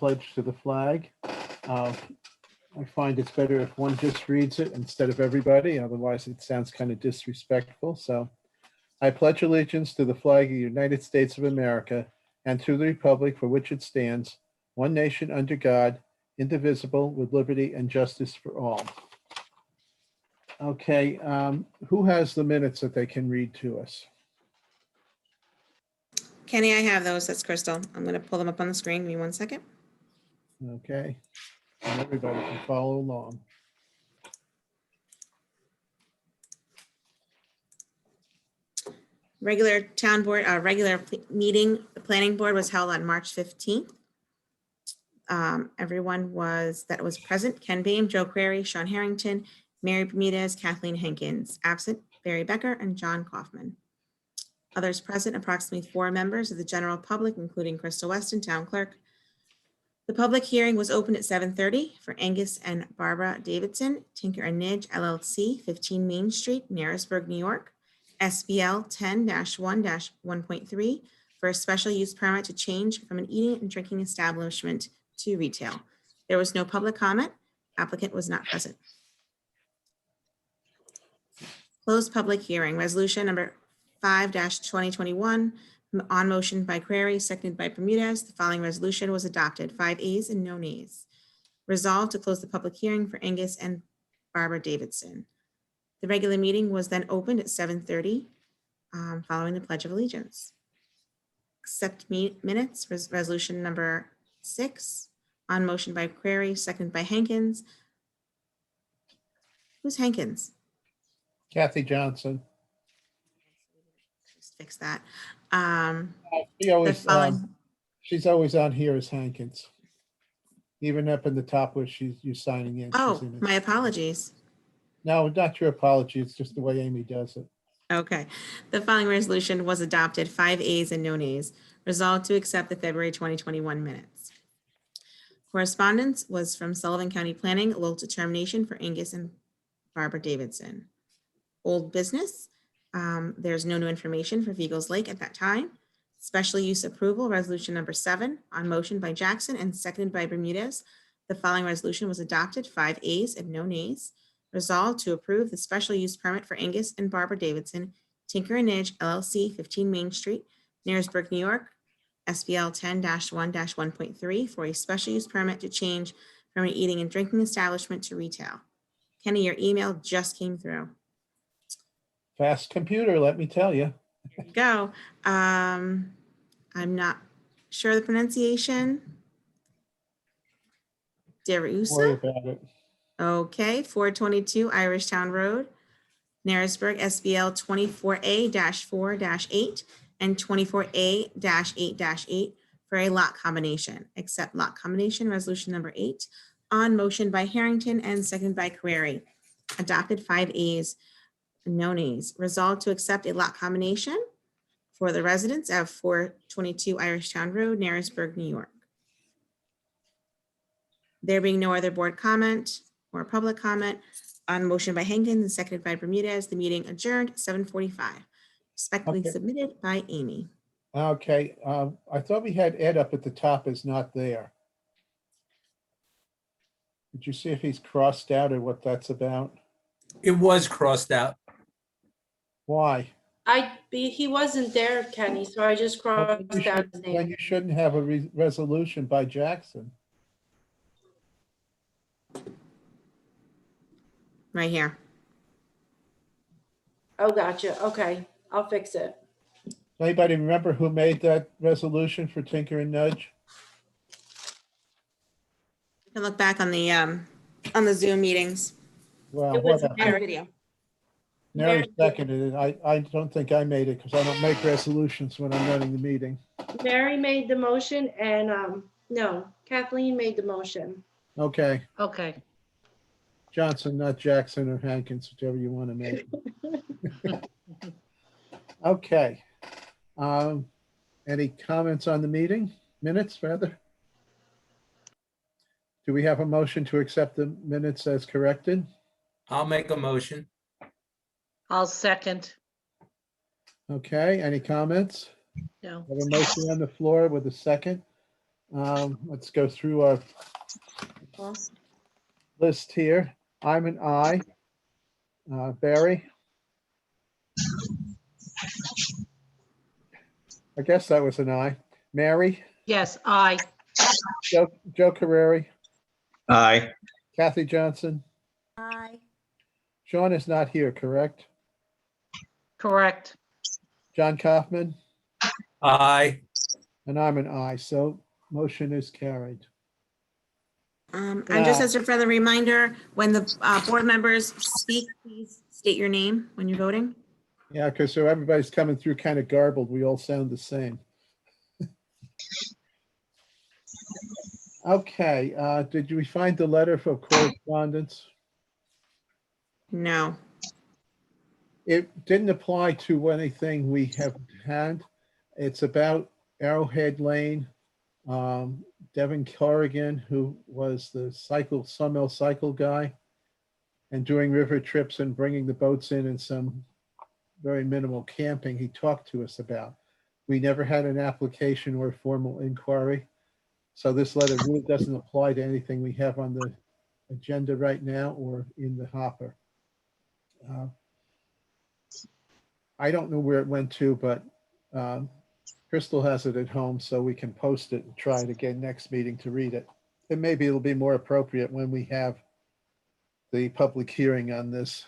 pledge to the flag. I find it's better if one just reads it instead of everybody, otherwise it sounds kind of disrespectful. So I pledge allegiance to the flag of the United States of America and to the republic for which it stands, one nation under God, indivisible, with liberty and justice for all. Okay, who has the minutes that they can read to us? Kenny, I have those. That's Crystal. I'm going to pull them up on the screen. Give me 1 second. Okay, and everybody can follow along. Regular town board, meeting, the planning board was held on March 15th. Everyone that was present: Ken Boehm, Joe Query, Sean Harrington, Mary Bermudez, Kathleen Hankins. Absent: Barry Becker and John Kaufman. Others present: approximately 4 members of the general public, including Crystal Weston, town clerk. The public hearing was opened at 7:30 for Angus and Barbara Davidson, Tinker and Nidge LLC, 15 Main Street, Narrowsburg, New York, SBL 10-1-1.3 for a special use permit to change from an eating and drinking establishment to retail. There was no public comment. Applicant was not present. Closed public hearing. Resolution number 5-2021 on motion by Query, seconded by Bermudez. The following resolution was adopted: 5 ayes and no nays. Resolved to close the public hearing for Angus and Barbara Davidson. The regular meeting was then opened at 7:30 following the Pledge of Allegiance. Accept minutes, resolution number 6 on motion by Query, seconded by Hankins. Who's Hankins? Kathy Johnson. Just fix that. She's always on here as Hankins. Even up in the top where you're signing in. Oh, she's in it. my apologies. No, not your apology. It's just the way Amy does it. Okay. The following resolution was adopted: 5 ayes and no nays. Resolved to accept the February 2021 minutes. Correspondence was from Sullivan County Planning, local determination for Angus and Barbara Davidson. Old business. There's no new information for Vigils Lake at that time. Special use approval, resolution number 7 on motion by Jackson and seconded by Bermudez. The following resolution was adopted: 5 ayes and no nays. Resolved to approve the special use permit for Angus and Barbara Davidson, Tinker and Nidge LLC, 15 Main Street, Narrowsburg, New York, SBL 10-1-1.3 for a special use permit to change from an eating and drinking establishment to retail. Kenny, your email just came through. Fast computer, let me tell you. There you go. I'm not sure the pronunciation. Don't worry Derusa. about it. Okay, 422 Irish Town Road, Narrowsburg, SBL 24A-4-8 and 24A-8-8 for a lot combination. Accept lot combination, resolution number 8 on motion by Harrington and seconded by Query. Adopted: 5 ayes, no nays. Resolved to accept a lot combination for the residents of 422 Irish Town Road, Narrowsburg, New York. There being no other board comment or public comment, on motion by Hankins and seconded by Bermudez, the meeting adjourned 7:45. Respectfully Okay. submitted by Amy. Okay, I thought we had Ed up at the top is not there. Did you see if he's crossed out or what that's about? It was crossed out. Why? He wasn't there, Kenny, so I just crossed out his Then name. you shouldn't have a resolution by Jackson. Right here. Oh, gotcha. Okay, I'll fix it. Anybody remember who made that resolution for Tinker and Nudge? You can look back on the Zoom meetings. Well, It was whatever. On the Mary. video. Mary seconded it. I don't think I made it because I don't make resolutions when I'm running the meeting. Mary made the motion and, no, Kathleen made the motion. Okay, Okay. Johnson, not Jackson or Hankins, whichever you want to make. Okay. Any comments on the meeting? Minutes, rather? Do we have a motion to accept the minutes as corrected? I'll make a motion. I'll second. Okay, any comments? No. Have a motion on the floor with a second. Let's go through our list here. I'm an I. Barry? I guess that was an I. Mary? Yes, aye. Joe Carreri? Aye. Kathy Johnson? Aye. Sean is not here, correct? Correct. John Kaufman? Aye. And I'm an I, so motion is carried. And just Yeah. as a further reminder, when the board members speak, please state your name when you're voting. Yeah, because so everybody's coming through kind of garbled. We all sound the same. Okay, did we find the letter for correspondence? No. It didn't apply to anything we have had. It's about Arrowhead Lane. Devin Corrigan, who was the Sawmill Cycle guy, and doing river trips and bringing the boats in and some very minimal camping, he talked to us about. We never had an application or formal inquiry. So this letter really doesn't apply to anything we have on the agenda right now or in the hopper. I don't know where it went to, but Crystal has it at home, so we can post it and try it again next meeting to read it. And maybe it'll be more appropriate when we have the public hearing on this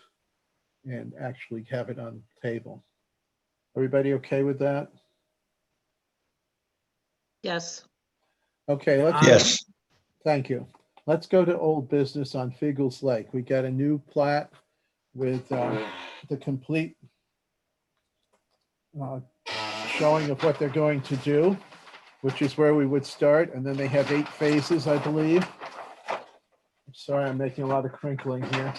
and actually have it on the table. Everybody okay with that? Yes. Okay, let's. Yes. Thank you. Let's go to old business on Figgles Lake. We got a new plat with the complete showing of what they're going to do, which is where we would start. And then they have 8 phases, I believe. Sorry, I'm making a lot of crinkling here.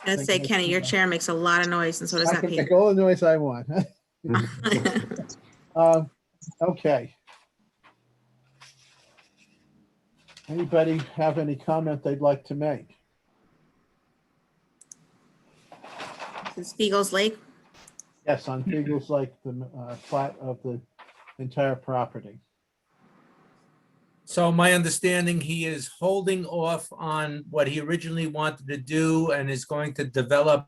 I'm gonna say, Kenny, your chair makes a lot of noise and so does I that can paper. make all the noise I want. Okay. Anybody have any comment they'd like to make? This is Spiegel's Lake. Yes, on Figgles Lake, the plat of the entire property. So my understanding, he is holding off on what he originally wanted to do and is going to develop.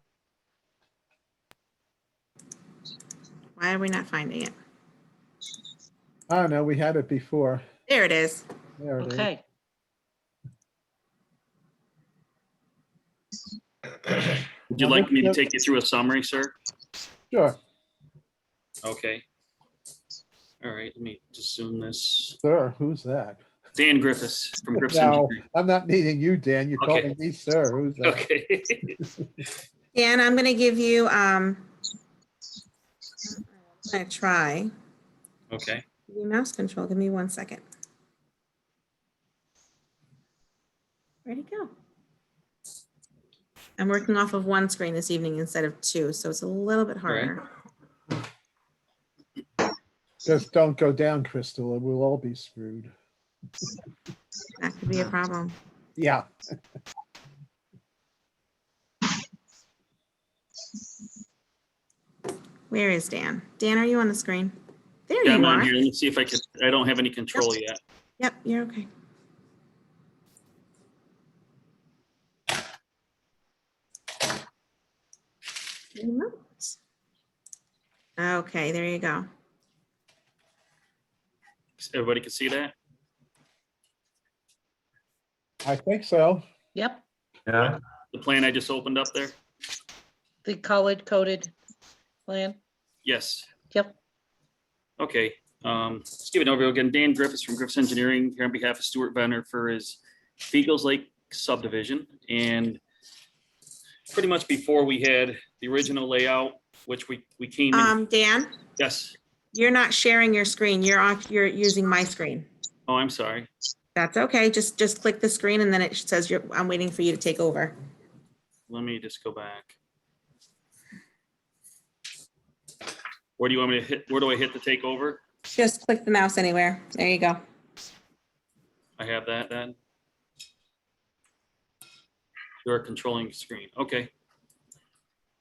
Why are we not finding it? I don't know, we had it before. There it is. There it is. Okay. Would you like me to take you through a summary, sir? Sure, Okay. All right, let me just zoom this. sir, who's that? Dan Griffiths from Griffiths No, Engineering. I'm not meeting you, Dan. You're Okay. calling me sir. Who's that? Okay. Dan, I'm gonna give you, I'm gonna try. Okay. Give you mouse control. Give me 1 second. Where'd it go? I'm working off of one screen this evening instead of 2, so it's a little bit harder. Just don't go down, Crystal, or we'll all be screwed. That could be a problem. Yeah. Where is Dan? Dan, are you on the screen? There Yeah, you I'm are. on here. Let's see if I could, I don't have any control yet. Yep, you're okay. Remote. Okay, there you go. Everybody can see that? I think so. Yep. Yeah. The plan I just opened up there? The colored coded plan. Yes. Yep. Okay. Let's give it an overview again. Dan Griffiths from Griffiths Engineering here on behalf of Stuart Venner for his Fiegels Lake subdivision. And pretty much before we had the original layout, which we came in. Dan, Yes. you're not sharing your screen. You're using my screen. Oh, I'm sorry. That's okay. Just click the screen and then it says I'm waiting for you to take over. Let me just go back. Where do you want me to hit? Where do I hit to take over? Just click the mouse anywhere. There you go. I have that then. You're controlling screen. Okay.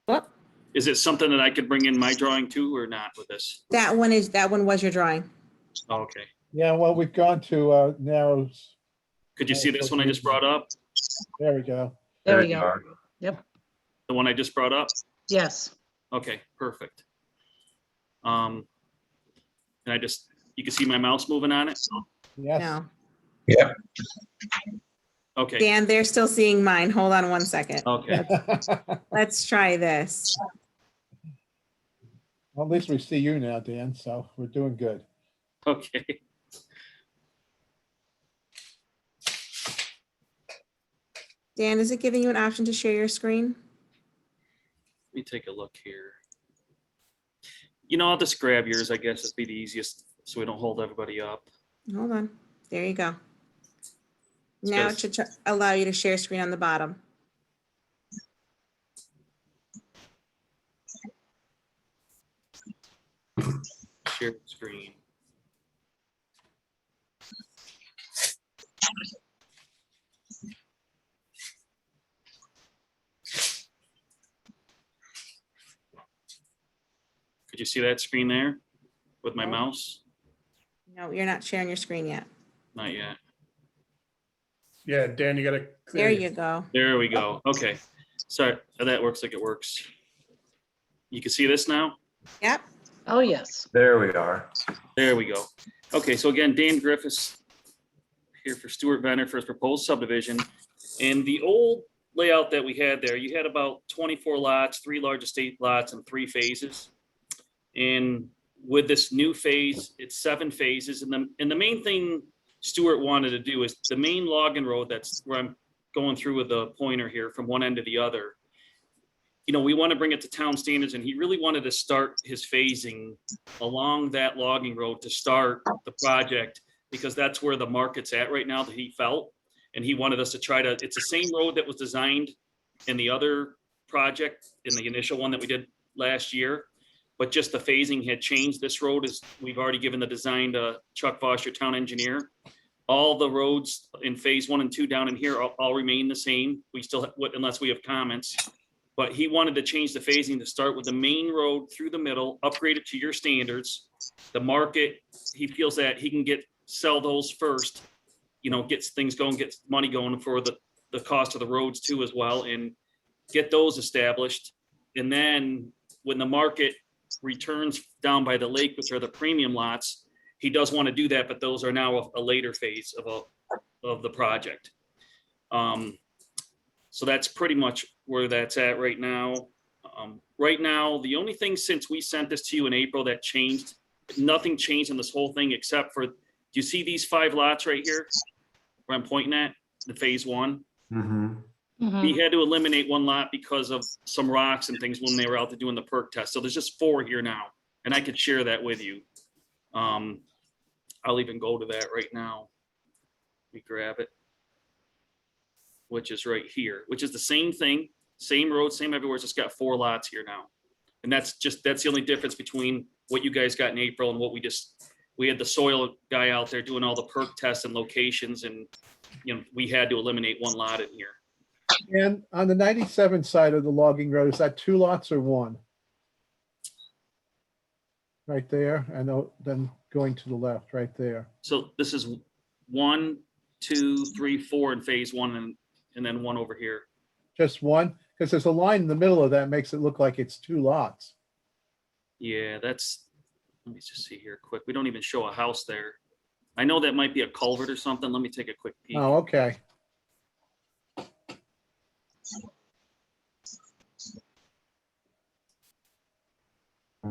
Whoop. Is it something that I could bring in my drawing too or not with this? That one was your drawing. Oh, okay. Yeah, well, we've gone to narrows. Could you see this one I just brought up? There we go. There we you go. are. The one I just brought up? Yes. Okay, perfect. And you can see my mouse moving on it? Yes. No. Okay, Dan, they're still seeing mine. Hold on one second. okay. Let's try this. Well, at least we see you now, Dan, so we're doing good. Okay. Dan, is it giving you an option to share your screen? Let me take a look here. I'll just grab yours, I guess, it'd be the easiest, so we don't hold everybody up. Hold on. There you go. Now it Yes. should allow you to share screen on the bottom. Share screen. Could you see that screen there with my mouse? No, you're not sharing your screen yet. Not yet. Yeah, Dan, you gotta. There you go. There we go. Okay. Sorry, that works like it works. You can see this now? Yep. Oh, yes. There we are. There we go. Okay, so again, Dan Griffiths here for Stuart Venner for his proposed subdivision. And the old layout that we had there, you had about 24 lots, 3 large estate lots and 3 phases. And with this new phase, it's 7 phases. And the main thing Stuart wanted to do is the main logging road, that's where I'm going through with the pointer here from one end to the other. We want to bring it to town standards, and he really wanted to start his phasing along that logging road to start the project, because that's where the market's at right now that he felt. And he wanted us to it's the same road that was designed in the other project, in the initial one that we did last year, but just the phasing had changed. This road we've already given the design to Chuck Foster, town engineer. All the roads in phase 1 and 2 down in here all remain the same. We still, unless we have comments. But he wanted to change the phasing to start with the main road through the middle, upgrade it to your standards. The market, he feels that he can sell those first, gets things going, gets money going for the cost of the roads too as well, and get those established. And then when the market returns down by the lake, which are the premium lots, he does want to do that, but those are now a later phase of the project. So that's pretty much where that's at right now. Right now, the only thing since we sent this to you in April that changed, nothing changed in this whole thing except for, do you see these 5 lots right here where I'm pointing at, the phase 1? Mhm. We had to eliminate 1 lot because of some rocks and things when they were out there doing the perk test. So there's just 4 here now, and I could share that with you. I'll even go to that right now. Let me grab it. Which is right here, which is the same thing, same road, same everywhere. It's just got 4 lots here now. And that's the only difference between what you guys got in April and what we had the soil guy out there doing all the perk tests and locations, and we had to eliminate 1 lot in here. And on the 97 side of the logging road, is that 2 lots or 1? Right there, and then going to the left, right there. So this is 1, 2, 3, 4 in phase 1, and then 1 over here. Just 1? Because there's a line in the middle of that makes it look like it's 2 lots. Yeah, let me just see here quick. We don't even show a house there. I know that might be a culvert or something. Let me take a quick peek. Oh, okay. I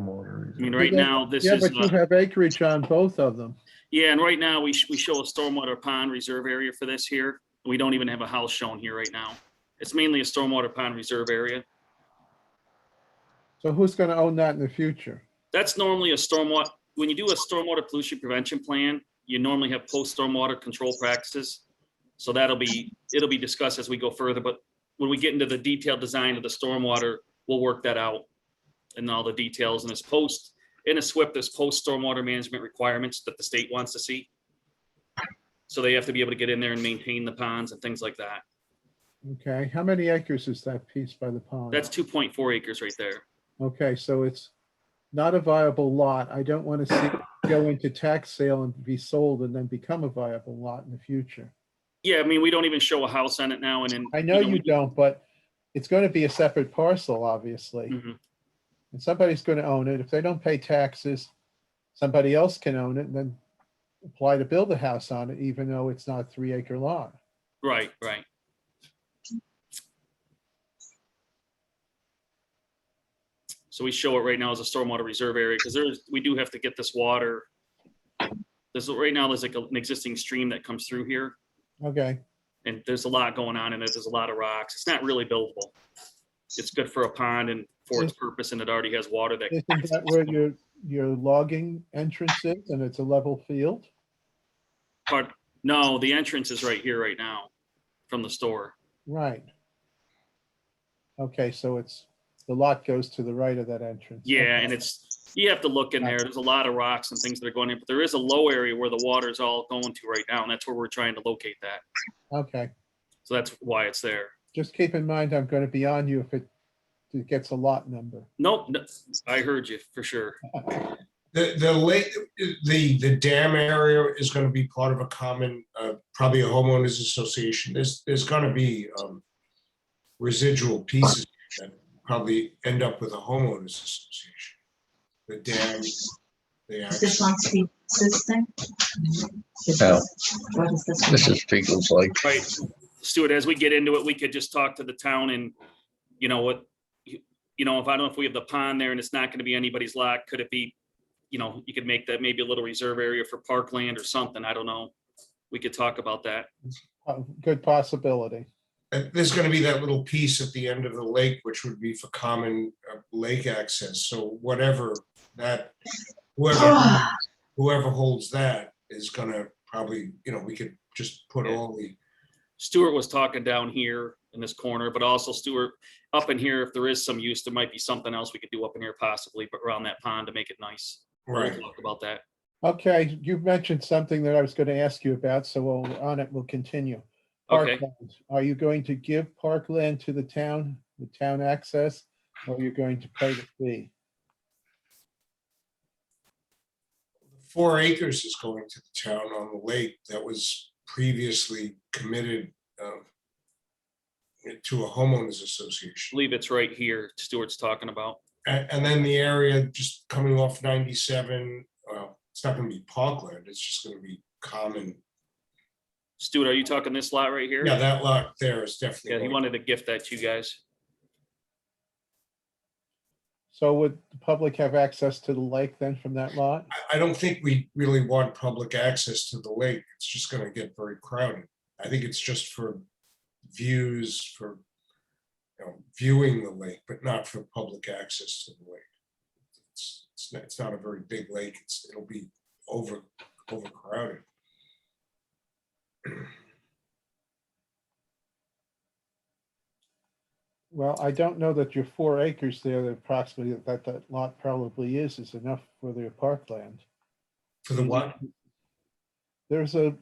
mean, right now, this Yeah, is, but you have acreage on both of them. yeah, and right now, we show a stormwater pond reserve area for this here. We don't even have a house shown here right now. It's mainly a stormwater pond reserve area. So who's going to own that in the future? That's normally a stormwater, when you do a stormwater pollution prevention plan, you normally have post-stormwater control practices. So it'll be discussed as we go further, but when we get into the detailed design of the stormwater, we'll work that out and all the details. And in a SWIP, there's post-stormwater management requirements that the state wants to see. So they have to be able to get in there and maintain the ponds and things like that. Okay, how many acres is that piece by the pond? That's 2.4 acres right there. Okay, so it's not a viable lot. I don't want to see go into tax sale and be sold and then become a viable lot in the future. Yeah, I mean, we don't even show a house on it now and then. I know you we- don't, but it's going to be a separate parcel, obviously. Mhm. And somebody's going to own it. If they don't pay taxes, somebody else can own it and then apply to build a house on it, even though it's not a 3-acre lot. Right, right. So we show it right now as a stormwater reserve area because we do have to get this water. Right now, there's like an existing stream that comes through here Okay, and there's a lot going on in it. There's a lot of rocks. It's not really buildable. It's good for a pond and for its purpose and it already has water that. isn't that where your logging entrance is and it's a level field? But no, the entrance is right here right now from the store. Right. Okay, so the lot goes to the right of that entrance. Yeah, and you have to look in there. There's a lot of rocks and things that are going in, but there is a low area where the water is all going to right now, and that's where we're trying to locate that. Okay, So that's why it's there. just keep in mind, I'm going to be on you if it gets a lot number. Nope, no, I heard you for sure. The lake, the dam area is going to be part of a common, probably a homeowners association. There's going to be residual pieces that probably end up with a homeowners association. The dam, the Is this access. on Steve system? No. What is this? This is People's Lake. Right, Stuart, as we get into it, we could just talk to the town and, you know, what, if I don't know if we have the pond there and it's not going to be anybody's lot, could it be, you could make that maybe a little reserve area for parkland or something. I don't know. We could talk about that. Good possibility. There's going to be that little piece at the end of the lake, which would be for common lake access. So whatever that, whoever holds that is going to probably, we could just put all the. Stuart was talking down here in this corner, but also Stuart, up in here, if there is some use, there might be something else we could do up in here possibly, but around that pond to make it nice. Right. We'll talk about that. Okay, you mentioned something that I was going to ask you about, so we'll continue. Okay. Parkland. Are you going to give parkland to the town access, or are you going to pay the fee? 4 acres is going to the town on the lake that was previously committed to a homeowners I association. believe it's right here Stuart's talking about. And then the area just coming off 97, it's not going to be parkland, it's just going to be common. Stuart, are you talking this lot right here? Yeah, that lot there is definitely. Yeah, he going- wanted to gift that to you guys. So would the public have access to the lake then from that lot? I don't think we really want public access to the lake. It's just going to get very crowded. I think it's just for views, for viewing the lake, but not for public access to the lake. It's not a very big lake. It'll be overcrowded. Well, I don't know that your 4 acres there, that approximately that lot probably is enough for their parkland. For the what? There's a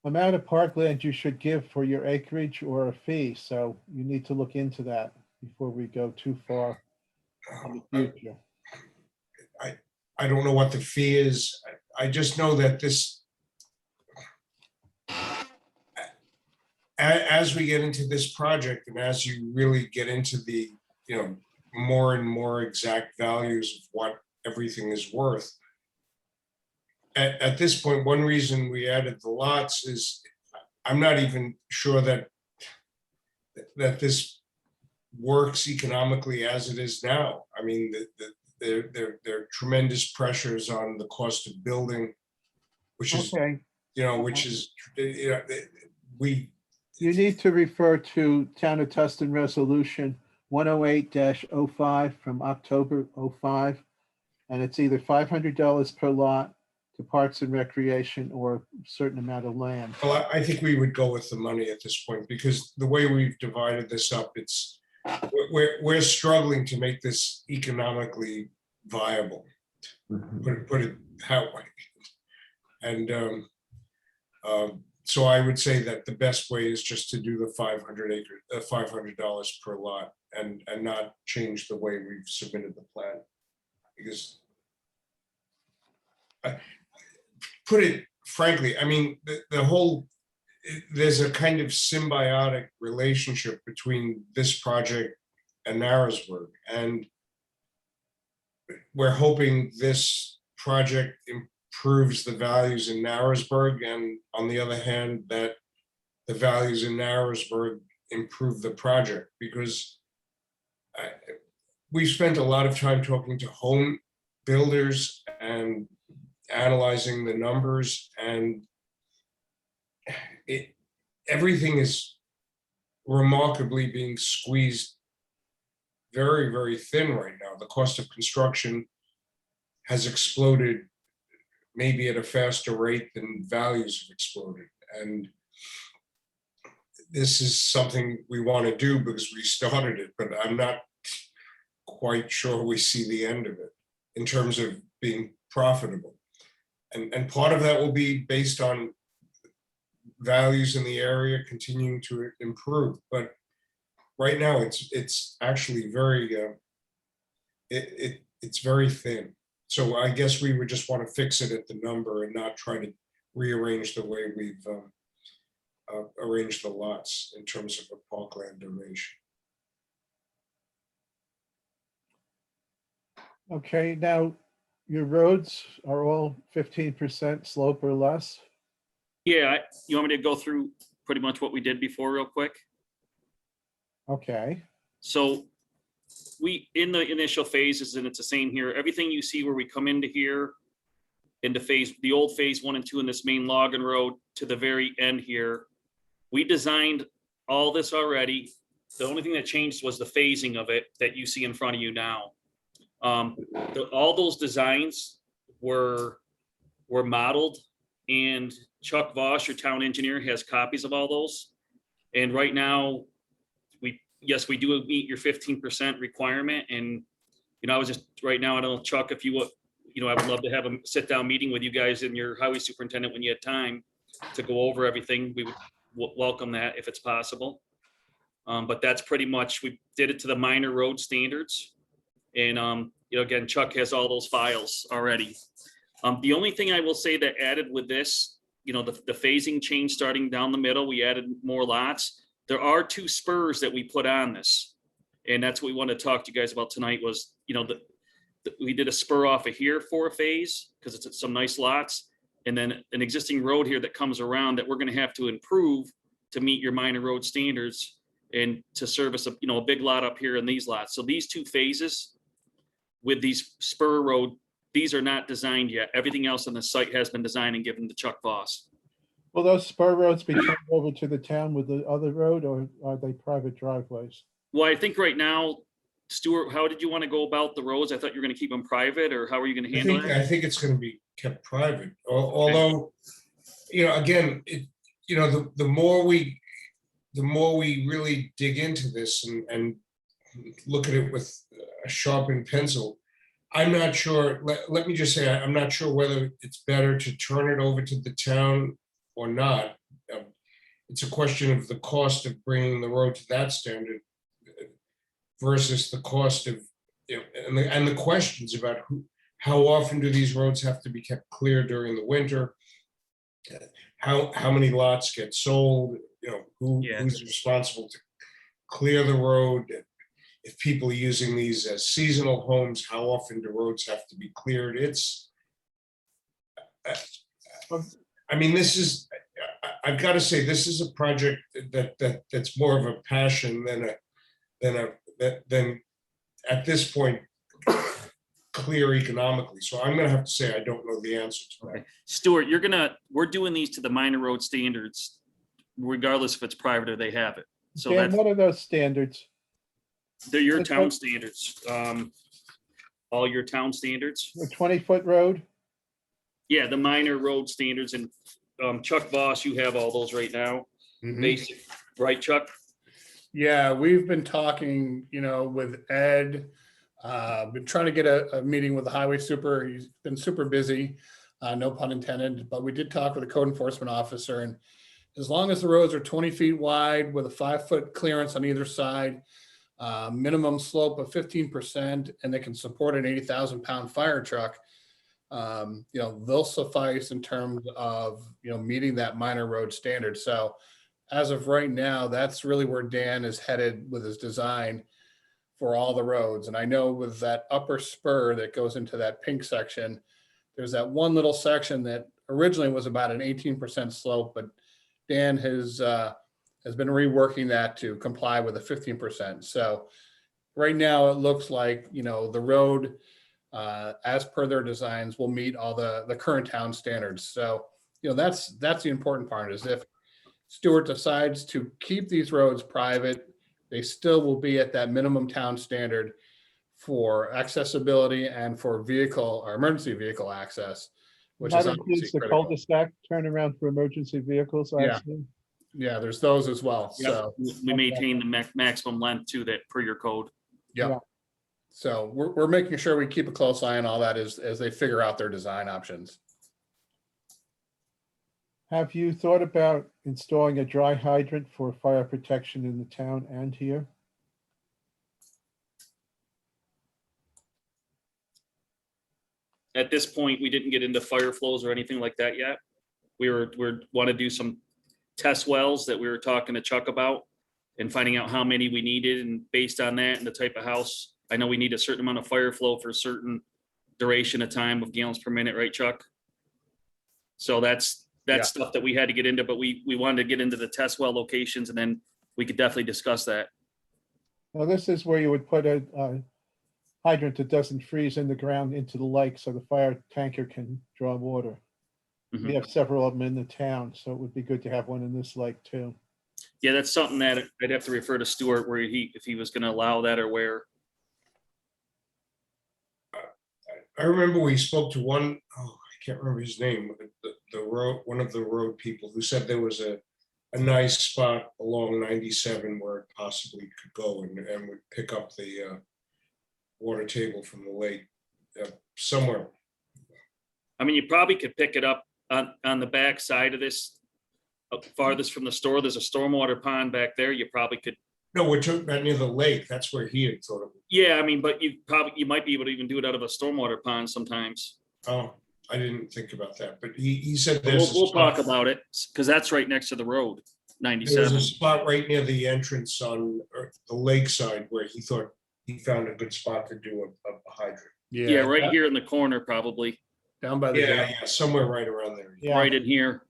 amount of parkland you should give for your acreage or a fee, so you need to look into that before we go too far in the future. I don't know what the fee is. I just know that this, as we get into this project and as you really get into the, more and more exact values of what everything is worth. At this point, one reason we added the lots is I'm not even sure that this works economically as it is now. I mean, there are tremendous pressures on the cost of building, which is, Okay, which is, we, you need to refer to Town of Tustin Resolution 108-05 from October 05. And it's either $500 per lot to Parks and Recreation or a certain amount of land. well, I think we would go with the money at this point because the way we've divided this up, we're struggling to make this economically viable. Put it that way. And so I would say that the best way is just to do the $500 per lot and not change the way we've submitted the plan. Because put it frankly, I mean, the whole, there's a kind of symbiotic relationship between this project and Narrowsburg. And we're hoping this project improves the values in Narrowsburg, and on the other hand, that the values in Narrowsburg improve the project, because we've spent a lot of time talking to home builders and analyzing the numbers, and everything is remarkably being squeezed very, very thin right now. The cost of construction has exploded, maybe at a faster rate than values have exploded. And this is something we want to do because we started it, but I'm not quite sure we see the end of it in terms of being profitable. And part of that will be based on values in the area continuing to improve. But right now, it's actually very, it's very thin. So I guess we would just want to fix it at the number and not try to rearrange the way we've arranged the lots in terms of a parkland donation. Okay, now your roads are all 15% slope or less. Yeah, you want me to go through pretty much what we did before real quick? Okay, So we, in the initial phases, and it's the same here, everything you see where we come into here, into phase, the old phase 1 and 2 in this main Logan Road to the very end here, we designed all this already. The only thing that changed was the phasing of it that you see in front of you now. All those designs were modeled, and Chuck Voss, your town engineer, has copies of all those. And right now, yes, we do meet your 15% requirement. And, I was just, right now, I don't know, Chuck, if you would, I would love to have a sit-down meeting with you guys and your highway superintendent when you had time to go over everything. We would welcome that if it's possible. But that's pretty much, we did it to the minor road standards. And, again, Chuck has all those files already. The only thing I will say that added with this, the phasing change starting down the middle, we added more lots. There are 2 spurs that we put on this. And that's what we want to talk to you guys about tonight was, we did a spur off of here for a phase because it's some nice lots. And then an existing road here that comes around that we're going to have to improve to meet your minor road standards and to service a big lot up here in these lots. So these 2 phases with these spur road, these are not designed yet. Everything else on the site has been designed and given to Chuck Voss. will those spur roads be turned over to the town with the other road, or are they private driveways? Well, I think right now, Stuart, how did you want to go about the roads? I thought you were going to keep them private, or how are you going to handle it? I think it's going to be kept private, although, again, the more we really dig into this and look at it with a sharpened pencil, I'm not sure, let me just say, I'm not sure whether it's better to turn it over to the town or not. It's a question of the cost of bringing the road to that standard versus the cost of, and the questions about how often do these roads have to be kept clear during the winter? How many lots get sold? Who's responsible to clear the road? If people are using these as seasonal homes, how often do roads have to be cleared? I've got to say, this is a project that's more of a passion than at this point clear economically. So I'm going to have to say I don't know the answer to that. Okay. Stuart, we're doing these to the minor road standards, regardless if it's private or they have it. So Dan, what are those standards? they're your town standards. All your town standards. A 20-foot road? Yeah, the minor road standards, and Chuck Voss, you have all those right now. Basic, right, Chuck? Yeah, we've been talking, with Ed, been trying to get a meeting with the highway super. He's been super busy, no pun intended, but we did talk with the code enforcement officer, and as long as the roads are 20 feet wide with a 5-foot clearance on either side, minimum slope of 15%, and they can support an 80,000-pound fire truck, they'll suffice in terms of, meeting that minor road standard. So as of right now, that's really where Dan is headed with his design for all the roads. And I know with that upper spur that goes into that pink section, there's that one little section that originally was about an 18% slope, but Dan has been reworking that to comply with a 15%. So right now it looks like, the road, as per their designs, will meet all the current town standards. So, that's the important part, is if Stewart decides to keep these roads private, they still will be at that minimum town standard for accessibility and for vehicle or emergency vehicle access, which That is includes obviously the critical. cul-de-sac turnaround for emergency vehicles, I Yeah. assume. Yeah, there's those as well. Yep, So, we maintain the maximum length to that per your code. yeah. Yeah. So we're making sure we keep a close eye on all that as they figure out their design options. Have you thought about installing a dry hydrant for fire protection in the town and here? At this point, we didn't get into fire flows or anything like that yet. We're want to do some test wells that we were talking to Chuck about and finding out how many we needed, and based on that and the type of house, I know we need a certain amount of fire flow for a certain duration of time of gallons per minute, right, Chuck? So that's Yeah. stuff that we had to get into, but we wanted to get into the test well locations, and then we could definitely discuss that. Now, this is where you would put a hydrant that doesn't freeze in the ground into the lake so the fire tanker can draw water. We Mhm. have several of them in the town, so it would be good to have one in this lake too. Yeah, that's something that I'd have to refer to Stuart where if he was gonna allow that or where. I remember we spoke to one, I can't remember his name, the road, one of the road people who said there was a nice spot along 97 where it possibly could go and would pick up the water table from the lake somewhere. I mean, you probably could pick it up on the back side of this, farthest from the store. There's a stormwater pond back there. You probably could. No, we're talking about near the lake. That's where he had thought of it. Yeah, I mean, but you might be able to even do it out of a stormwater pond sometimes. Oh, I didn't think about that, but he said But there's. we'll talk about it because that's right next to the road, There's 97. a spot right near the entrance on the lakeside where he thought he found a good spot to do a hydrant. Yeah, right here in the corner, probably Down by the dam. Yeah, somewhere right around there. Yeah, right in here.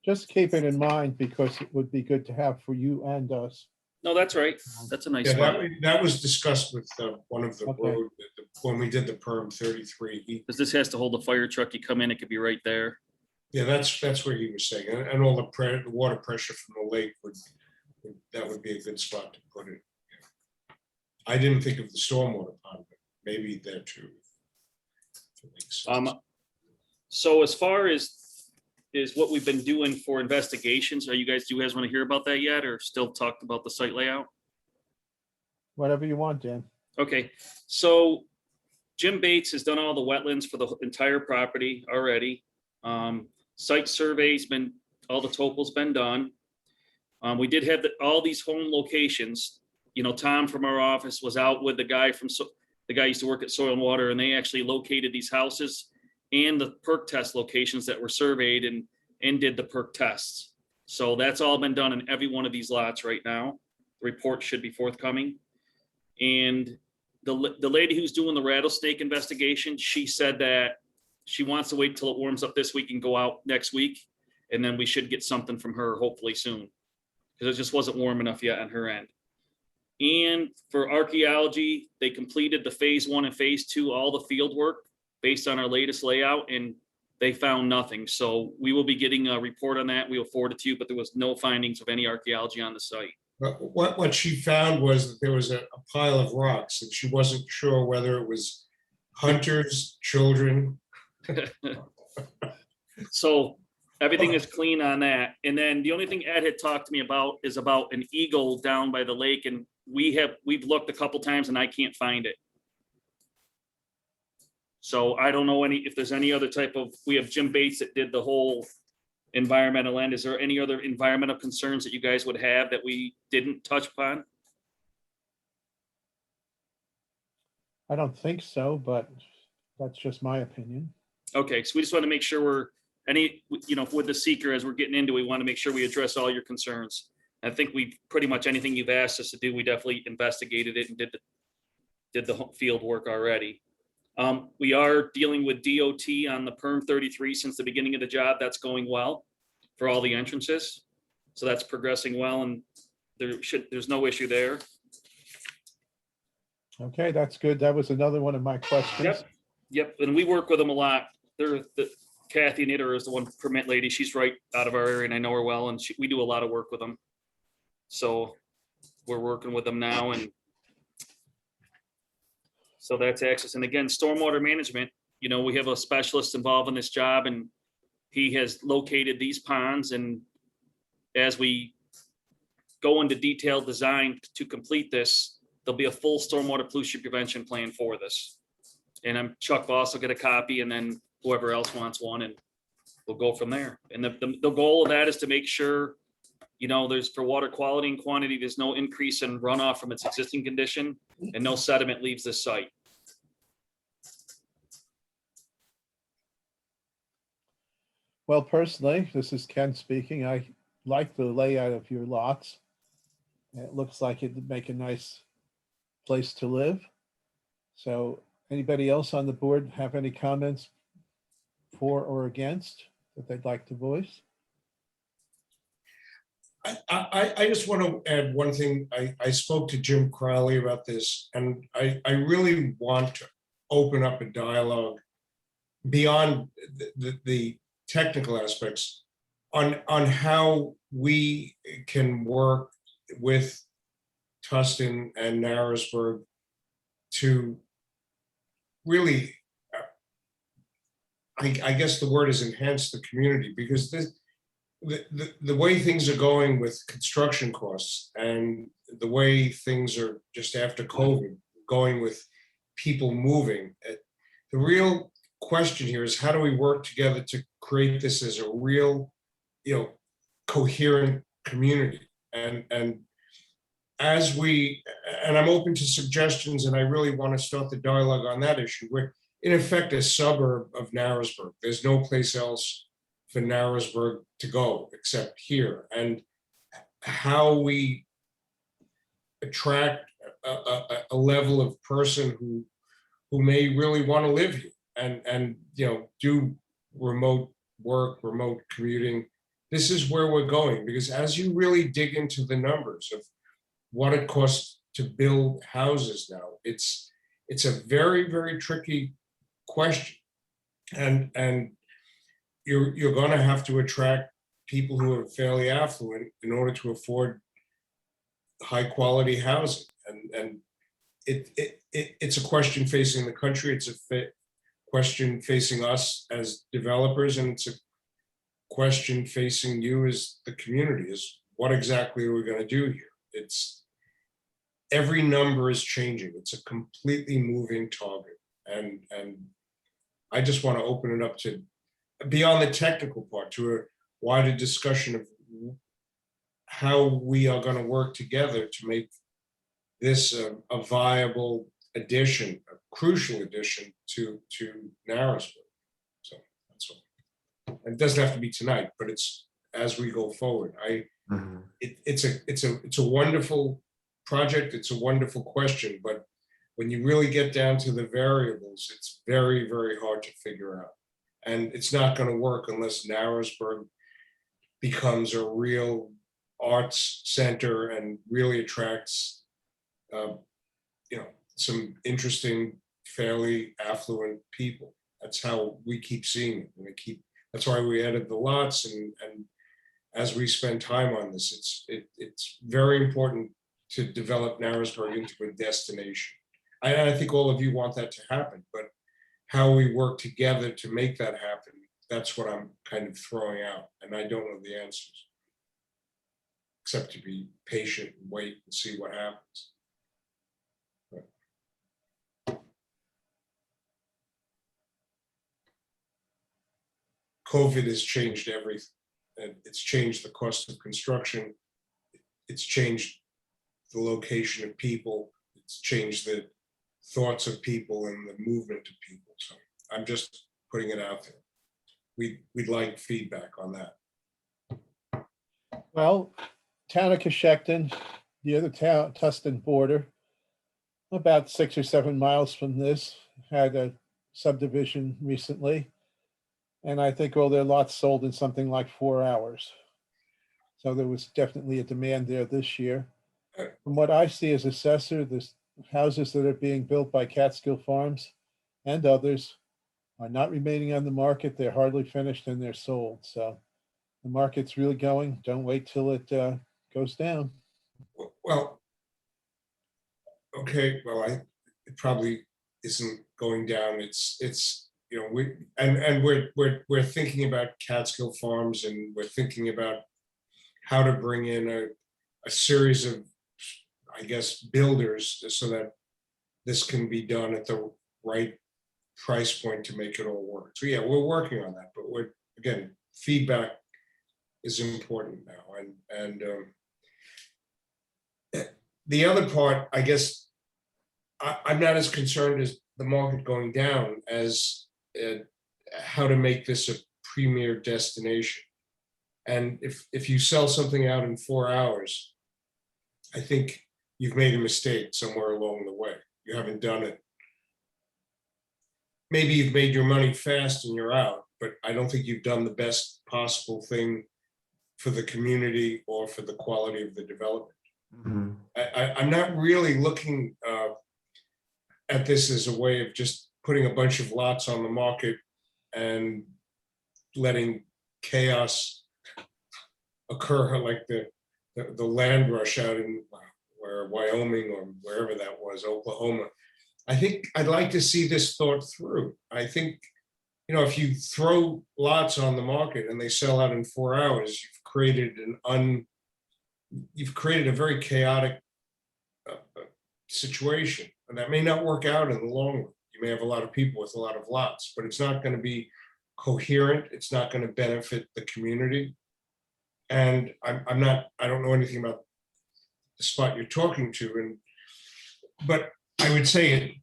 just keep it in mind because it would be good to have for you and us. No, that's right. That's a nice Yeah, spot. that was discussed with one of the Okay. road, when we did the perm 33. Because this has to hold the fire truck. You come in, it could be right there. Yeah, that's where he was saying, and all the water pressure from the lake that would be a good spot to put it. I didn't think of the stormwater pond, but maybe there too. If it makes sense. So as far as is what we've been doing for investigations, do you guys want to hear about that yet, or still talked about the site layout? Whatever you want, Dan. Okay, so Jim Bates has done all the wetlands for the entire property already. Site survey's all the topo's been done. We did have all these home locations. Tom from our office was out with the guy used to work at Soil and Water, and they actually located these houses and the perk test locations that were surveyed and did the perk tests. So that's all been done in every one of these lots right now. The report should be forthcoming. And the lady who's doing the rattlesnake investigation, she said that she wants to wait till it warms up this week and go out next week. And then we should get something from her hopefully soon, because it just wasn't warm enough yet on her end. And for archaeology, they completed the phase 1 and phase 2, all the field work based on our latest layout, and they found nothing. So we will be getting a report on that. We will forward it to you, but there was no findings of any archaeology on the site. But what she found was that there was a pile of rocks, and she wasn't sure whether it was hunters, children. So everything is clean on that. And then the only thing Ed had talked to me about is about an eagle down by the lake, and we've looked a couple times and I can't find it. So I don't know if there's any other we have Jim Bates that did the whole environmental end. Is there any other environmental concerns that you guys would have that we didn't touch upon? I don't think so, but that's just my opinion. Okay, so we just want to make sure with the seeker, as we're getting into, we want to make sure we address all your concerns. I think we pretty much anything you've asked us to do, we definitely investigated it and did the field work already. We are dealing with DOT on the perm 33 since the beginning of the job. That's going well for all the entrances. So that's progressing well, and there's no issue there. Okay, that's good. That was another one of my questions. Yep, and we work with them a lot. Kathy Knitter is the one permit lady. She's right out of our area, and I know her well, and we do a lot of work with them. So we're working with them now, and so that's access. And again, stormwater management, we have a specialist involved in this job, and he has located these ponds. And as we go into detailed design to complete this, there'll be a full stormwater pollution prevention plan for this. And Chuck Voss will get a copy, and then whoever else wants one, and we'll go from there. And the goal of that is to make sure, there's for water quality and quantity, there's no increase in runoff from its existing condition, and no sediment leaves this site. Well, personally, this is Ken speaking. I like the layout of your lots. It looks like it'd make a nice place to live. So anybody else on the board have any comments for or against that they'd like to voice? I just want to add one thing. I spoke to Jim Crowley about this, and I really want to open up a dialogue beyond the technical aspects on how we can work with Tustin and Narrowsburg to really, I guess the word is enhance the community, because the way things are going with construction costs and the way things are just after COVID going with people moving, the real question here is how do we work together to create this as a real, coherent community? And I'm open to suggestions, and I really want to start the dialogue on that issue. We're in effect a suburb of Narrowsburg. There's no place else for Narrowsburg to go except here. And how we attract a level of person who may really want to live here and do remote work, remote commuting. This is where we're going, because as you really dig into the numbers of what it costs to build houses now, it's a very, very tricky question. And you're going to have to attract people who are fairly affluent in order to afford high quality housing. And it's a question facing the country. It's a question facing us as developers, and it's a question facing you as the community, is what exactly are we going to do here? Every number is changing. It's a completely moving target. And I just want to open it up to beyond the technical part, to a wider discussion of how we are going to work together to make this a viable addition, a crucial addition to Narrowsburg. So that's all. It doesn't have to be tonight, but it's as we go forward. It's a wonderful project. It's a wonderful question, but when you really get down to the variables, it's very, very hard to figure out. And it's not going to work unless Narrowsburg becomes a real arts center and really attracts, some interesting, fairly affluent people. That's how we keep seeing it. And that's why we added the lots. And as we spend time on this, it's very important to develop Narrowsburg into a destination. I think all of you want that to happen, but how we work together to make that happen, that's what I'm kind of throwing out. And I don't know the answers, except to be patient and wait and see what happens. COVID has changed everything. And it's changed the cost of construction. It's changed the location of people. It's changed the thoughts of people and the movement of people. So I'm just putting it out there. We'd like feedback on that. Well, town of Coshocton, the other town, Tustin border, about 6 or 7 miles from this, had a subdivision recently. And I think all their lots sold in something like 4 hours. So there was definitely a demand there this year. From what I see as assessor, the houses that are being built by Catskill Farms and others are not remaining on the market. They're hardly finished and they're sold. So the market's really going. Don't wait till it goes down. Well, okay, well, it probably isn't going down. It's, you know, we're thinking about Catskill Farms, and we're thinking about how to bring in a series of, I guess, builders so that this can be done at the right price point to make it all work. So yeah, we're working on that, but again, feedback is important now. And the other part, I guess, I'm not as concerned as the market going down as how to make this a premier destination. And if you sell something out in 4 hours, I think you've made a mistake somewhere along the way. You haven't done it. Maybe you've made your money fast and you're out, but I don't think you've done the best possible thing for the community or for the quality of the development. I'm not really looking at this as a way of just putting a bunch of lots on the market and letting chaos occur like the land rush out in where Wyoming or wherever that was, Oklahoma. I think I'd like to see this thought through. I think, you know, if you throw lots on the market and they sell out in 4 hours, you've created a very chaotic situation, and that may not work out in the long run. You may have a lot of people with a lot of lots, but it's not going to be coherent. It's not going to benefit the community. And I don't know anything about the spot you're talking to, but I would say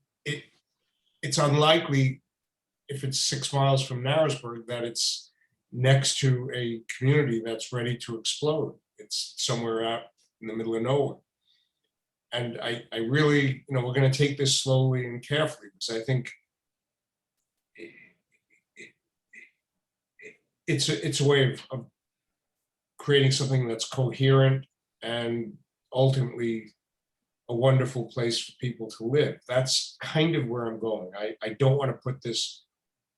it's unlikely, if it's 6 miles from Narrowsburg, that it's next to a community that's ready to explode. It's somewhere out in the middle of nowhere. And I really, you know, we're going to take this slowly and carefully, because I think it's a way of creating something that's coherent and ultimately a wonderful place for people to live. That's kind of where I'm going. I don't want to put this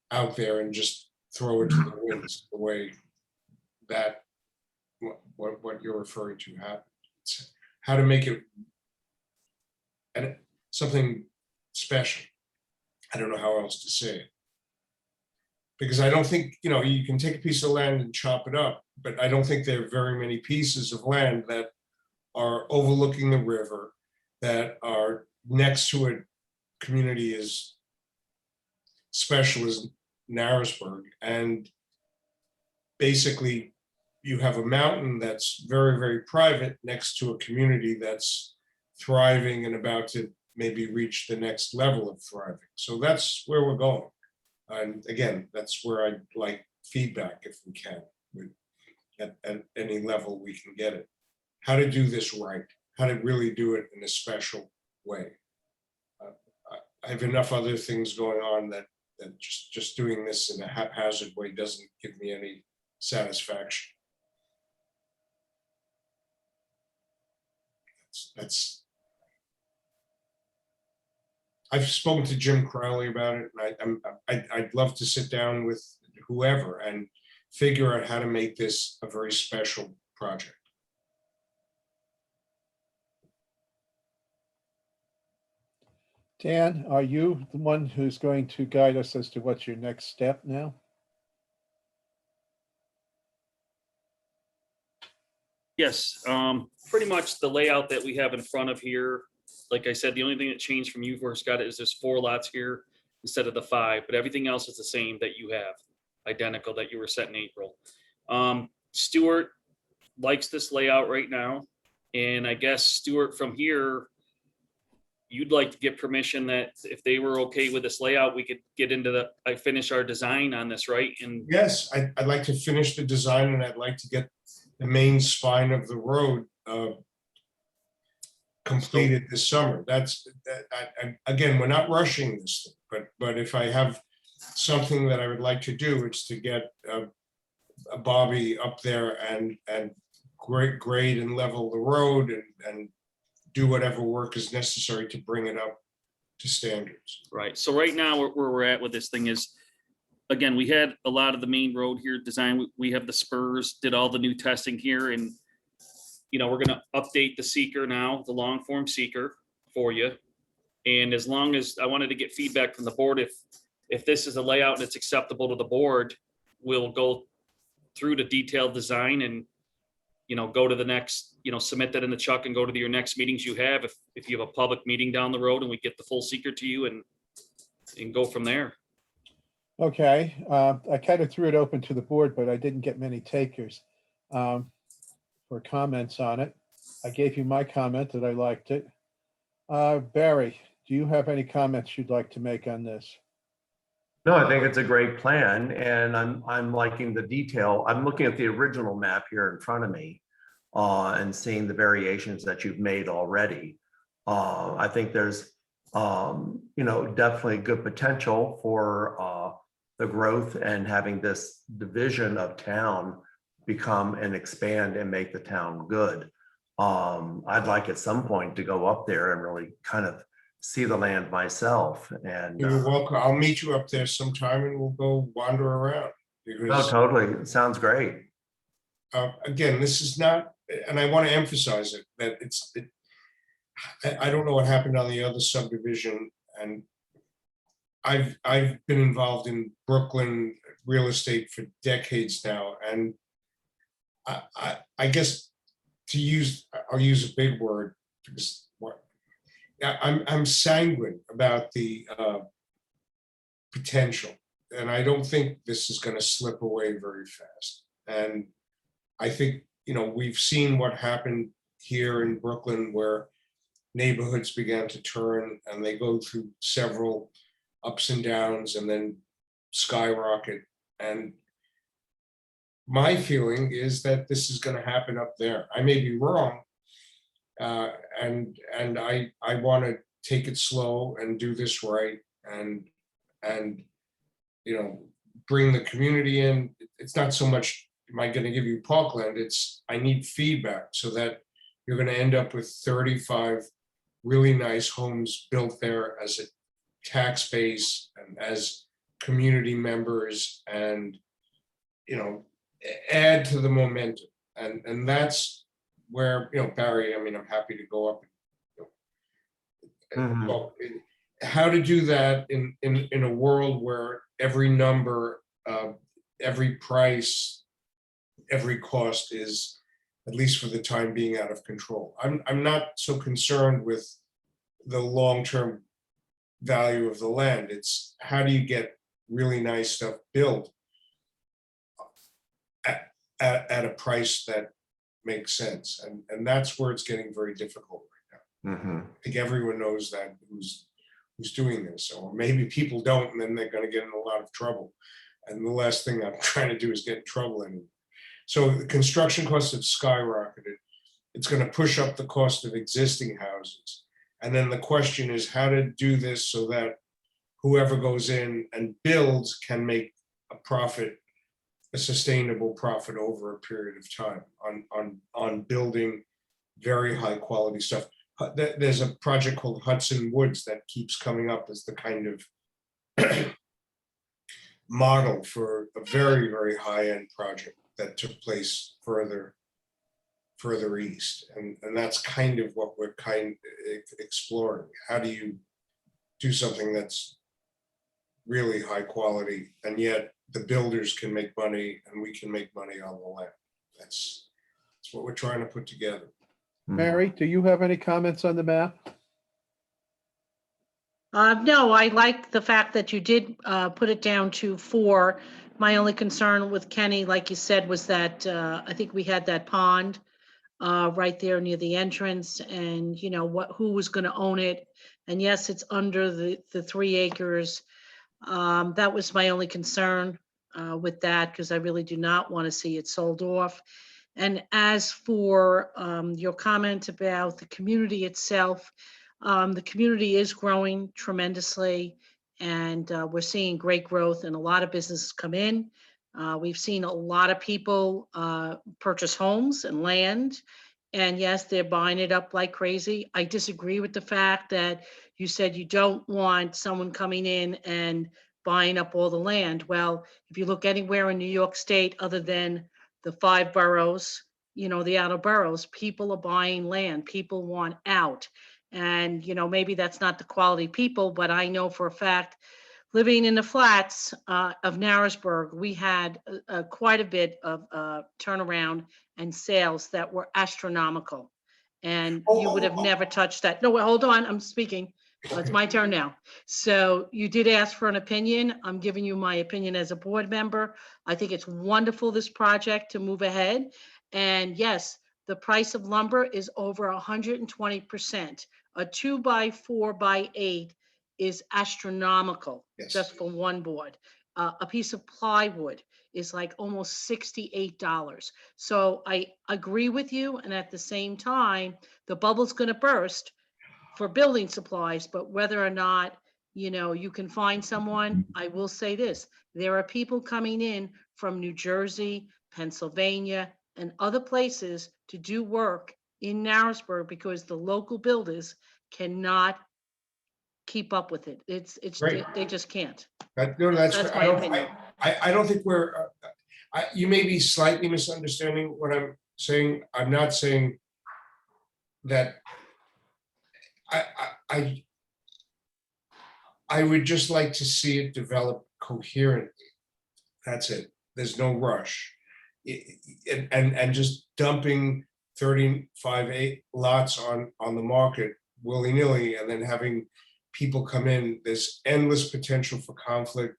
out there and just throw it to the winds the way that what you're referring to happened. It's how to make it something special. I don't know how else to say it. Because I don't think, you know, you can take a piece of land and chop it up, but I don't think there are very many pieces of land that are overlooking the river, that are next to a community as special as Narrowsburg. And basically, you have a mountain that's very, very private next to a community that's thriving and about to maybe reach the next level of thriving. So that's where we're going. And again, that's where I'd like feedback if we can, at any level we can get it. How to do this right, how to really do it in a special way. I have enough other things going on that just doing this in a haphazard way doesn't give me any satisfaction. That's I've spoken to Jim Crowley about it, and I'd love to sit down with whoever and figure out how to make this a very special project. Dan, are you the one who's going to guide us as to what's your next step now? Yes, pretty much the layout that we have in front of here. Like I said, the only thing that changed from you first got it is there's 4 lots here instead of the 5, but everything else is the same that you have, identical that you were set in April. Stuart likes this layout right now. And I guess Stuart, from here, you'd like to get permission that if they were okay with this layout, we could get into finish our design on this, right? And Yes, I'd like to finish the design and I'd like to get the main spine of the road completed this summer. Again, we're not rushing this thing, but if I have something that I would like to do, it's to get a Bobby up there and grade and level the road and do whatever work is necessary to bring it up to standards. right, so right now, where we're at with this thing is, again, we had a lot of the main road here designed. We have the spurs, did all the new testing here, and we're gonna update the seeker now, the long form seeker for you. And as long as I wanted to get feedback from the board, if this is a layout and it's acceptable to the board, we'll go through the detailed design and go to the next, submit that in the chuck and go to your next meetings you have. If you have a public meeting down the road and we get the full seeker to you and go from there. Okay, I kind of threw it open to the board, but I didn't get many takers for comments on it. I gave you my comment that I liked it. Barry, do you have any comments you'd like to make on this? No, I think it's a great plan, and I'm liking the detail. I'm looking at the original map here in front of me and seeing the variations that you've made already. I think there's definitely good potential for the growth and having this division of town become and expand and make the town good. I'd like at some point to go up there and really kind of see the land myself. And You're welcome. I'll meet you up there sometime and we'll go wander around. no, Because totally, it sounds great. again, this is not, and I want to emphasize it, that I don't know what happened on the other subdivision, and I've been involved in Brooklyn real estate for decades now, and I guess I'll use a big word, because I'm sanguine about the potential, and I don't think this is going to slip away very fast. And I think, we've seen what happened here in Brooklyn, where neighborhoods began to turn and they go through several ups and downs and then skyrocket. And my feeling is that this is going to happen up there. I may be wrong. And I want to take it slow and do this right and bring the community in. It's not so much, am I going to give you parkland? It's, I need feedback so that you're going to end up with 35 really nice homes built there as a tax base and as community members, and add to the momentum. And that's where, Barry, I'm happy to go up. Well, how to do that in a world where every number, every price, every cost is, at least for the time being, out of control. I'm not so concerned with the long-term value of the land. It's how do you get really nice stuff built at a price that makes sense, and that's where it's getting very difficult right now. I think everyone knows that who's doing this, or maybe people don't, and then they're going to get in a lot of trouble. And the last thing I'm trying to do is get in trouble anymore. So the construction costs have skyrocketed. It's going to push up the cost of existing houses. And then the question is how to do this so that whoever goes in and builds can make a profit, a sustainable profit over a period of time on building very high quality stuff. There's a project called Hudson Woods that keeps coming up as the kind of model for a very, very high-end project that took place further east. And that's kind of what we're exploring. How do you do something that's really high quality, and yet the builders can make money and we can make money on the land? That's what we're trying to put together. Mary, do you have any comments on the map? No, I like the fact that you did put it down to 4. My only concern with Kenny, like you said, was that I think we had that pond right there near the entrance, and who was going to own it, And yes, it's under the 3 acres. That was my only concern with that, because I really do not want to see it sold off. And as for your comment about the community itself, the community is growing tremendously, and we're seeing great growth and a lot of businesses come in. We've seen a lot of people purchase homes and land, and yes, they're buying it up like crazy. I disagree with the fact that you said you don't want someone coming in and buying up all the land. Well, if you look anywhere in New York State, other than the 5 boroughs, the outer boroughs, people are buying land. People want out. And, maybe that's not the quality people, but I know for a fact, living in the flats of Narrowsburg, we had quite a bit of turnaround and sales that were astronomical. And you would have never touched that. No, wait, hold on, I'm speaking. It's my turn now. So you did ask for an opinion. I'm giving you my opinion as a board member. I think it's wonderful, this project, to move ahead. And yes, the price of lumber is over 120%. A 2x4x8 is astronomical, Yes. just for one board. A piece of plywood is like almost $68. So I agree with you. And at the same time, the bubble's going to burst for building supplies, but whether or not, you can find someone, I will say this, there are people coming in from New Jersey, Pennsylvania, and other places to do work in Narrowsburg because the local builders cannot keep up with it. Right. They just can't. No, that's, That's I my don't, opinion. I don't think we're, you may be slightly misunderstanding what I'm saying. I'm not saying that I would just like to see it develop coherently. That's it. There's no rush. And just dumping 35 lots on the market willy-nilly and then having people come in, there's endless potential for conflict.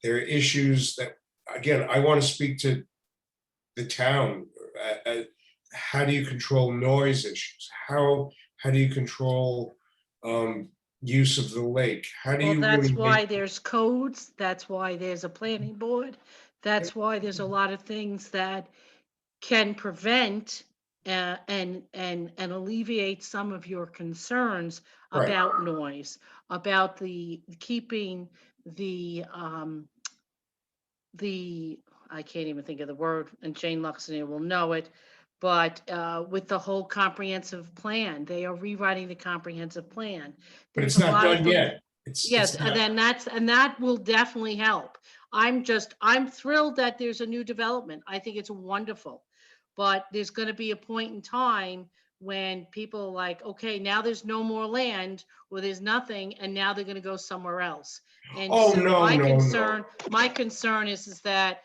There are issues that, again, I want to speak to the town. How do you control noise issues? How do you control use of the lake? How do Well, you that's really why make- there's codes. That's why there's a planning board. That's why there's a lot of things that can prevent and alleviate some of your concerns Right. about noise, about the keeping the I can't even think of the word, and Jane Luxon will know it, but with the whole comprehensive plan, they are rewriting the comprehensive plan. But it's There's a not lot of done things- yet. Yes, It's and not- then that will definitely help. I'm thrilled that there's a new development. I think it's wonderful. But there's going to be a point in time when people are like, okay, now there's no more land, or there's nothing, and now they're going to go somewhere else. And Oh, so no, my no, concern is that,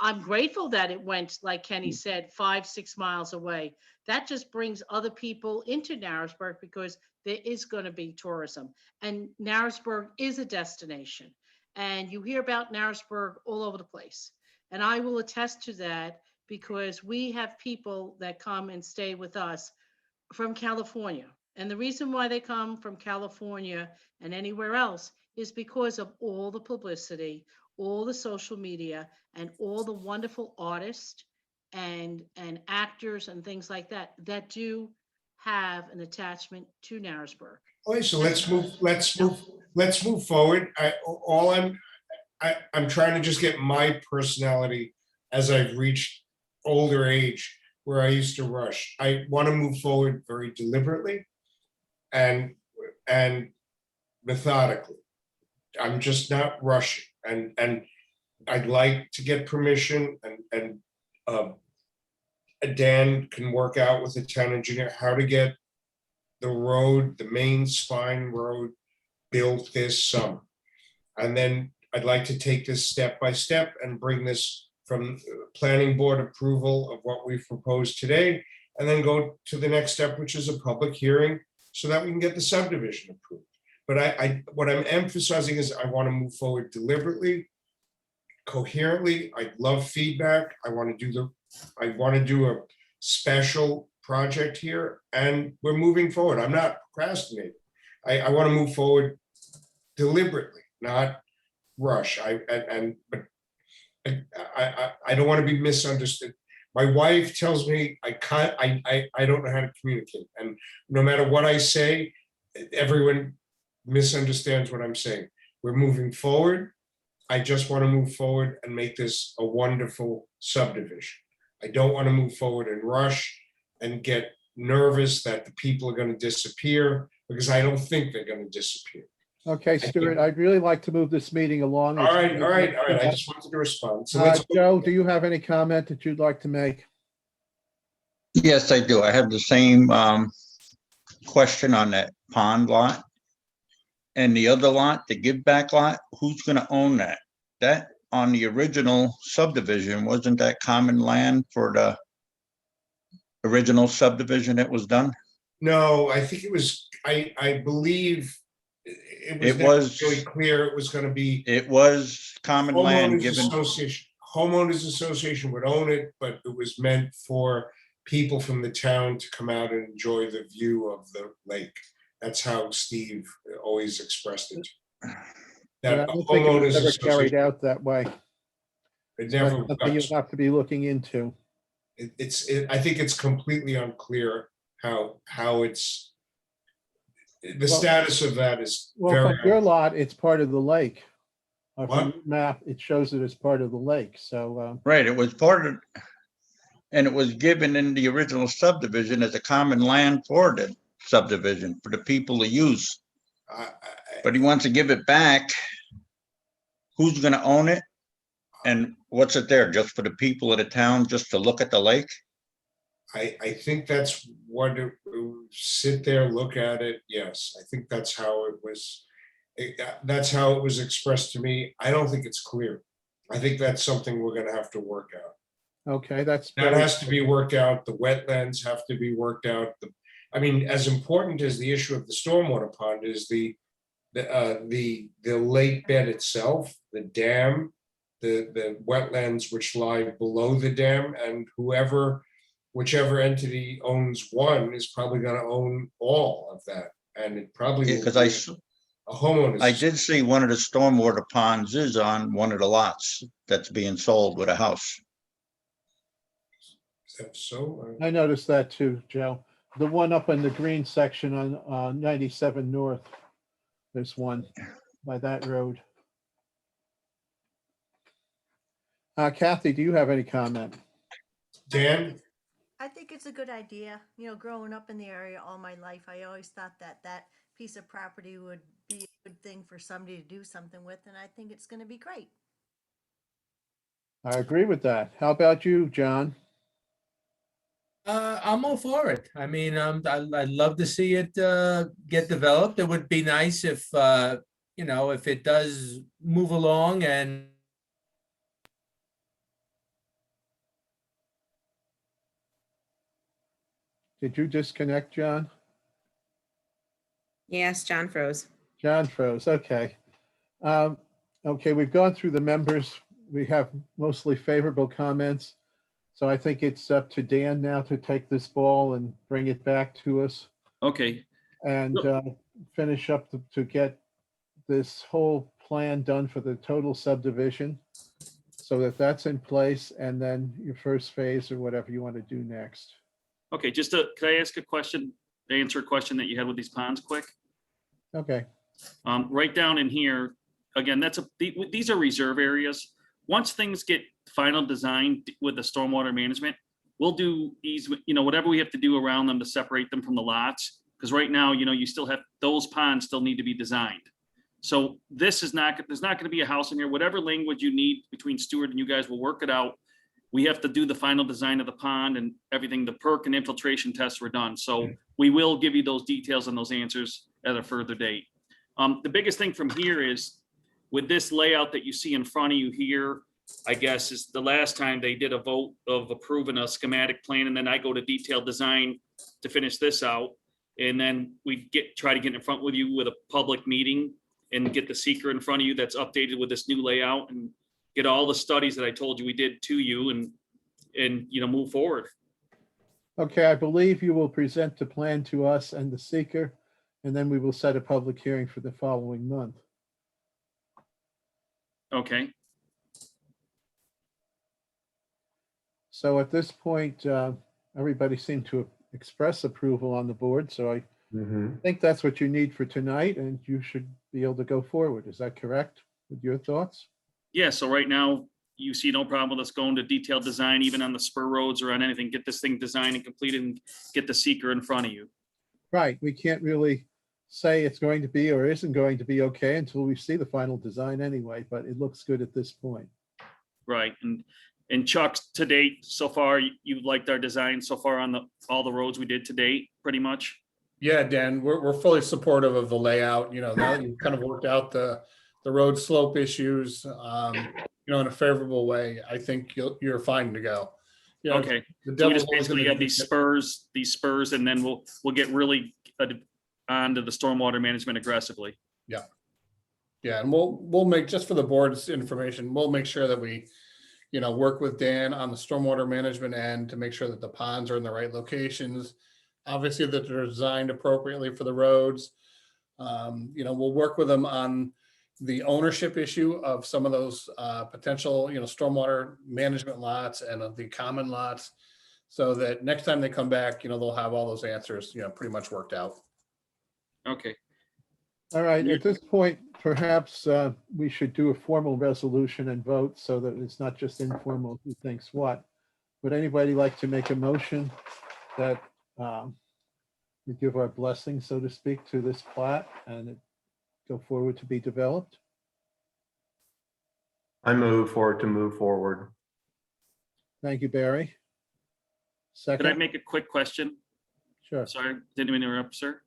I'm grateful that it went, like Kenny said, 5-6 miles away. That just brings other people into Narrowsburg because there is going to be tourism, and Narrowsburg is a destination. And you hear about Narrowsburg all over the place. And I will attest to that because we have people that come and stay with us from California. And the reason why they come from California and anywhere else is because of all the publicity, all the social media, and all the wonderful artists and actors and things like that that do have an attachment to Narrowsburg. Okay, so let's move forward. I'm trying to just get my personality as I've reached older age where I used to rush. I want to move forward very deliberately and methodically. I'm just not rushing, and I'd like to get permission, and Dan can work out with the town engineer how to get the road, the main spine road, built this summer. And then I'd like to take this step by step and bring this from planning board approval of what we've proposed today, and then go to the next step, which is a public hearing, so that we can get the subdivision approved. But what I'm emphasizing is I want to move forward deliberately, coherently. I love feedback. I want to do a special project here, and we're moving forward. I'm not procrastinating. I want to move forward deliberately, not rush. I don't want to be misunderstood. My wife tells me I can't, I don't know how to communicate. And no matter what I say, everyone misunderstands what I'm saying. We're moving forward. I just want to move forward and make this a wonderful subdivision. I don't want to move forward and rush and get nervous that the people are going to disappear, because I don't think they're going to disappear. Okay, Stuart, I'd really like to move this meeting along. All right. I just wanted to respond. So let's. Joe, do you have any comment that you'd like to make? Yes, I do. I have the same question on that pond lot. And the other lot, the give back lot, who's gonna own that? That on the original subdivision, wasn't that common land for the original subdivision that was done? No, I think it was, I believe it It was was- never really clear it was gonna be It was common land homeowners given, association. Homeowners association would own it, but it was meant for people from the town to come out and enjoy the view of the lake. That's how Steve always expressed it. I That don't think it was homeowners ever carried association, out that way. it That's never something you'll was. have to be looking into. I think it's completely unclear how it's, the Well- status of that is Well, very. from your lot, it's part of the lake. From What? your map, it shows it as part of the lake, so, right, it was part of, and it was given in the original subdivision as a common land for the subdivision, for the people to use. But he wants to give it back. Who's gonna own it? And what's it there, just for the people of the town, just to look at the lake? I think that's what, sit there, look at it, yes, I think that's how it was. That's how it was expressed to me. I don't think it's clear. I think that's something we're gonna have to work out. okay, that's. That has to be worked out, the wetlands have to be worked out. I mean, as important as the issue of the stormwater pond is the lake bed itself, the dam, the wetlands which lie below the dam, and whichever entity owns one is probably gonna own all of that, and it probably. will Because be a homeowner's. I did see one of the stormwater ponds is on one of the lots that's being sold with a house. Is that so? I noticed that too, Joe. The one up in the green section on 97 North. There's one by that road. Kathy, do you have any comment? Dan? I think it's a good idea. You know, growing up in the area all my life, I always thought that that piece of property would be a good thing for somebody to do something with, and I think it's going to be great. I agree with that. How about you, John? I'm all for it. I mean, I'd love to see it get developed. It would be nice if, if it does move along and Did you disconnect, John? Yes, John froze. John froze, okay. Okay, we've gone through the members. We have mostly favorable comments. So I think it's up to Dan now to take this ball and bring it back to us Okay, and finish up to get this whole plan done for the total subdivision so that that's in place, and then your first phase or whatever you want to do next. okay, can I ask a question, answer a question that you had with these ponds quick? Okay, Right down in here, again, these are reserve areas. Once things get final design with the stormwater management, we'll do easement, whatever we have to do around them to separate them from the lots. Because right now, you still have, those ponds still need to be designed. So there's not going to be a house in here, whatever language you need between Stuart and you guys will work it out. We have to do the final design of the pond and everything, the perk and infiltration tests were done. So we will give you those details and those answers at a further date. The biggest thing from here is with this layout that you see in front of you here, I guess is the last time they did a vote of approving a schematic plan, and then I go to detailed design to finish this out. And then we try to get in front with you with a public meeting and get the seeker in front of you that's updated with this new layout and get all the studies that I told you we did to you and move forward. okay, I believe you will present the plan to us and the seeker And then we will set a public hearing for the following month. Okay, So at this point, everybody seemed to express approval on the board, so I Mhm. think that's what you need for tonight, and you should be able to go forward. Is that correct with your thoughts? yeah, so right now, you see no problem with us going to detailed design, even on the spur roads or on anything, get this thing designed and completed and get the seeker in front of you. Right, we can't really say it's going to be or isn't going to be okay until we see the final design anyway, but it looks good at this point. Right, and Chuck, to date, so far, you liked our design so far on all the roads we did to date, pretty much? Yeah, Dan, we're fully supportive of the layout, you know, now that you've kind of worked out the road slope issues, you know, in a favorable way, I think you're fine to go. You know, Okay, the so we devil's just always basically gonna have be- these spurs, and then we'll get really onto the stormwater management aggressively. Yeah, and we'll make, just for the board's information, we'll make sure that we, you know, work with Dan on the stormwater management end to make sure that the ponds are in the right locations. Obviously, that they're designed appropriately for the roads. You know, we'll work with them on the ownership issue of some of those potential, you know, stormwater management lots and of the common lots. So that next time they come back, you know, they'll have all those answers, you know, pretty much worked out. Okay, All right, You- at this point, perhaps we should do a formal resolution and vote so that it's not just informal, who thinks what. Would anybody like to make a motion that we give our blessing, so to speak, to this plat and it go forward to be developed? I move for it to move forward. Thank you, Barry. could I Second, make a quick question? sure, Sorry, didn't mean to interrupt, sir.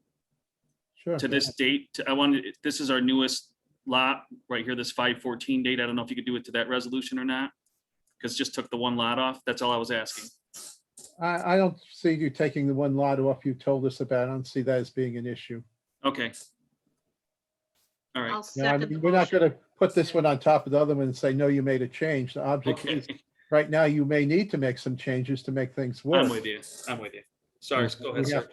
sure. To this date, I wanted, this is our newest lot right here, this 5/14 date. I don't know if you could do it to that resolution or not. Because just took the one lot off. That's all I was asking. I don't see you taking the one lot off you told us about. I don't see that as being an issue. Okay. All right, I'll No, I second the mean, we're not motion. gonna put this one on top of the other one and say, no, you made a change. The object is, okay, right now, you may need to make some changes to make things work. I'm with you. I'm with you. Sorry, go ahead, We sir. have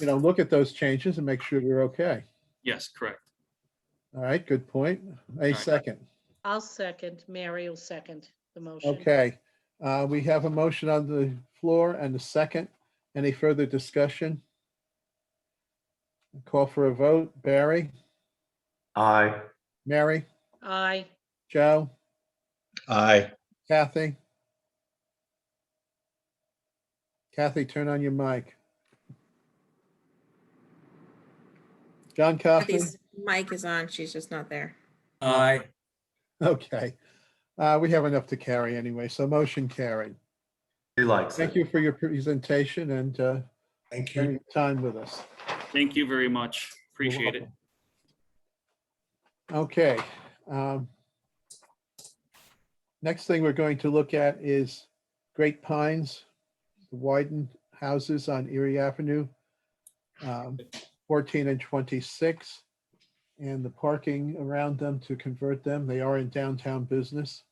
to, look at those changes and make sure we're okay. Yes, correct. All right, good point. A right. second. I'll second, Mary will second the motion. Okay, we have a motion on the floor and a second. Any further discussion? Call for a vote. Barry, Aye. Mary, Aye. Joe, Aye. Kathy? Kathy, turn on your mic. John Coffey? Kathy's mic is on, she's just not there. Aye. Okay. We have enough to carry anyway, so motion carried. He likes Thank it. you for your presentation and Thank spending you. time with us. Thank you very much. You're Appreciate it. welcome. Okay. Next thing we're going to look at is Great Pines, the widened houses on Erie Avenue, 14 and 26, and the parking around them to convert them. They are in downtown business.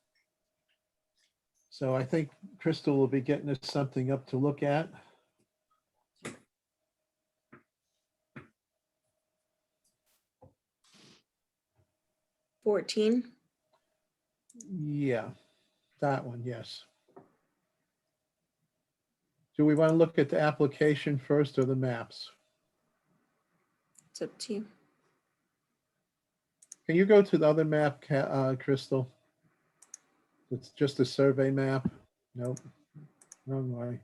So I think Crystal will be getting us something up to look at. 14. Yeah, that one, yes. Do we want to look at the application first or the maps? It's up to you. Can you go to the other map, Crystal? It's just a survey map. Nope, wrong way.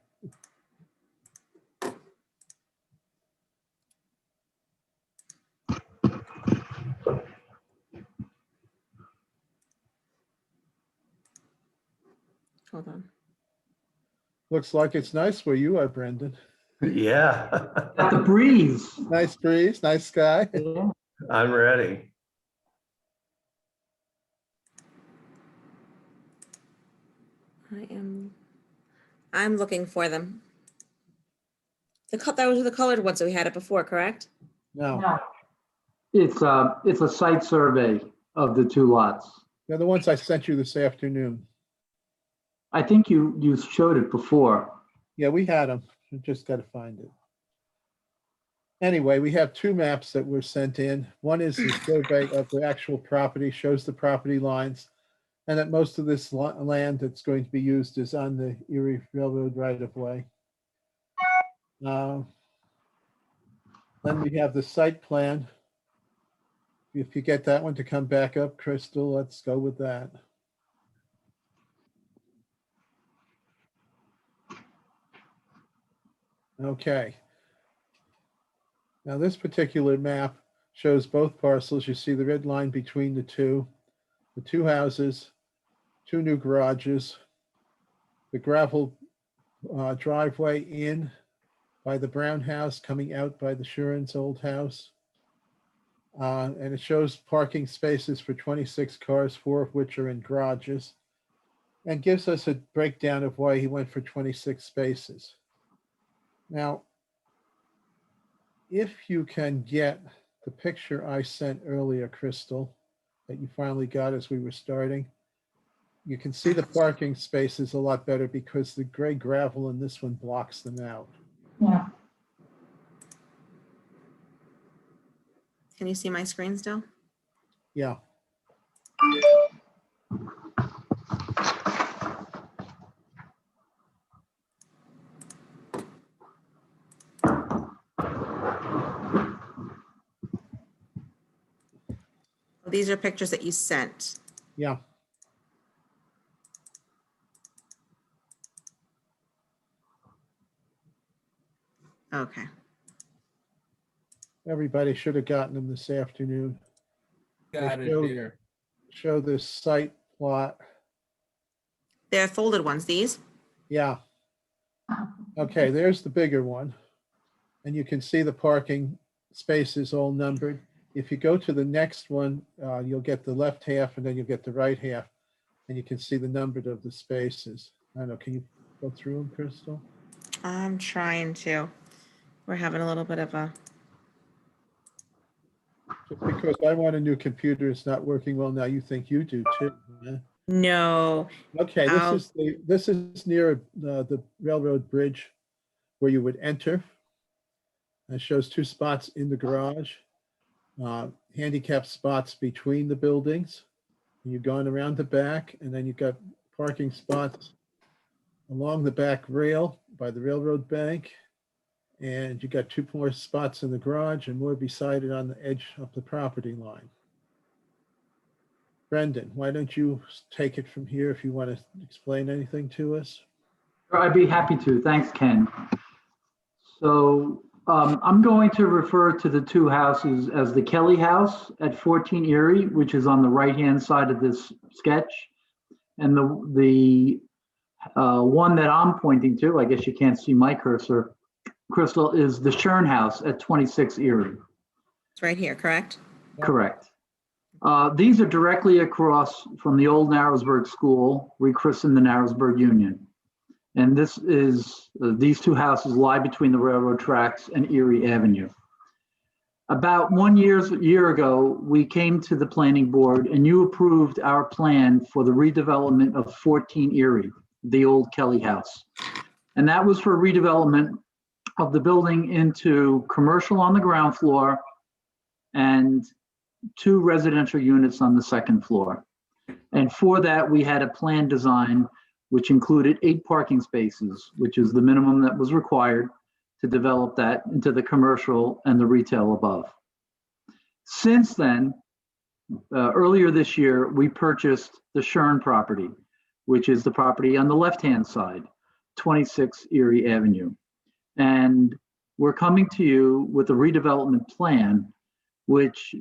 Hold on. Looks like it's nice where you are, Brendan. Yeah, Got the breeze. Nice breeze, nice sky. Yeah. I'm ready. I'm looking for them. Those are the colored ones that we had it before, correct? No, It's a site survey of the two lots. they're the ones I sent you this afternoon. I think you showed it before. Yeah, we had them. We just got to find it. Anyway, we have two maps that were sent in. One is the survey of the actual property, shows the property lines, and that most of this land that's going to be used is on the Erie Railroad right-of-way. Then we have the site plan. If you get that one to come back up, Crystal, let's go with that. Okay. Now this particular map shows both parcels. You see the red line between the two houses, two new garages, the gravel driveway in by the brown house, coming out by the Shuren's old house. And it shows parking spaces for 26 cars, 4 of which are in garages, and gives us a breakdown of why he went for 26 spaces. Now, if you can get the picture I sent earlier, Crystal, that you finally got as we were starting, you can see the parking spaces a lot better because the gray gravel in this one blocks them out. Yeah. Can you see my screen still? Yeah. These are pictures that you sent. Yeah. Okay. Everybody should have gotten them this afternoon. Got They it showed- here. Show this site plot. They're folded ones, these. Yeah. Okay, there's the bigger one. And you can see the parking spaces all numbered. If you go to the next one, you'll get the left half and then you'll get the right half. And you can see the number of the spaces. I don't know, can you go through them, Crystal? I'm trying to. We're having a little bit of a, Just because I want a new computer, it's not working well now, you think you do too. Yeah. no. Okay, I'll- this is near the railroad bridge where you would enter. It shows 2 spots in the garage, handicap spots between the buildings. You're going around the back, and then you've got parking spots along the back rail by the railroad bank. And you got 2 more spots in the garage and more beside it on the edge of the property line. Brendan, why don't you take it from here if you want to explain anything to us? I'd be happy to. Thanks, Ken. So I'm going to refer to the 2 houses as the Kelly House at 14 Erie, which is on the right-hand side of this sketch. And the one that I'm pointing to, I guess you can't see my cursor, Crystal, is the Shern House at 26 Erie. It's right here, correct? Correct. These are directly across from the old Narrowsburg School, rechristened the Narrowsburg Union. And this is, these 2 houses lie between the railroad tracks and Erie Avenue. About 1 year ago, we came to the planning board and you approved our plan for the redevelopment of 14 Erie, the old Kelly House. And that was for redevelopment of the building into commercial on the ground floor and 2 residential units on the second floor. And for that, we had a plan design which included 8 parking spaces, which is the minimum that was required to develop that into the commercial and the retail above. Since then, earlier this year, we purchased the Shern property, which is the property on the left-hand side, 26 Erie Avenue. And we're coming to you with a redevelopment plan, which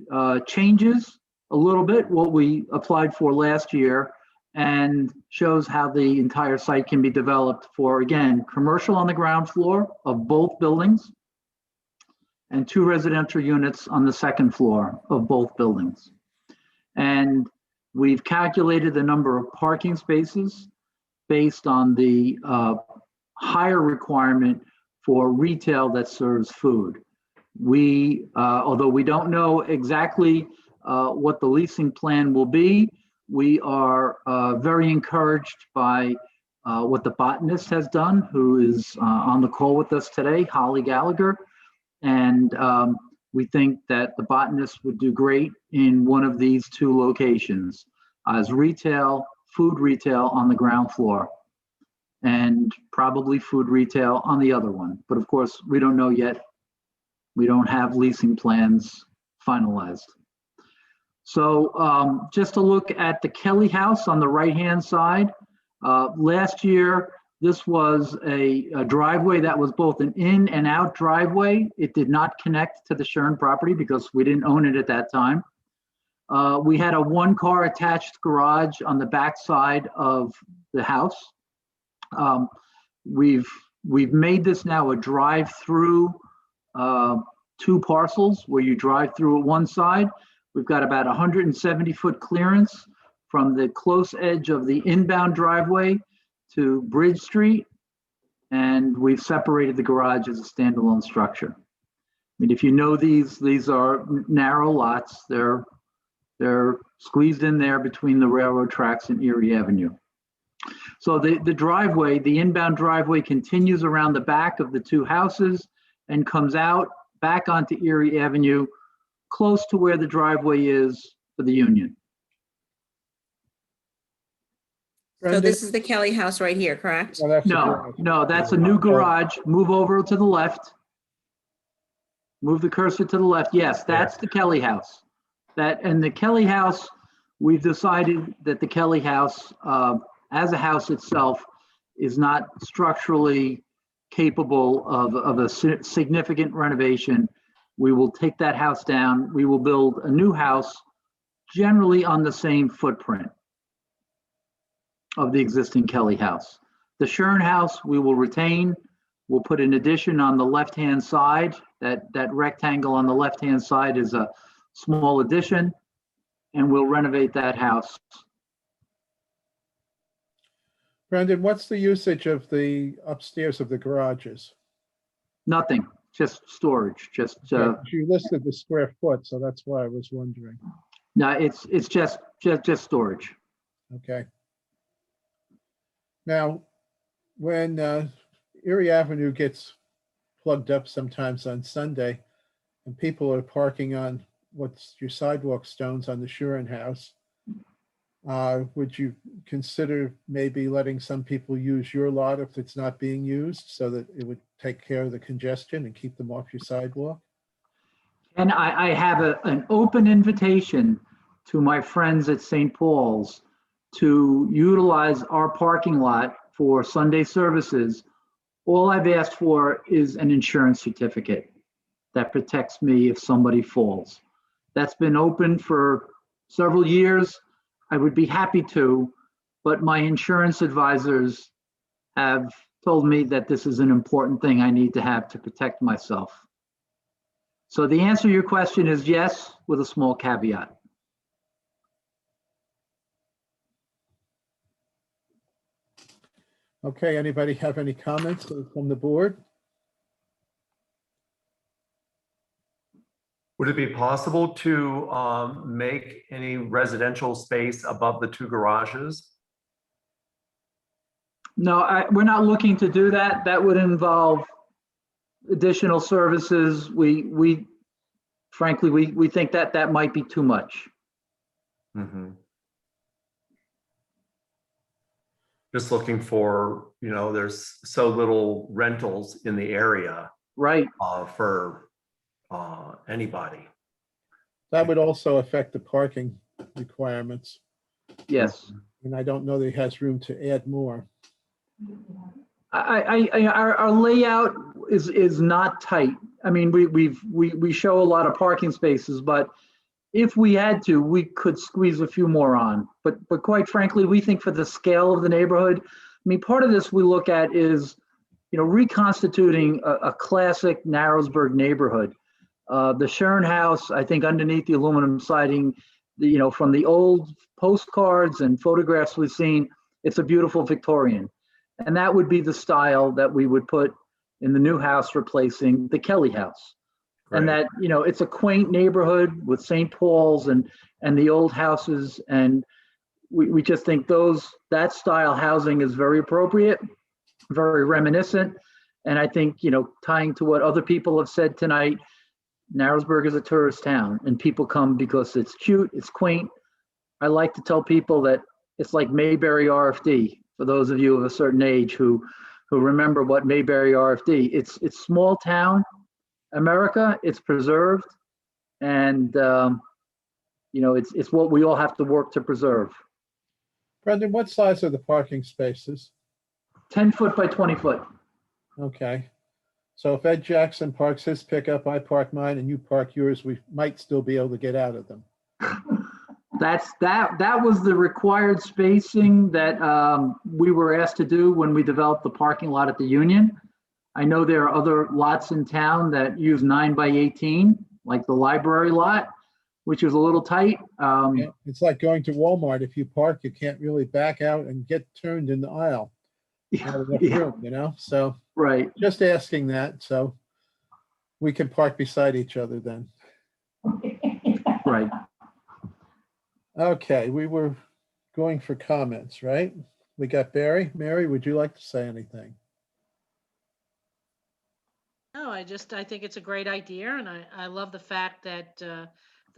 changes a little bit what we applied for last year and shows how the entire site can be developed for, again, commercial on the ground floor of both buildings and 2 residential units on the second floor of both buildings. And we've calculated the number of parking spaces based on the higher requirement for retail that serves food. We, although we don't know exactly what the leasing plan will be, we are very encouraged by what the botanist has done, who is on the call with us today, Holly Gallagher. And we think that the botanist would do great in one of these two locations as retail, food retail on the ground floor, and probably food retail on the other one. But of course, we don't know yet. We don't have leasing plans finalized. So just to look at the Kelly House on the right-hand side, last year, this was a driveway that was both an in and out driveway. It did not connect to the Shern property because we didn't own it at that time. We had a one-car attached garage on the back side of the house. We've made this now a drive-through, two parcels where you drive through at one side. We've got about 170-foot clearance from the close edge of the inbound driveway to Bridge Street, and we've separated the garage as a standalone structure. I mean, if you know these are narrow lots. They're squeezed in there between the railroad tracks and Erie Avenue. So the driveway, the inbound driveway, continues around the back of the two houses and comes out back onto Erie Avenue, close to where the driveway is for the Union. So this is the Kelly House right here, correct? Well, that's the No, garage. no, that's a new garage. Move over to the left. Move the cursor to the left. Yes, that's the Kelly House. And the Kelly House, we've decided that the Kelly House, as a house itself, is not structurally capable of a significant renovation. We will take that house down. We will build a new house, generally on the same footprint of the existing Kelly House. The Shern House, we will retain. We'll put an addition on the left-hand side. That rectangle on the left-hand side is a small addition, and we'll renovate that house. Brendan, what's the usage of the upstairs of the garages? Nothing, just storage, just, You listed the square foot, so that's why I was wondering. no, it's just storage. Okay. Now, when Erie Avenue gets plugged up sometimes on Sunday, and people are parking on what's your sidewalk stones on the Shuren House, would you consider maybe letting some people use your lot if it's not being used, so that it would take care of the congestion and keep them off your sidewalk? And I have an open invitation to my friends at St. Paul's to utilize our parking lot for Sunday services. All I've asked for is an insurance certificate that protects me if somebody falls. That's been open for several years. I would be happy to, but my insurance advisors have told me that this is an important thing I need to have to protect myself. So the answer to your question is yes, with a small caveat. Okay, anybody have any comments from the board? Would it be possible to make any residential space above the two garages? No, we're not looking to do that. That would involve additional services. Frankly, we think that might be too much. Mhm. Just looking for, there's so little rentals in the area Right. for anybody. That would also affect the parking requirements, Yes. and I don't know that he has room to add more. Our layout is not tight. I mean, we show a lot of parking spaces, but if we had to, we could squeeze a few more on. But quite frankly, we think for the scale of the neighborhood, I mean, part of this we look at is, reconstituting a classic Narrowsburg neighborhood. The Shern House, I think underneath the aluminum siding, from the old postcards and photographs we've seen, it's a beautiful Victorian. And that would be the style that we would put in the new house replacing the Kelly House. And Right. that, it's a quaint neighborhood with St. Paul's and the old houses. And we just think that style housing is very appropriate, very reminiscent. And I think, tying to what other people have said tonight, Narrowsburg is a tourist town and people come because it's cute, it's quaint. I like to tell people that it's like Mayberry RFD, for those of you of a certain age who remember what Mayberry RFD. It's small town America, it's preserved, and it's what we all have to work to preserve. Brendan, what size are the parking spaces? 10 foot by 20 foot. Okay. So if Ed Jackson parks his pickup, I park mine, and you park yours, we might still be able to get out of them. That was the required spacing that we were asked to do when we developed the parking lot at the Union. I know there are other lots in town that use 9 by 18, like the library lot, which is a little tight. Yeah, it's like going to Walmart. If you park, you can't really back out and get turned in the aisle. Not enough room, so Right. just asking that, so we can park beside each other then. Right. Okay, we were going for comments, right? We got Barry. Mary, would you like to say anything? No, I think it's a great idea, and I love the fact that the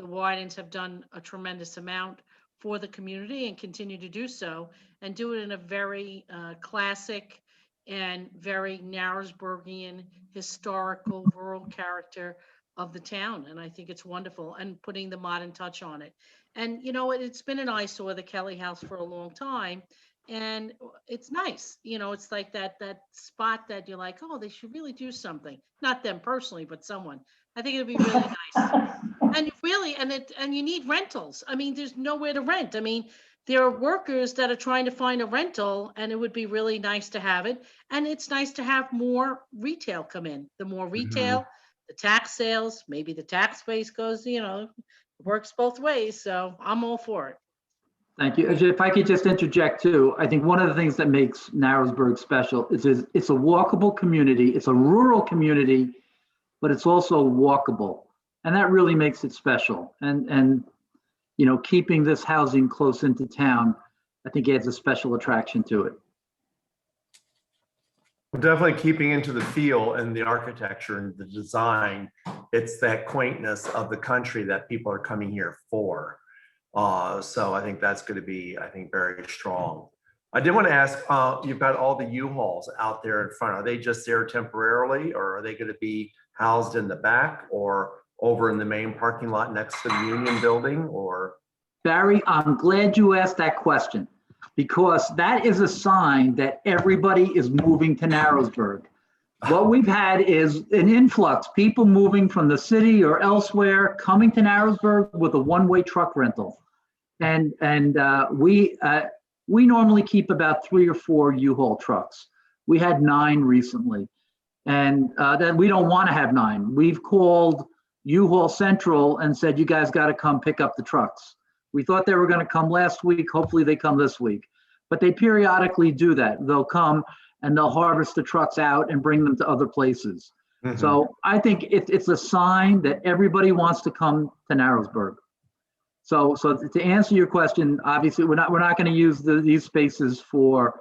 Wydens have done a tremendous amount for the community and continue to do so, and do it in a very classic and very Narrowsburgian historical rural character of the town. And I think it's wonderful, and putting the modern touch on it. And it's been an eyesore, the Kelly House, for a long time. And it's nice, it's like that spot that you're like, oh, they should really do something. Not them personally, but someone. I think it'd be really nice. And really, and you need rentals. I mean, there's nowhere to rent. I mean, there are workers that are trying to find a rental, and it would be really nice to have it. And it's nice to have more retail come in. The more retail, the tax sales, maybe the tax base goes, works both ways. So I'm all for it. Thank you. If I could just interject too, I think one of the things that makes Narrowsburg special is it's a walkable community. It's a rural community, but it's also walkable. And that really makes it special. And keeping this housing close into town, I think adds a special attraction to it. Definitely keeping into the feel and the architecture and the design. It's that quaintness of the country that people are coming here for. So I think that's going to be, very strong. I did want to ask, you've got all the U-Hauls out there in front. Are they just there temporarily, or are they going to be housed in the back or over in the main parking lot next to the Union Building, or? Barry, I'm glad you asked that question, because that is a sign that everybody is moving to Narrowsburg. What we've had is an influx, people moving from the city or elsewhere, coming to Narrowsburg with a one-way truck rental. And we normally keep about 3 or 4 U-Haul trucks. We had 9 recently, and then we don't want to have 9. We've called U-Haul Central and said, you guys got to come pick up the trucks. We thought they were going to come last week. Hopefully they come this week. But they periodically do that. They'll come and they'll harvest the trucks out and bring them to other places. Mm-hmm. So I think it's a sign that everybody wants to come to Narrowsburg. So to answer your question, obviously we're not going to use these spaces for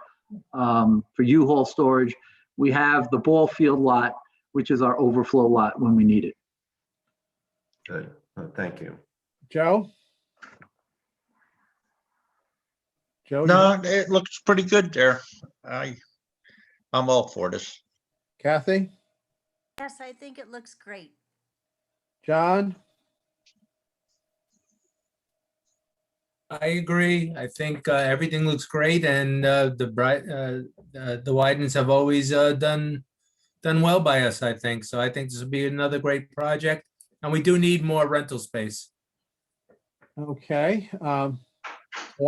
U-Haul storage. We have the ball field lot, which is our overflow lot when we need it. Good. Thank you. Joe? Joe? No, it looks pretty good there. I'm all for this. Kathy? Yes, I think it looks great. John? I agree. I think everything looks great, and the Wydens have always done well by us, I think. So I think this will be another great project, and we do need more rental space. Okay. Well,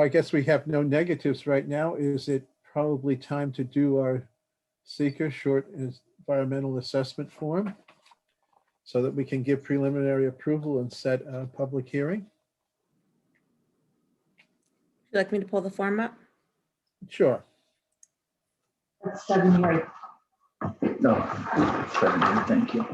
I guess we have no negatives right now. Is it probably time to do our seeker short environmental assessment form so that we can give preliminary approval and set a public hearing? Would you like me to pull the form up? Sure. That's 78. No, 78, thank you.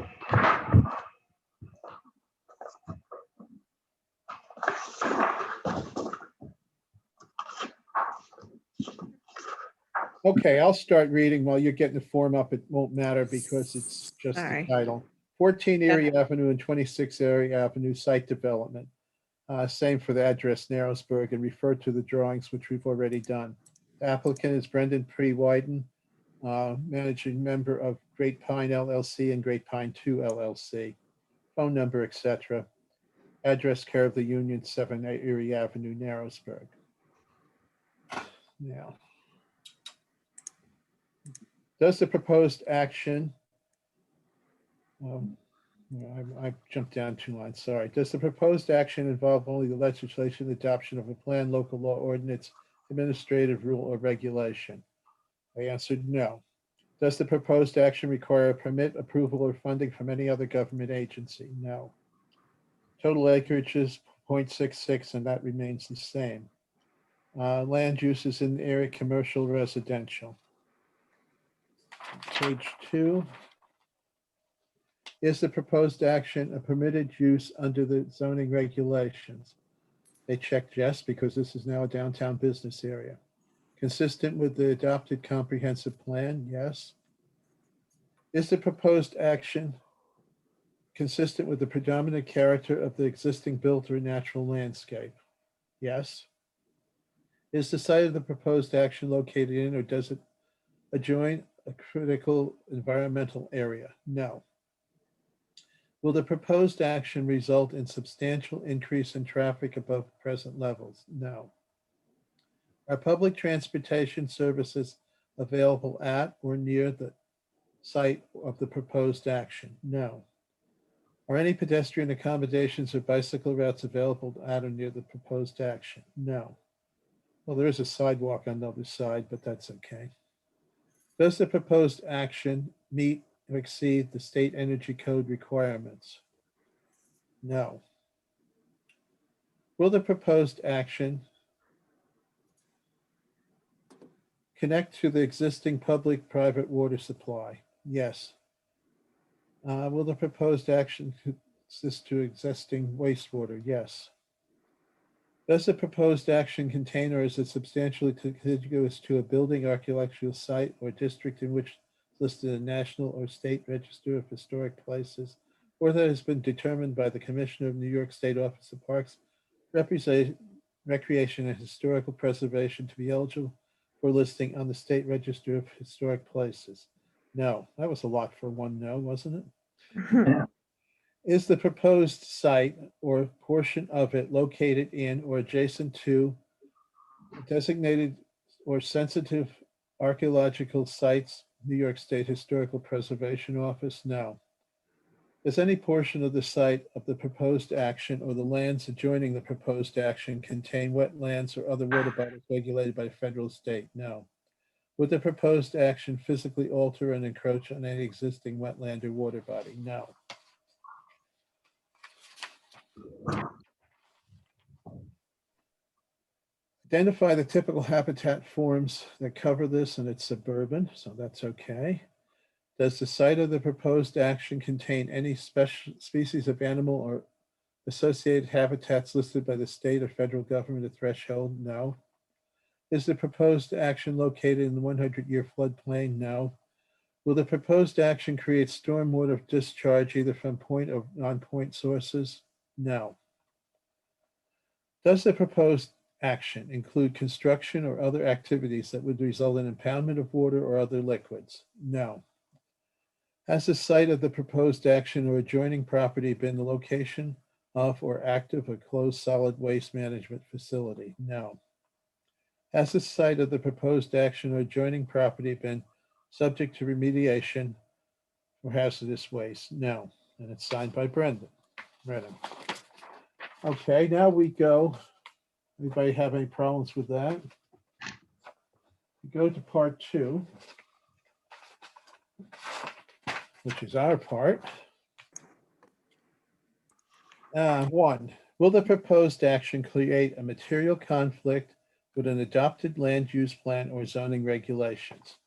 Okay, I'll start reading while you're getting the form up. It won't matter because it's just the Sorry. title. 14 Erie Avenue and 26 Erie Avenue site development. Same for the address, Narrowsburg, and refer to the drawings, which we've already done. The applicant is Brendan Pre-Wyden, managing member of Great Pine LLC and Great Pine 2 LLC. Phone number, etc. Address care of the Union, 7 Erie Avenue, Narrowsburg. Now, does the proposed action, I jumped down 2 lines, sorry. Does the proposed action involve only the legislation adoption of a plan, local law, ordinance, administrative rule, or regulation? I answered no. Does the proposed action require a permit, approval, or funding from any other government agency? No. Total acreage is 0.66, and that remains the same. Land use is in the area commercial residential. Page 2. Is the proposed action a permitted use under the zoning regulations? They checked yes, because this is now a downtown business area. Consistent with the adopted comprehensive plan? Yes. Is the proposed action consistent with the predominant character of the existing built or natural landscape? Yes. Is the site of the proposed action located in, or does it adjoin a critical environmental area? No. Will the proposed action result in substantial increase in traffic above present levels? No. Are public transportation services available at or near the site of the proposed action? No. Are any pedestrian accommodations or bicycle routes available at or near the proposed action? No. Well, there is a sidewalk on the other side, but that's okay. Does the proposed action meet or exceed the state energy code requirements? No. Will the proposed action connect to the existing public-private water supply? Yes. Will the proposed action consist to existing wastewater? Yes. Does the proposed action contain, or is it substantially contiguous to, a building, archaeological site, or district in which is listed in the National or State Register of Historic Places, or that has been determined by the Commissioner of New York State Office of Parks, Recreation and Historical Preservation to be eligible for listing on the State Register of Historic Places? No. That was a lot for one no, wasn't it? Is the proposed site or portion of it located in or adjacent to designated or sensitive archaeological sites, New York State Historical Preservation Office? No. Does any portion of the site of the proposed action or the lands adjoining the proposed action contain wetlands or other water bodies regulated by federal or state? No. Would the proposed action physically alter and encroach on any existing wetland or water body? No. Identify the typical habitat forms that cover this, and it's suburban, so that's okay. Does the site of the proposed action contain any special species of animal or associated habitats listed by the state or federal government at threshold? No. Is the proposed action located in the 100-year floodplain? No. Will the proposed action create stormwater discharge either from point or non-point sources? No. Does the proposed action include construction or other activities that would result in impoundment of water or other liquids? No. Has the site of the proposed action or adjoining property been the location of or active or closed solid waste management facility? No. Has the site of the proposed action or adjoining property been subject to remediation for hazardous waste? No. And it's signed by Brendan. Okay, now we go. Anybody have any problems with that? We go to part 2, which is our part. 1, will the proposed action create a material conflict with an adopted land use plan or zoning regulations?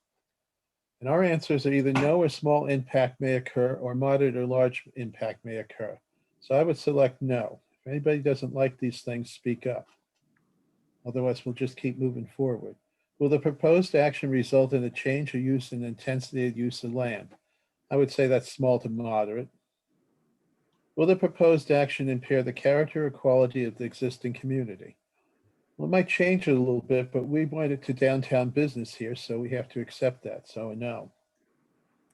And our answers are either no or small impact may occur, or moderate or large impact may occur. So I would select no. If anybody doesn't like these things, speak up. Otherwise, we'll just keep moving forward. Will the proposed action result in a change of use and intensity of use of land? I would say that's small to moderate. Will the proposed action impair the character or quality of the existing community? Well, it might change it a little bit, but we want it to downtown business here, so we have to accept that, so a no.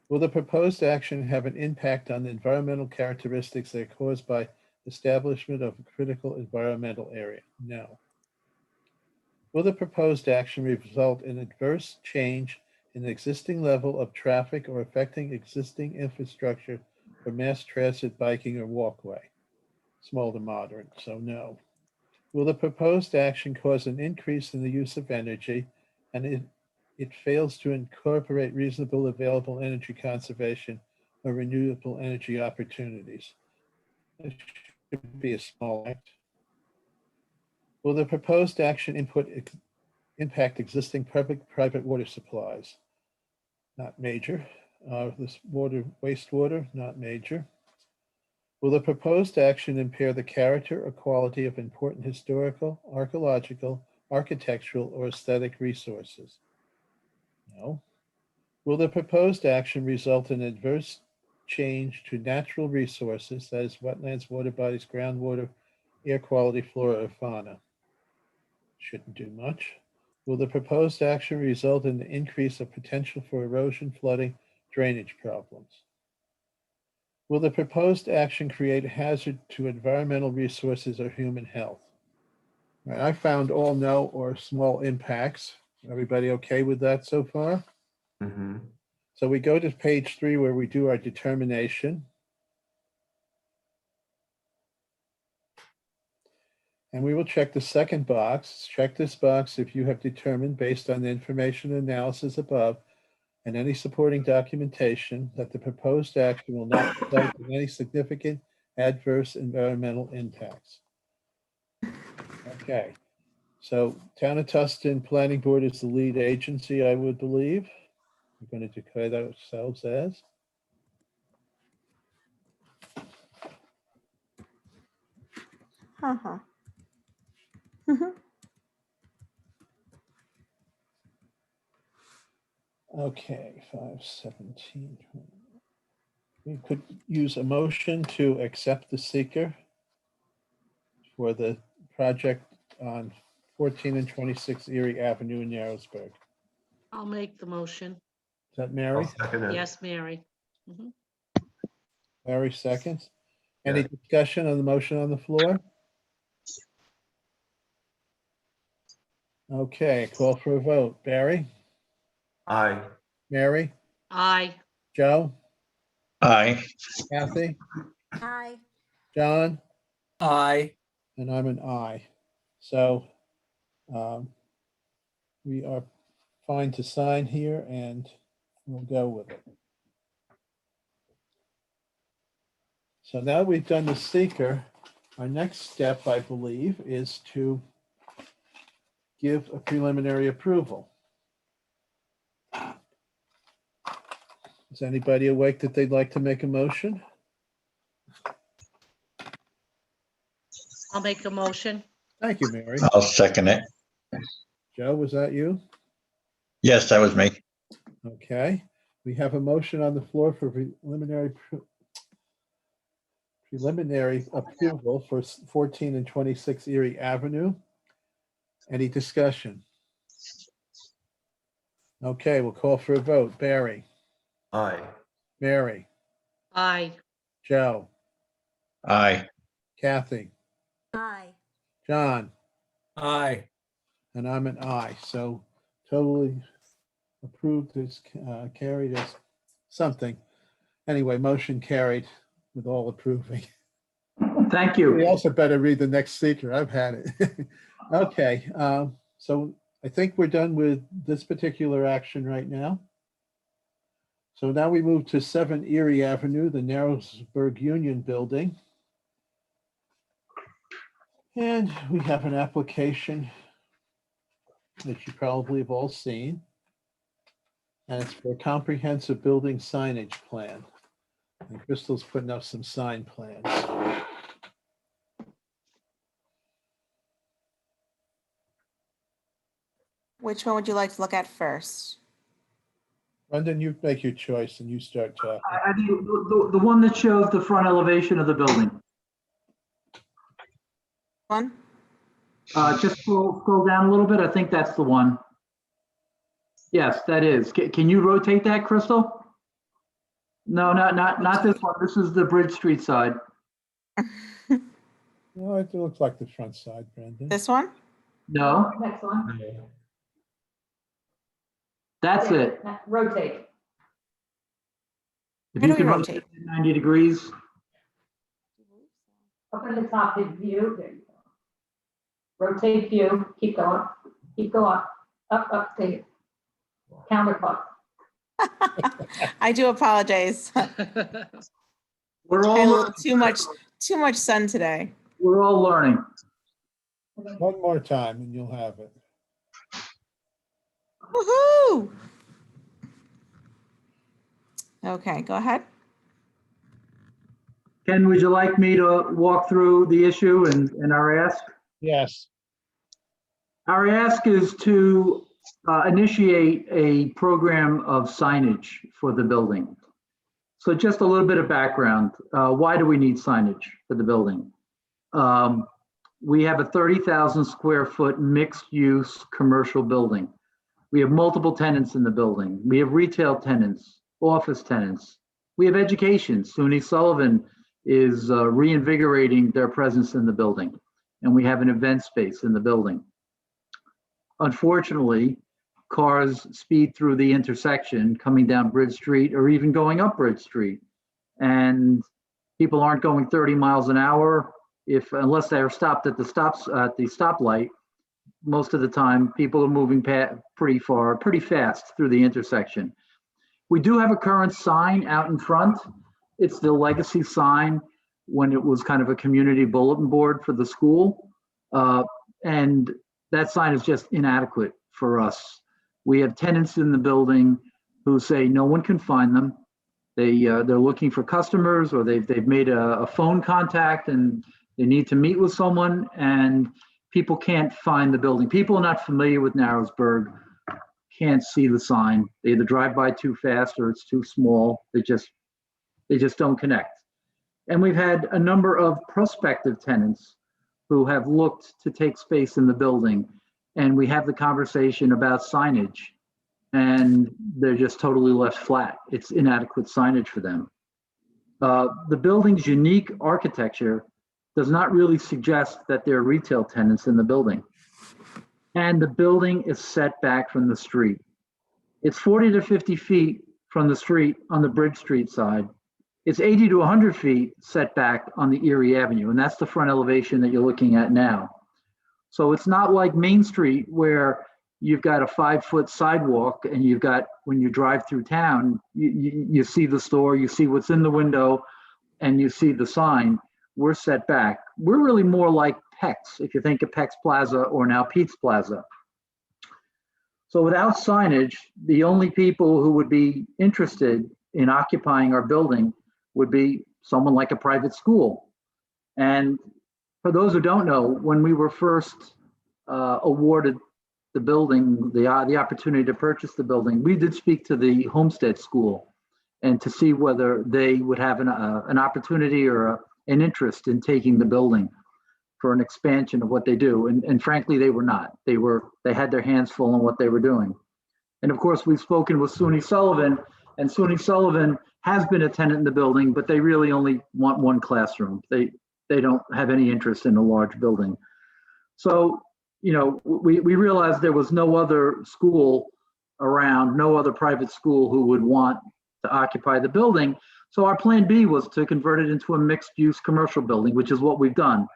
Will the proposed action have an impact on the environmental characteristics that are caused by establishment of a critical environmental area? No. Will the proposed action result in adverse change in the existing level of traffic or affecting existing infrastructure for mass transit, biking, or walkway? Small to moderate, so no. Will the proposed action cause an increase in the use of energy and it fails to incorporate reasonable available energy conservation or renewable energy opportunities? It should be a small act. Will the proposed action impact existing private water supplies? Not major. This wastewater, not major. Will the proposed action impair the character or quality of important historical, archaeological, architectural, or aesthetic resources? No. Will the proposed action result in adverse change to natural resources, that is wetlands, water bodies, groundwater, air quality, flora, or fauna? Shouldn't do much. Will the proposed action result in the increase of potential for erosion, flooding, drainage problems? Will the proposed action create a hazard to environmental resources or human health? All right, I found all no or small impacts. Everybody okay with that so far? Mhm. So we go to page 3 where we do our determination. And we will check the second box. Check this box if you have determined based on the information and analysis above and any supporting documentation that the proposed action will not result in any significant adverse environmental impacts. Okay, so Town of Tustin Planning Board is the lead agency, I would believe. We're going to declare that ourselves as. Uh-huh. Okay, 517. We could use a motion to accept the seeker for the project on 14 and 26 Erie Avenue in Narrowsburg. Is I'll make the motion. that Mary? I'll second it. Yes, Mary. Mhm. Mary seconds. Any Yeah. discussion on the motion on the floor? Okay, call for a vote. Barry, Aye. Mary, Aye. Joe, Aye. Kathy, Aye. John, Aye. and I'm an aye. So we are fine to sign here and we'll go with it. So now we've done the seeker, our next step, I believe, is to give a preliminary approval. Is anybody awake that they'd like to make a motion? I'll make a motion. Thank you, Mary. I'll second it. Joe, was that you? Yes, that was me. Okay, we have a motion on the floor for preliminary approval for 14 and 26 Erie Avenue. Any discussion? Okay, we'll call for a vote. Barry, Aye. Mary, Aye. Joe, Aye. Kathy, Aye. John, Aye. and I'm an aye. So totally approved is carried as something. Anyway, motion carried with all approving. Thank We you. also better read the next seeker. I've had it. Okay, so I think we're done with this particular action right now. So now we move to 7 Erie Avenue, the Narrowsburg Union Building. And we have an application that you probably have all seen. And it's for a comprehensive building signage plan. And Crystal's putting up some sign plans. Which one would you like to look at first? Brendan, you make your choice and you start talking. I think the one that shows the front elevation of the building. One? Just scroll down a little bit. I think that's the one. Yes, that is. Can you rotate that, Crystal? No, not this one. This is the Bridge Street side. No, it looks like the front side, Brendan. This one? No, Next one. that's it. Rotate. If Where you do we can rotate? rotate it 90 degrees. Up at the top, hit view. There you go. Rotate view. Keep going. Keep going. Up, stay. Counterclock. I do apologize. I We're had a all, little too much sun today. we're all learning. One more time and you'll have it. Woohoo! Okay, go ahead. Ken, would you like me to walk through the issue and our ask? Yes. Our ask is to initiate a program of signage for the building. So just a little bit of background. Why do we need signage for the building? We have a 30,000 square foot mixed-use commercial building. We have multiple tenants in the building. We have retail tenants, office tenants. We have education. SUNY Sullivan is reinvigorating their presence in the building. And we have an event space in the building. Unfortunately, cars speed through the intersection coming down Bridge Street or even going up Bridge Street. And people aren't going 30 miles an hour unless they're stopped at the stoplight. Most of the time, people are moving pretty fast through the intersection. We do have a current sign out in front. It's the legacy sign when it was kind of a community bulletin board for the school. And that sign is just inadequate for us. We have tenants in the building who say no one can find them. They're looking for customers, or they've made a phone contact and they need to meet with someone, and people can't find the building. People are not familiar with Narrowsburg, can't see the sign. They either drive by too fast or it's too small. They just don't connect. And we've had a number of prospective tenants who have looked to take space in the building, and we have the conversation about signage, and they're just totally left flat. It's inadequate signage for them. The building's unique architecture does not really suggest that there are retail tenants in the building. And the building is set back from the street. It's 40 to 50 feet from the street on the Bridge Street side. It's 80 to 100 feet set back on the Erie Avenue, and that's the front elevation that you're looking at now. So it's not like Main Street where you've got a 5-foot sidewalk and you've got, when you drive through town, you see the store, you see what's in the window, and you see the sign. We're set back. We're really more like Peck's, if you think of Peck's Plaza or now Pete's Plaza. So without signage, the only people who would be interested in occupying our building would be someone like a private school. And for those who don't know, when we were first awarded the building, the opportunity to purchase the building, we did speak to the Homestead School and to see whether they would have an opportunity or an interest in taking the building for an expansion of what they do. And frankly, they were not. They had their hands full on what they were doing. And of course, we've spoken with SUNY Sullivan, and SUNY Sullivan has been a tenant in the building, but they really only want one classroom. They don't have any interest in a large building. So, you know, we realized there was no other school around, no other private school who would want to occupy the building. So our plan B was to convert it into a mixed-use commercial building, which is what we've done.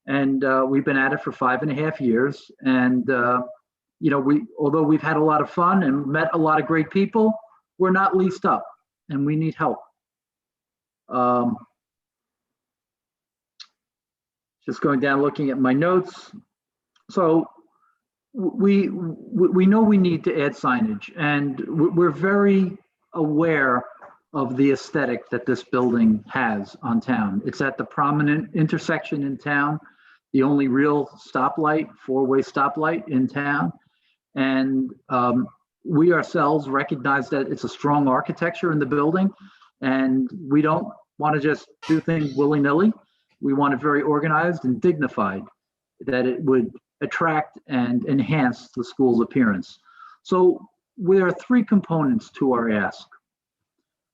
And we've been at it for 5.5 years. And, you know, although we've had a lot of fun and met a lot of great people, we're not leased up and we need help. Just going down, looking at my notes. So we know we need to add signage, and we're very aware of the aesthetic that this building has on town. It's at the prominent intersection in town, the only real stoplight, 4-way stoplight in town. And we ourselves recognize that it's a strong architecture in the building, and we don't want to just do things willy-nilly. We want it very organized and dignified, that it would attract and enhance the school's appearance. So there are three components to our ask.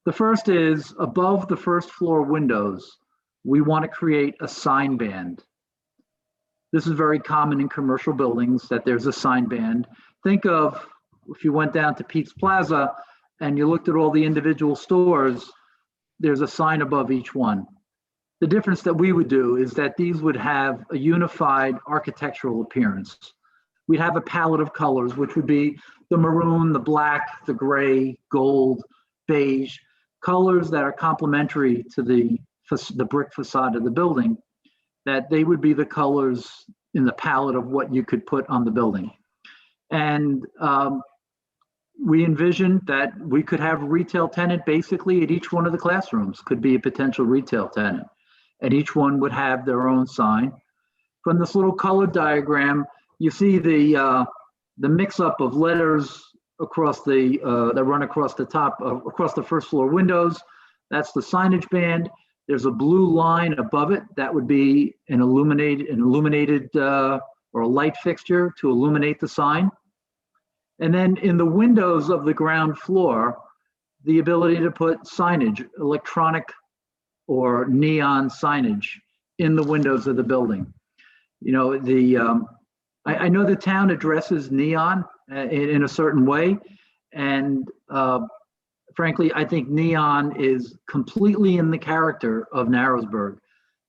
The first is above the first floor windows, we want to create a sign band. This is very common in commercial buildings, that there's a sign band. Think of if you went down to Pete's Plaza and you looked at all the individual stores, there's a sign above each one. The difference that we would do is that these would have a unified architectural appearance. We'd have a palette of colors, which would be the maroon, the black, the gray, gold, beige, colors that are complementary to the brick facade of the building, that they would be the colors in the palette of what you could put on the building. And we envisioned that we could have a retail tenant basically at each one of the classrooms, could be a potential retail tenant. And each one would have their own sign. From this little color diagram, you see the mix-up of letters across that run across the top, across the first floor windows. That's the signage band. There's a blue line above it. That would be an illuminated or a light fixture to illuminate the sign. And then in the windows of the ground floor, the ability to put signage, electronic or neon signage in the windows of the building. You know, I know the town addresses neon in a certain way. And frankly, I think neon is completely in the character of Narrowsburg.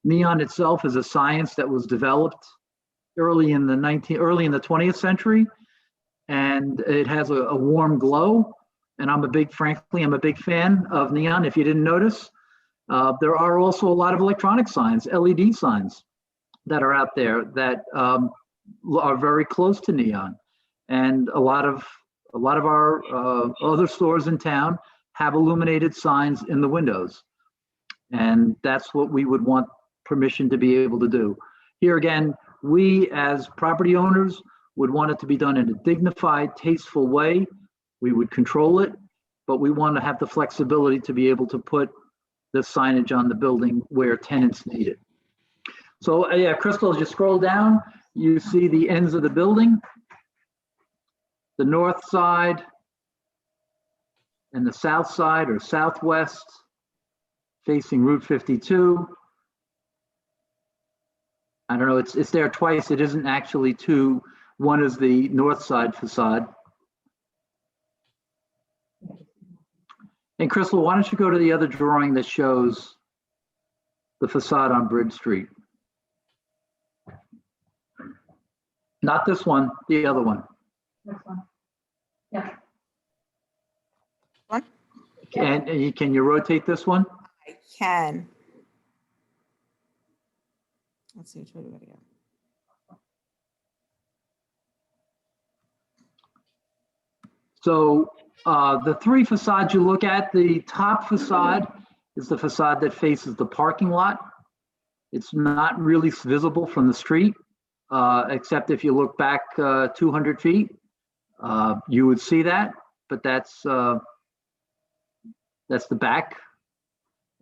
Neon itself is a science that was developed early in the 20th century. And it has a warm glow. And I'm a big fan of neon, if you didn't notice. There are also a lot of electronic signs, LED signs, that are out there that are very close to neon. And a lot of our other stores in town have illuminated signs in the windows. And that's what we would want permission to be able to do. Here again, we as property owners would want it to be done in a dignified, tasteful way. We would control it, but we want to have the flexibility to be able to put the signage on the building where tenants need it. So yeah, Crystal, as you scroll down, you see the ends of the building, the north side and the south side or southwest facing Route 52. I don't know, it's there twice. It isn't actually two. One is the north side facade. And Crystal, why don't you go to the other drawing that shows the facade on Bridge Street? Not this one, the other one. This one. Yeah. One? Can you rotate this one? I can. Let's see which way we gotta go. So the three facades you look at, the top facade is the facade that faces the parking lot. It's not really visible from the street, except if you look back 200 feet, you would see that, but that's the back.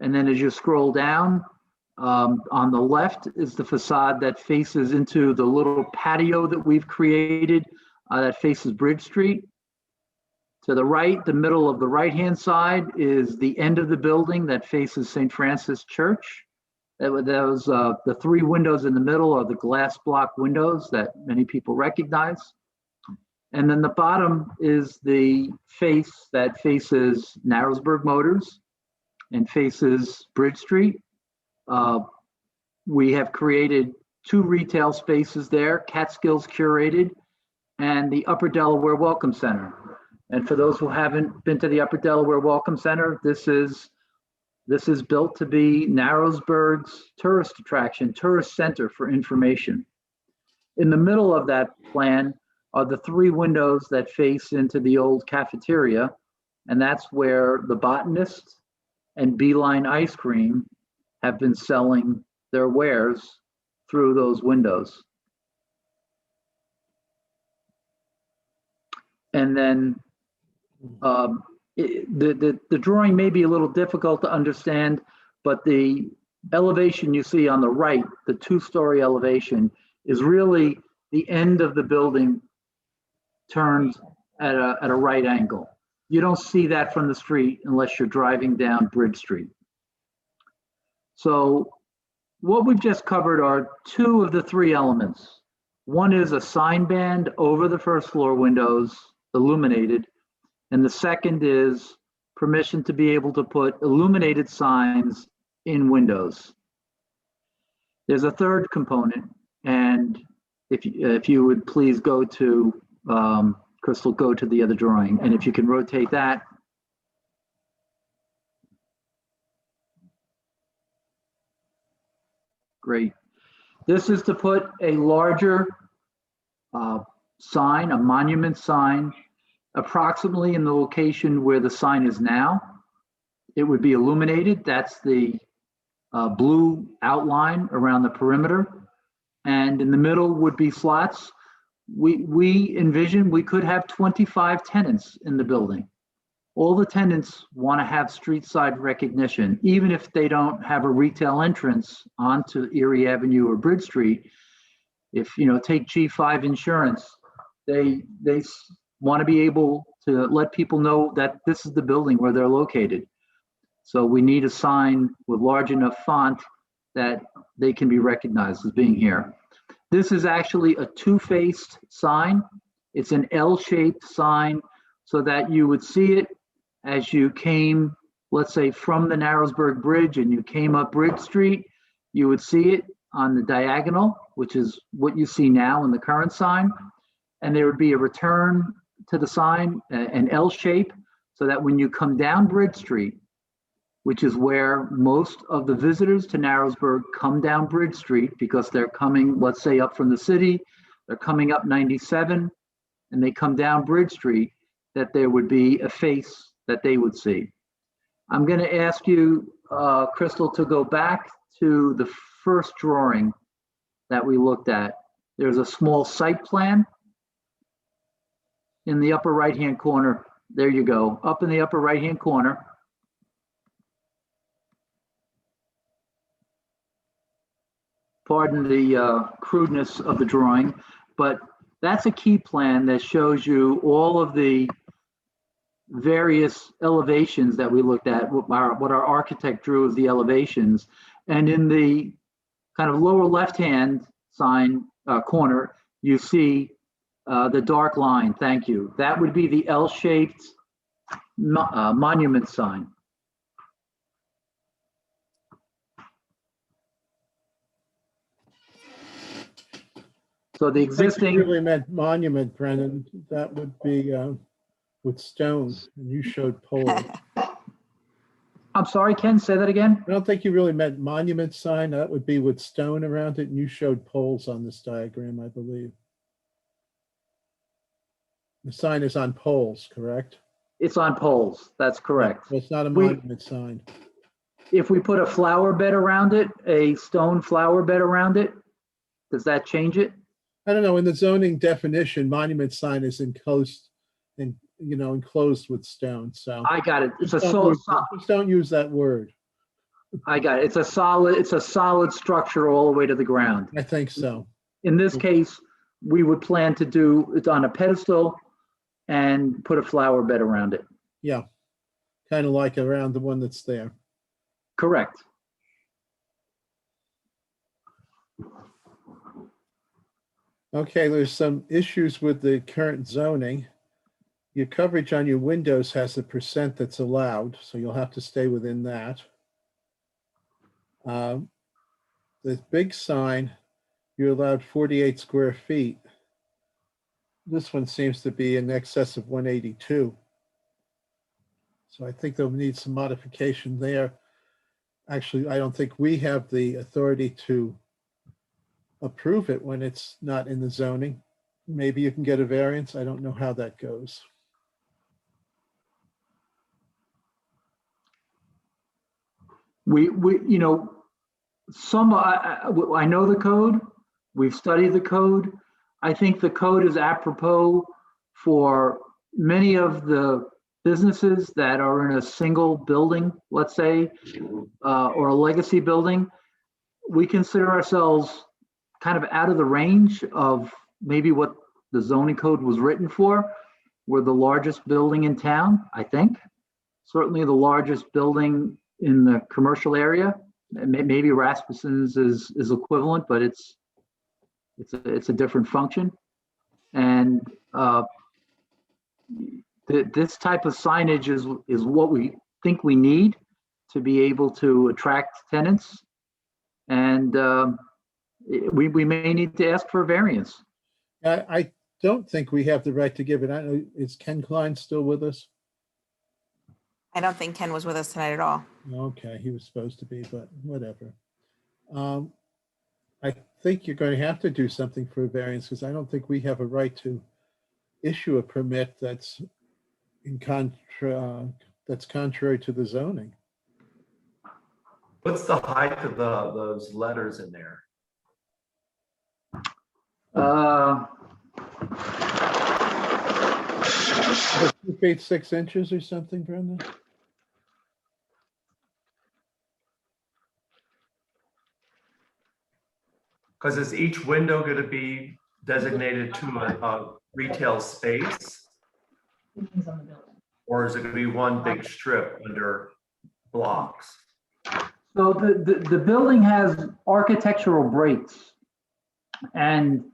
And then as you scroll down, on the left is the facade that faces into the little patio that we've created that faces Bridge Street. To the right, the middle of the right-hand side is the end of the building that faces St. Francis Church. The three windows in the middle are the glass block windows that many people recognize. And then the bottom is the face that faces Narrowsburg Motors and faces Bridge Street. We have created two retail spaces there, Catskills Curated and the Upper Delaware Welcome Center. And for those who haven't been to the Upper Delaware Welcome Center, this is built to be Narrowsburg's tourist attraction, tourist center for information. In the middle of that plan are the three windows that face into the old cafeteria, and that's where the Botanist and Beeline Ice Cream have been selling their wares through those windows. And then the drawing may be a little difficult to understand, but the elevation you see on the right, the 2-story elevation, is really the end of the building turned at a right angle. You don't see that from the street unless you're driving down Bridge Street. So what we've just covered are 2 of the 3 elements. One is a sign band over the first floor windows, illuminated, and the second is permission to be able to put illuminated signs in windows. There's a third component, and if you would please go to, Crystal, go to the other drawing, and if you can rotate that. Great. This is to put a larger sign, a monument sign, approximately in the location where the sign is now. It would be illuminated. That's the blue outline around the perimeter. And in the middle would be slots. We envision we could have 25 tenants in the building. All the tenants want to have street side recognition, even if they don't have a retail entrance onto Erie Avenue or Bridge Street. If, take G5 Insurance, they want to be able to let people know that this is the building where they're located. So we need a sign with large enough font that they can be recognized as being here. This is actually a 2-faced sign. It's an L-shaped sign so that you would see it as you came, let's say, from the Narrowsburg Bridge and you came up Bridge Street. You would see it on the diagonal, which is what you see now in the current sign. And there would be a return to the sign, an L shape, so that when you come down Bridge Street, which is where most of the visitors to Narrowsburg come down Bridge Street because they're coming, let's say, up from the city, they're coming up 97, and they come down Bridge Street, that there would be a face that they would see. I'm going to ask you, Crystal, to go back to the first drawing that we looked at. There's a small site plan in the upper right-hand corner. There you go, up in the upper right-hand corner. Pardon the crudeness of the drawing, but that's a key plan that shows you all of the various elevations that we looked at, what our architect drew as the elevations. And in the kind of lower left-hand sign corner, you see the dark line. Thank you. That would be the L-shaped monument sign. So the I think existing, you really meant monument, Brennan. That would be with stone, and you showed pole. I'm sorry, Ken, say that again? I don't think you really meant monument sign. That would be with stone around it, and you showed poles on this diagram, I believe. The sign is on poles, correct? It's on poles, that's correct. Well, it's not a monument sign. If we put a flower bed around it, a stone flower bed around it, does that change it? I don't know, in the zoning definition, monument sign is enclosed with stone, so. I got it. It's a Just don't use that word. I got it. It's a solid structure all the way to the ground. I think so. In this case, we would plan to do it on a pedestal and put a flower bed around it. Yeah, kind of like around the one that's there. Correct. Okay, there's some issues with the current zoning. Your coverage on your windows has a % that's allowed, so you'll have to stay within that. The big sign, you're allowed 48 square feet. This one seems to be in excess of 182. So I think they'll need some modification there. Actually, I don't think we have the authority to approve it when it's not in the zoning. Maybe you can get a variance. I don't know how that goes. I know the code. We've studied the code. I think the code is apropos for many of the businesses that are in a single building, let's say, or a legacy building, we consider ourselves kind of out of the range of maybe what the zoning code was written for. We're the largest building in town, I think. Certainly the largest building in the commercial area. Maybe Rasmussen's is equivalent, but it's a different function. And this type of signage is what we think we need to be able to attract tenants. And we may need to ask for a variance. I don't think we have the right to give it. I know, is Ken Klein still with us? I don't think Ken was with us tonight at all. Okay, he was supposed to be, but whatever. I think you're going to have to do something for a variance because I don't think we have a right to issue a permit that's that's contrary to the zoning. What's the height of those letters in there? 2 feet 6 inches or something, Brenda? Because is each window going to be designated to a retail space? Or is it going to be one big strip under blocks? So the building has architectural breaks. And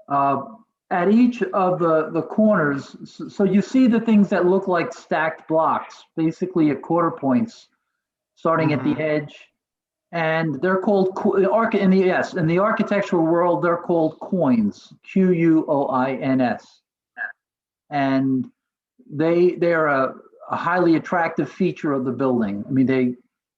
at each of the corners, so you see the things that look like stacked blocks, basically at quarter points, starting at the edge. And they're called, in the architectural world, they're called quoins, Quoins. And they're a highly attractive feature of the building. I mean,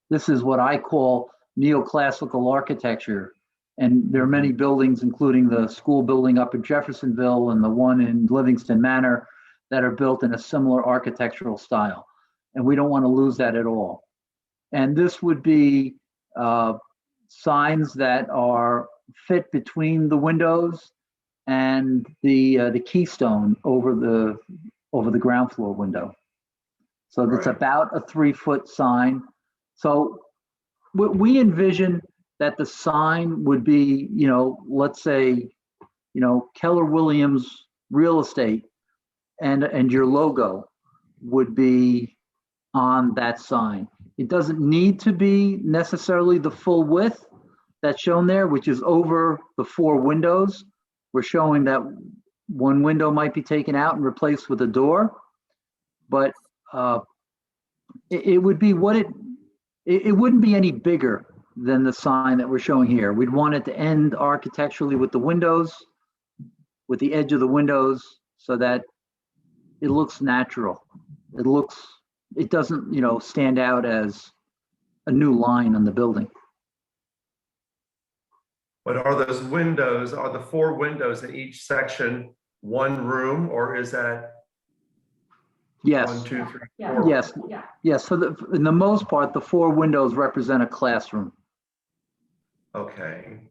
this is what I call neoclassical architecture. And there are many buildings, including the school building up in Jeffersonville and the one in Livingston Manor, that are built in a similar architectural style. And we don't want to lose that at all. And this would be signs that are fit between the windows and the keystone over the ground floor window. So it's about a 3-foot sign. So we envision that the sign would be, let's say, Keller Williams Real Estate, and your logo would be on that sign. It doesn't need to be necessarily the full width that's shown there, which is over the 4 windows. We're showing that one window might be taken out and replaced with a door, but it would be it wouldn't be any bigger than the sign that we're showing here. We'd want it to end architecturally with the windows, with the edge of the windows, so that it looks natural. It doesn't, stand out as a new line on the building. But are those windows, are the 4 windows in each section one room, or is that Yes. 1, 2, 3, Yeah. 4? Yes. Yeah. Yes. For in the most part, the 4 windows represent a classroom. Okay.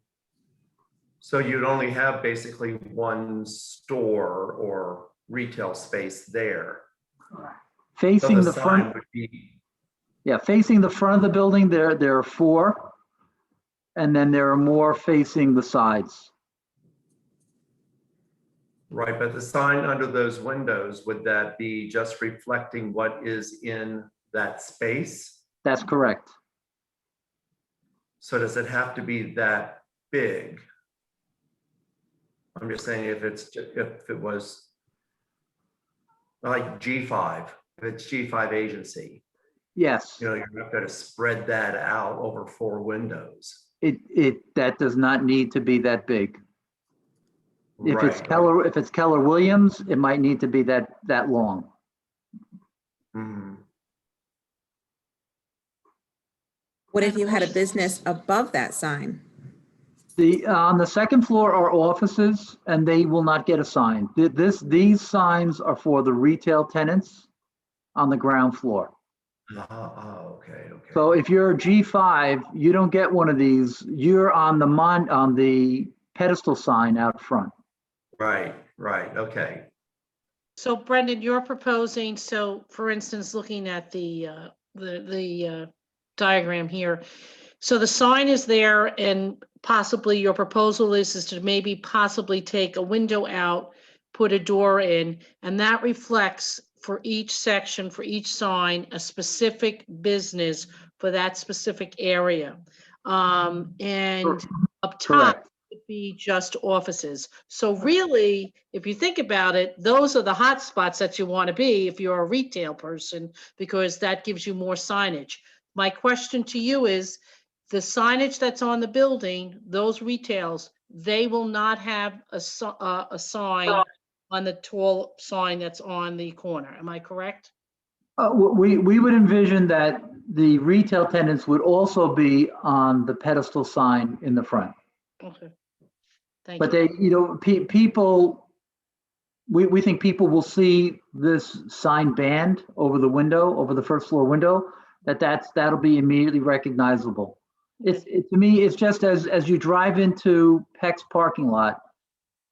So you'd only have basically one store or retail space there. So Facing the sign front, would be, facing the front of the building, there are 4, and then there are more facing the sides. right, but the sign under those windows, would that be just reflecting what is in that space? That's correct. So does it have to be that big? I'm just saying if it was like G5, if it's G5 agency, Yes. you're not going to spread that out over 4 windows. That does not need to be that big. If it's Right. Keller Williams, it might need to be that long. Mhm. What if you had a business above that sign? On the second floor are offices, and they will not get a sign. These signs are for the retail tenants on the ground floor. Okay. So if you're a G5, you don't get one of these. You're on the pedestal sign out front. Right, okay. So Brendan, you're proposing, so for instance, looking at the diagram here. So the sign is there and possibly your proposal is to maybe possibly take a window out, put a door in, and that reflects for each section, for each sign, a specific business for that specific area. And up top Correct. would be just offices. So really, if you think about it, those are the hot spots that you want to be if you're a retail person, because that gives you more signage. My question to you is, the signage that's on the building, those retails, they will not have a sign on the tall sign that's on the corner. Am I correct? We would envision that the retail tenants would also be on the pedestal sign in the front. Okay. Thank But you. they, people, we think people will see this sign band over the window, over the first floor window, that'll be immediately recognizable. To me, it's just as you drive into Peck's parking lot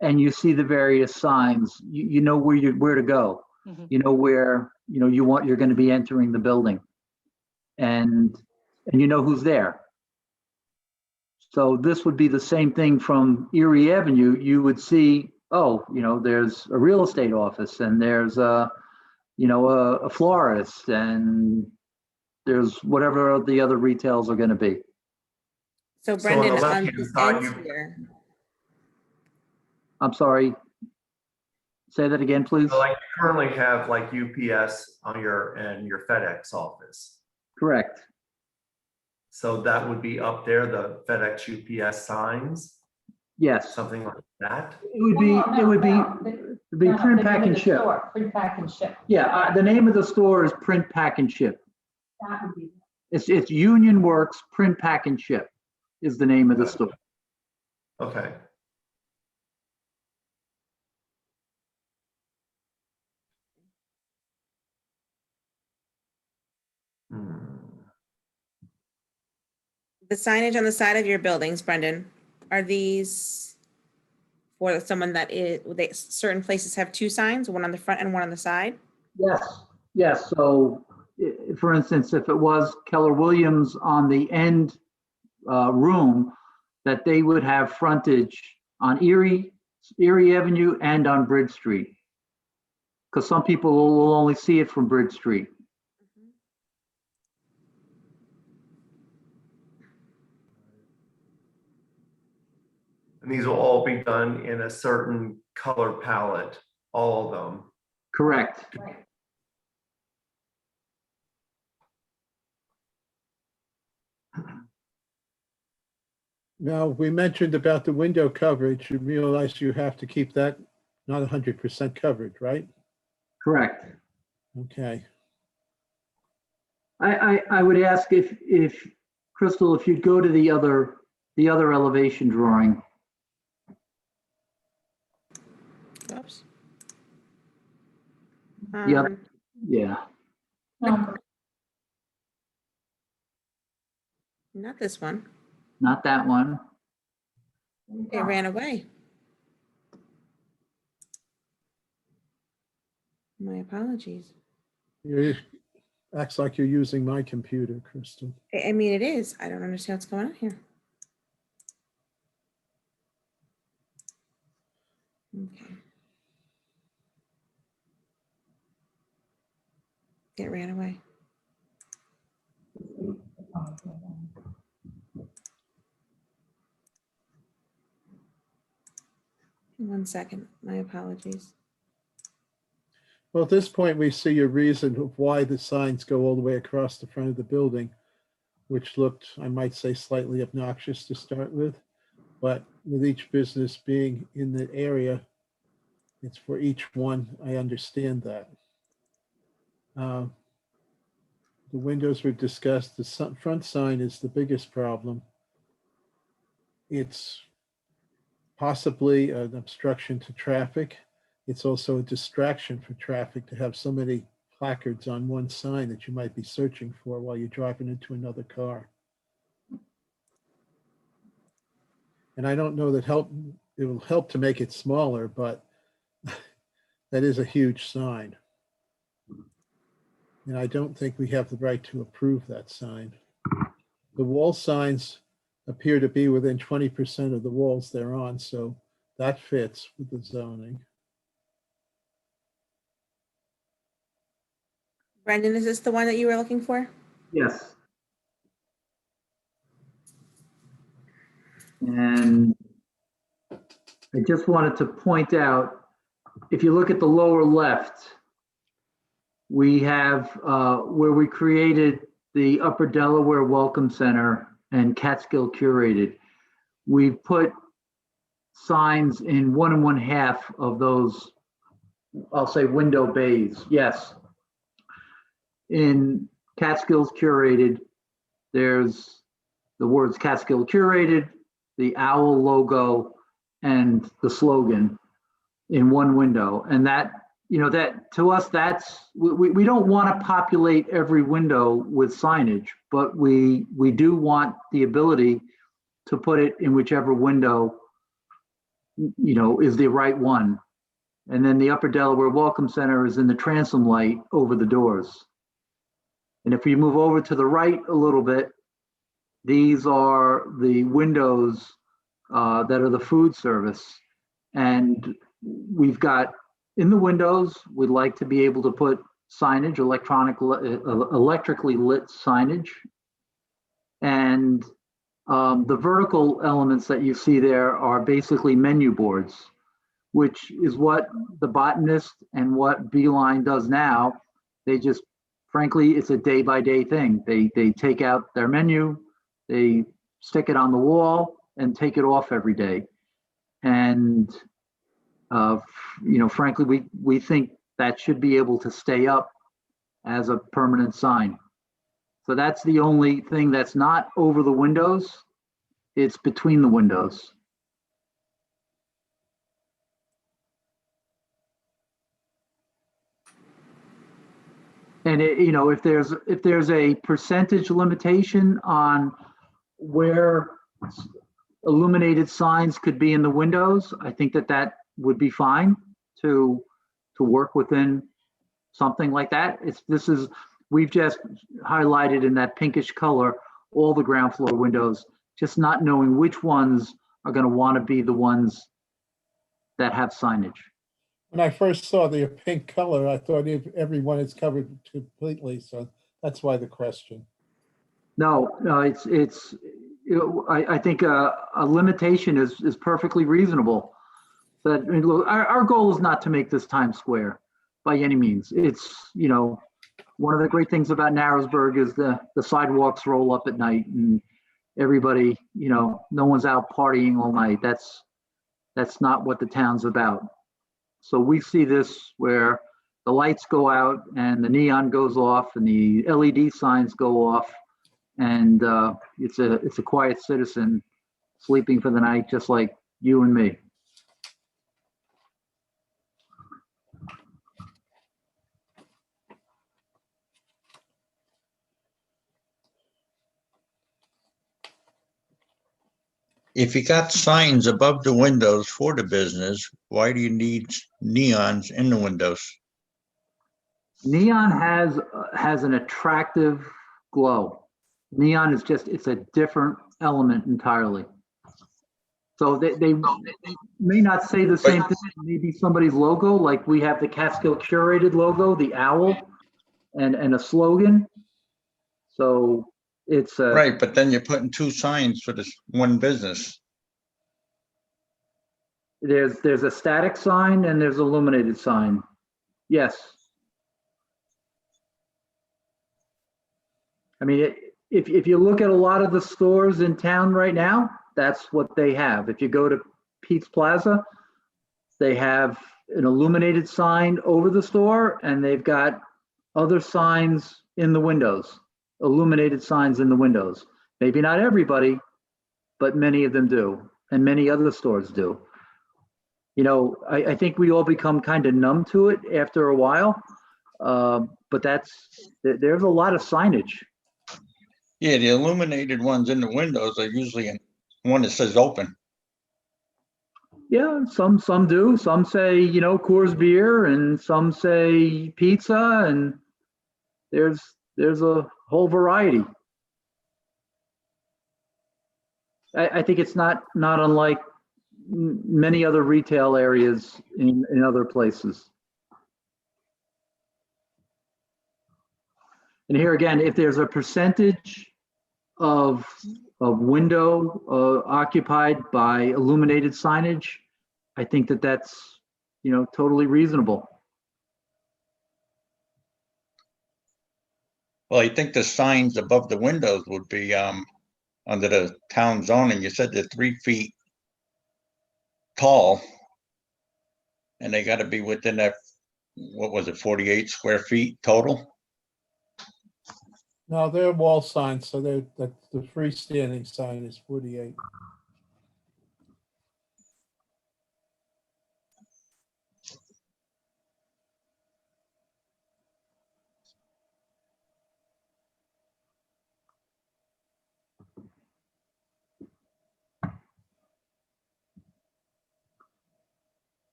and you see the various signs, you know where to go. Mhm. You know where, you're going to be entering the building. And you know who's there. So this would be the same thing from Erie Avenue. You would see, there's a real estate office and there's a florist and there's whatever the other retails are going to be. So So on the Brendan, on left-hand these side, ends you- here, I'm sorry. Say that again, please. So like you currently have like UPS on your FedEx office. Correct. So that would be up there, the FedEx UPS signs, Yes. something like that. It would be print, pack, and ship. Print, pack, and ship. Yeah, the name of the store is Print, Pack, and Ship. That would be. It's Union Works Print, Pack, and Ship is the name of the store. Okay. Hmm. the signage on the side of your buildings, Brendan, are these for someone that certain places have two signs, one on the front and one on the side? Yes. So, for instance, if it was Keller Williams on the end room, that they would have frontage on Erie Avenue and on Bridge Street. Because some people will only see it from Bridge Street. And these will all be done in a certain color palette, all of them. Correct. Right. Now, we mentioned about the window coverage. You realize you have to keep that not 100% covered, right? Correct. Okay. I would ask if Crystal, if you'd go to the other elevation drawing. Oops. Yeah. Yeah. Not this one. Not that one. It ran away. My apologies. Acts like you're using my computer, Crystal. I mean, it is. I don't understand what's going on here. Okay. It ran away. One second. My apologies. Well, at this point, we see a reason of why the signs go all the way across the front of the building, which looked, I might say, slightly obnoxious to start with. But with each business being in the area, it's for each one. I understand that. The windows were discussed. The front sign is the biggest problem. It's possibly an obstruction to traffic. It's also a distraction for traffic to have so many placards on one sign that you might be searching for while you're driving into another car. And I don't know that it will help to make it smaller, but That is a huge sign. And I don't think we have the right to approve that sign. The wall signs appear to be within 20% of the walls they're on, so that fits with the zoning. Brendan, is this the one that you were looking for? Yes. And I just wanted to point out, if you look at the lower left, we have where we created the Upper Delaware Welcome Center and Catskill Curated. We've put signs in 1 1/2 of those, I'll say, window bays. Yes. In Catskills Curated, there's the words Catskill Curated, the owl logo, and the slogan in one window. And that, you know, that to us, that's, we don't want to populate every window with signage, but we do want the ability to put it in whichever window, you know, is the right one. And then the Upper Delaware Welcome Center is in the transom light over the doors. And if we move over to the right a little bit, these are the windows that are the food service. And we've got in the windows, we'd like to be able to put signage, electrically lit signage. And the vertical elements that you see there are basically menu boards, which is what the Botanist and what Beeline does now. They just, frankly, it's a day-by-day thing. They take out their menu, they stick it on the wall and take it off every day. And, you know, frankly, we think that should be able to stay up as a permanent sign. So that's the only thing that's not over the windows. It's between the windows. And it, you know, if there's a percentage limitation on where illuminated signs could be in the windows, I think that would be fine to work within something like that. We've just highlighted in that pinkish color all the ground floor windows, just not knowing which ones are going to want to be the ones that have signage. When I first saw the pink color, I thought everyone is covered completely, so that's why the question. No, it's you know, I think a limitation is perfectly reasonable. But I mean, look, our goal is not to make this Times Square by any means. It's, you know, one of the great things about Narrowsburg is the sidewalks roll up at night and everybody, you know, no one's out partying all night. That's not what the town's about. So we see this where the lights go out and the neon goes off and the LED signs go off, and it's a quiet citizen sleeping for the night, just like you and me. If you got signs above the windows for the business, why do you need neons in the windows? Neon has an attractive glow. Neon is just, it's a different element entirely. So they may not say the same thing, maybe somebody's logo, like we have the Catskill Curated logo, the owl, and a slogan. So it's Right, but then you're putting two signs for this one business. there's a static sign and there's illuminated sign. Yes. I mean, if you look at a lot of the stores in town right now, that's what they have. If you go to Pete's Plaza, they have an illuminated sign over the store and they've got other signs in the windows, illuminated signs in the windows. Maybe not everybody, but many of them do, and many other stores do. You know, I think we all become kind of numb to it after a while, but there's a lot of signage. Yeah, the illuminated ones in the windows are usually in one that says open. Yeah, some do. Some say, Coors beer, and some say pizza, and there's a whole variety. I think it's not unlike many other retail areas in other places. And here again, if there's a percentage of window occupied by illuminated signage, I think that's, totally reasonable. Well, I think the signs above the windows would be under the town zoning. You said they're 3 feet tall. And they gotta be within that, what was it, 48 square feet total? No, they're wall signs, so the freestanding sign is 48.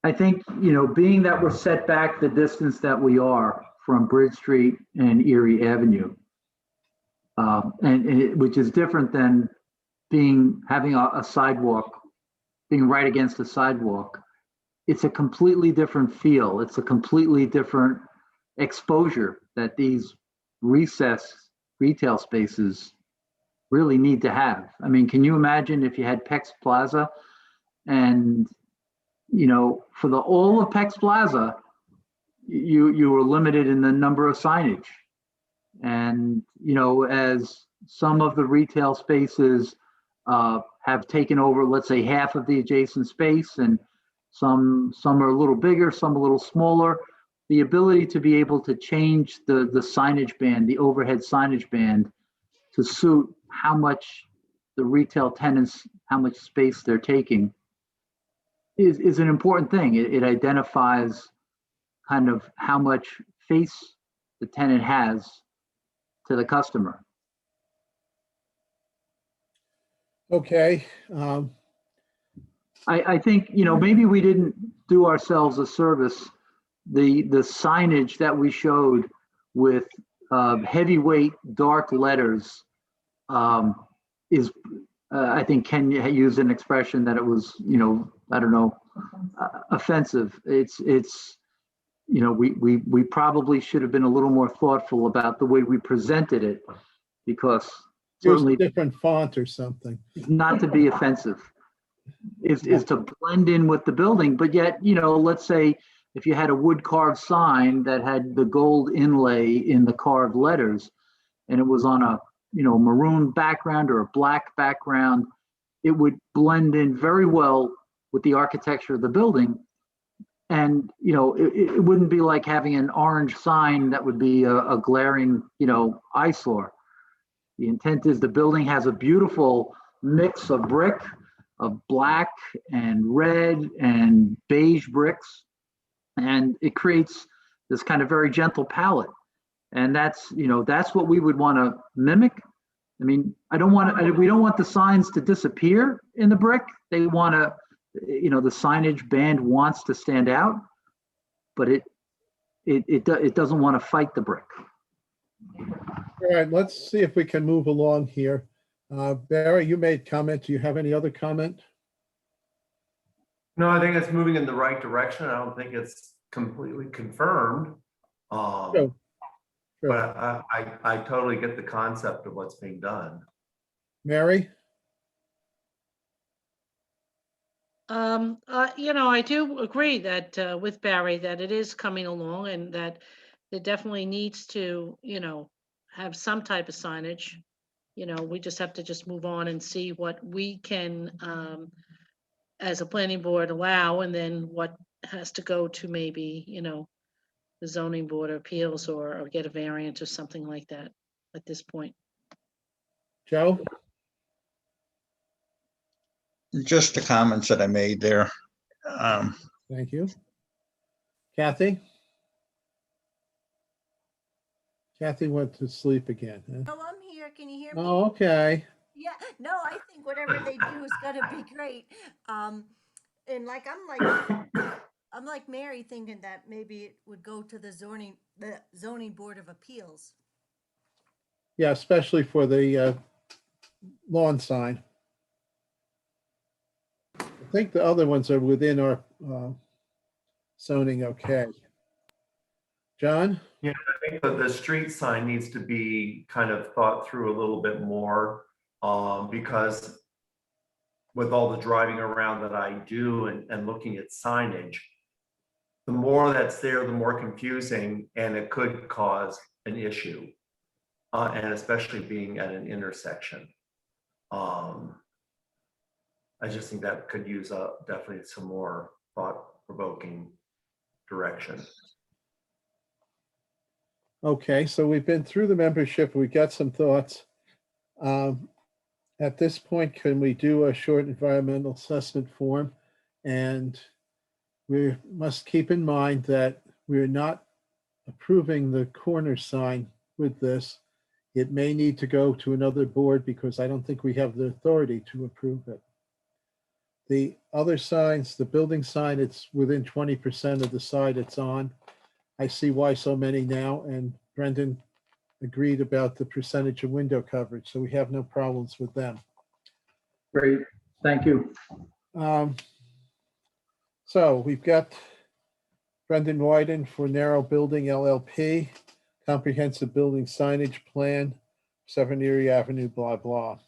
I think, being that we're set back the distance that we are from Bridge Street and Erie Avenue, which is different than having a sidewalk, being right against the sidewalk. It's a completely different feel. It's a completely different exposure that these recessed retail spaces really need to have. I mean, can you imagine if you had Pex Plaza and for all of Pex Plaza, you were limited in the number of signage. And, as some of the retail spaces have taken over, let's say, half of the adjacent space, and some are a little bigger, some a little smaller, the ability to be able to change the signage band, the overhead signage band, to suit how much the retail tenants, how much space they're taking, is an important thing. It identifies kind of how much face the tenant has to the customer. Okay. I think, maybe we didn't do ourselves a service. The signage that we showed with heavyweight dark letters is, I think Ken used an expression that it was, I don't know, offensive. It's we probably should have been a little more thoughtful about the way we presented it, because Use a certainly different font or something. not to be offensive, is to blend in with the building. But yet, let's say if you had a wood carved sign that had the gold inlay in the carved letters, and it was on a maroon background or a black background, it would blend in very well with the architecture of the building. And, it wouldn't be like having an orange sign that would be a glaring, eyesore. The intent is the building has a beautiful mix of brick, of black and red and beige bricks. And it creates this kind of very gentle palette. And that's what we would want to mimic. I mean, we don't want the signs to disappear in the brick. They want to, the signage band wants to stand out, but it doesn't want to fight the brick. All right, let's see if we can move along here. Barry, you made comment. Do you have any other comment? No, I think it's moving in the right direction. I don't think it's completely confirmed. Sure. But I totally get the concept of what's being done. Mary? I do agree that with Barry, that it is coming along, and that it definitely needs to, have some type of signage. We just have to just move on and see what we can, as a planning board, allow, and then what has to go to maybe, the zoning board of appeals, or get a variance or something like that at this point. Joe? Just the comments that I made there. Thank you. Kathy? Kathy went to sleep again. Huh? Oh, I'm here. Can you hear me? Oh, okay. Yeah, no, I think whatever they do is gonna be great. And like, I'm like Mary thinking that maybe it would go to the zoning board of appeals. Yeah, especially for the lawn sign. I think the other ones are within our zoning okay. John? Yeah, I think that the street sign needs to be kind of thought through a little bit more, because with all the driving around that I do and looking at signage, the more that's there, the more confusing, and it could cause an issue. And especially being at an intersection. I just think that could use definitely some more thought-provoking direction. Okay, so we've been through the membership. We got some thoughts. At this point, can we do a short environmental assessment form? And we must keep in mind that we're not approving the corner sign with this. It may need to go to another board because I don't think we have the authority to approve it. The other signs, the building sign, it's within 20% of the side it's on. I see why so many now, and Brendan agreed about the percentage of window coverage, so we have no problems with them. Great, thank you. So we've got Brendan Wyden for Narrow Building LLP, Comprehensive Building Signage Plan, 7 Erie Avenue, blah, blah.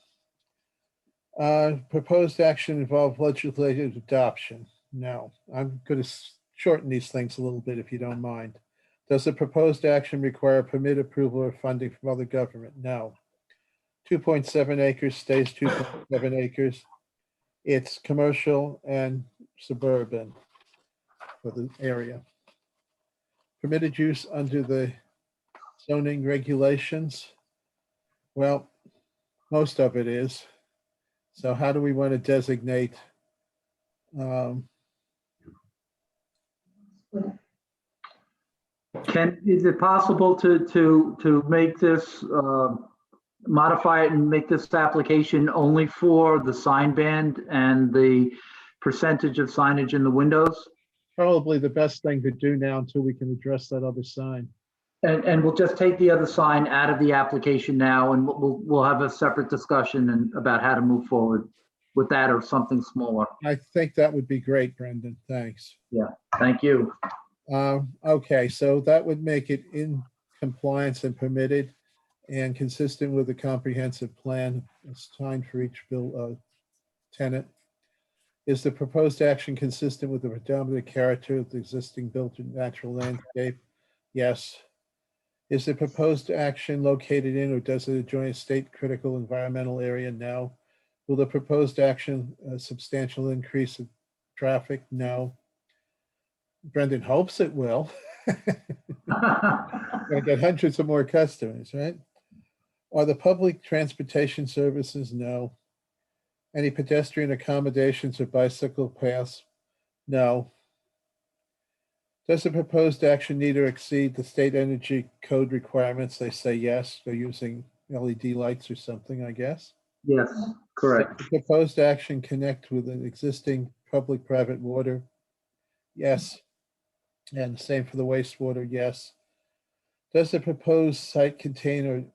Proposed action involve legislative adoption. No, I'm going to shorten these things a little bit if you don't mind. Does the proposed action require permit approval or funding from other government? No. 2.7 acres stays 2.7 acres. It's commercial and suburban for the area. Permitted use under the zoning regulations. Well, most of it is. So how do we want to designate? Is it possible to make this, modify it and make this application only for the sign band and the percentage of signage in the windows? Probably the best thing to do now until we can address that other sign. And we'll just take the other sign out of the application now, and we'll have a separate discussion about how to move forward with that or something smaller. I think that would be great, Brendan. Thanks. Yeah, thank you. Okay, so that would make it in compliance and permitted and consistent with the comprehensive plan. It's time for each tenant. Is the proposed action consistent with the predominant character of the existing built natural landscape? Yes. Is the proposed action located in or does it adjoin a state critical environmental area? No. Will the proposed action a substantial increase of traffic? No. Brendan hopes it will. Gonna get hundreds of more customers, right? Are the public transportation services? No. Any pedestrian accommodations or bicycle paths? No. Does the proposed action need or exceed the state energy code requirements? They say yes. They're using LED lights or something, I guess. Yes, correct. Does the proposed action connect with an existing public-private water? Yes. And same for the wastewater, yes. Does the proposed site contain or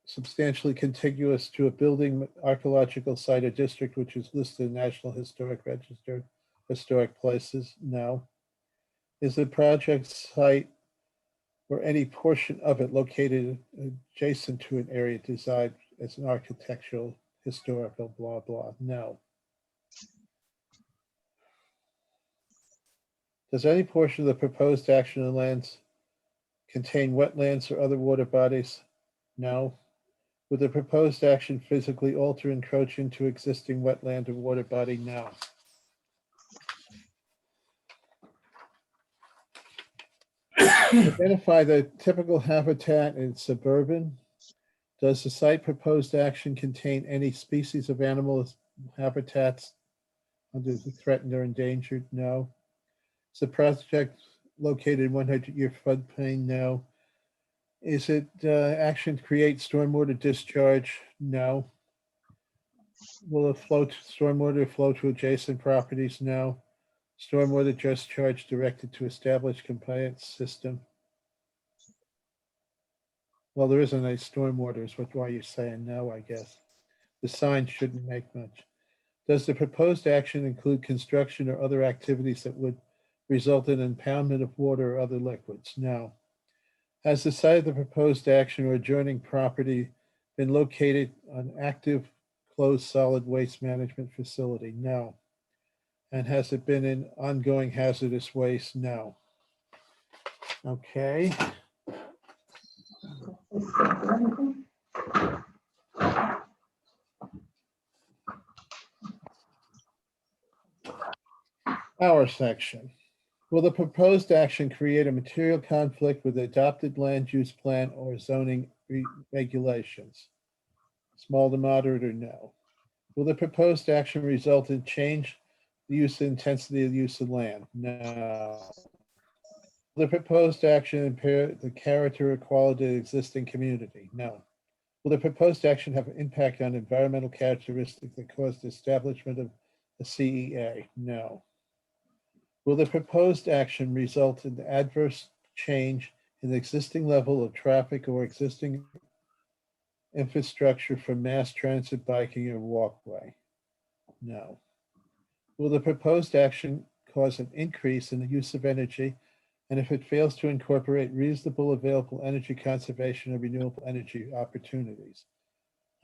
substantially contiguous to a building, archaeological site or district which is listed in National Historic Register, Historic Places? No. Is the project site or any portion of it located adjacent to an area designed as an architectural, historical, blah, blah? No. Does any portion of the proposed action on lands contain wetlands or other water bodies? No. Would the proposed action physically alter, encroach into existing wetland or water body? No. Identify the typical habitat in suburban. Does the site proposed action contain any species of animal habitats under the threatened or endangered? No. Is the project located in 100-year floodplain? No. Is it action to create stormwater discharge? No. Will it stormwater flow to adjacent properties? No. Stormwater discharge directed to establish compliance system. Well, there isn't a stormwater, is what, why you're saying no, I guess. The sign shouldn't make much. Does the proposed action include construction or other activities that would result in impoundment of water or other liquids? No. Has the site of the proposed action or adjoining property been located on active closed solid waste management facility? No. And has it been in ongoing hazardous waste? No. Okay. Our section. Will the proposed action create a material conflict with the adopted land use plan or zoning regulations? Small to moderate or no? Will the proposed action result in change the use intensity of the use of land? No. Will the proposed action impair the character or quality of the existing community? No. Will the proposed action have an impact on environmental characteristics that cause the establishment of a CEA? No. Will the proposed action result in adverse change in the existing level of traffic or existing infrastructure for mass transit, biking, or walkway? No. Will the proposed action cause an increase in the use of energy? And if it fails to incorporate reasonable available energy conservation or renewable energy opportunities?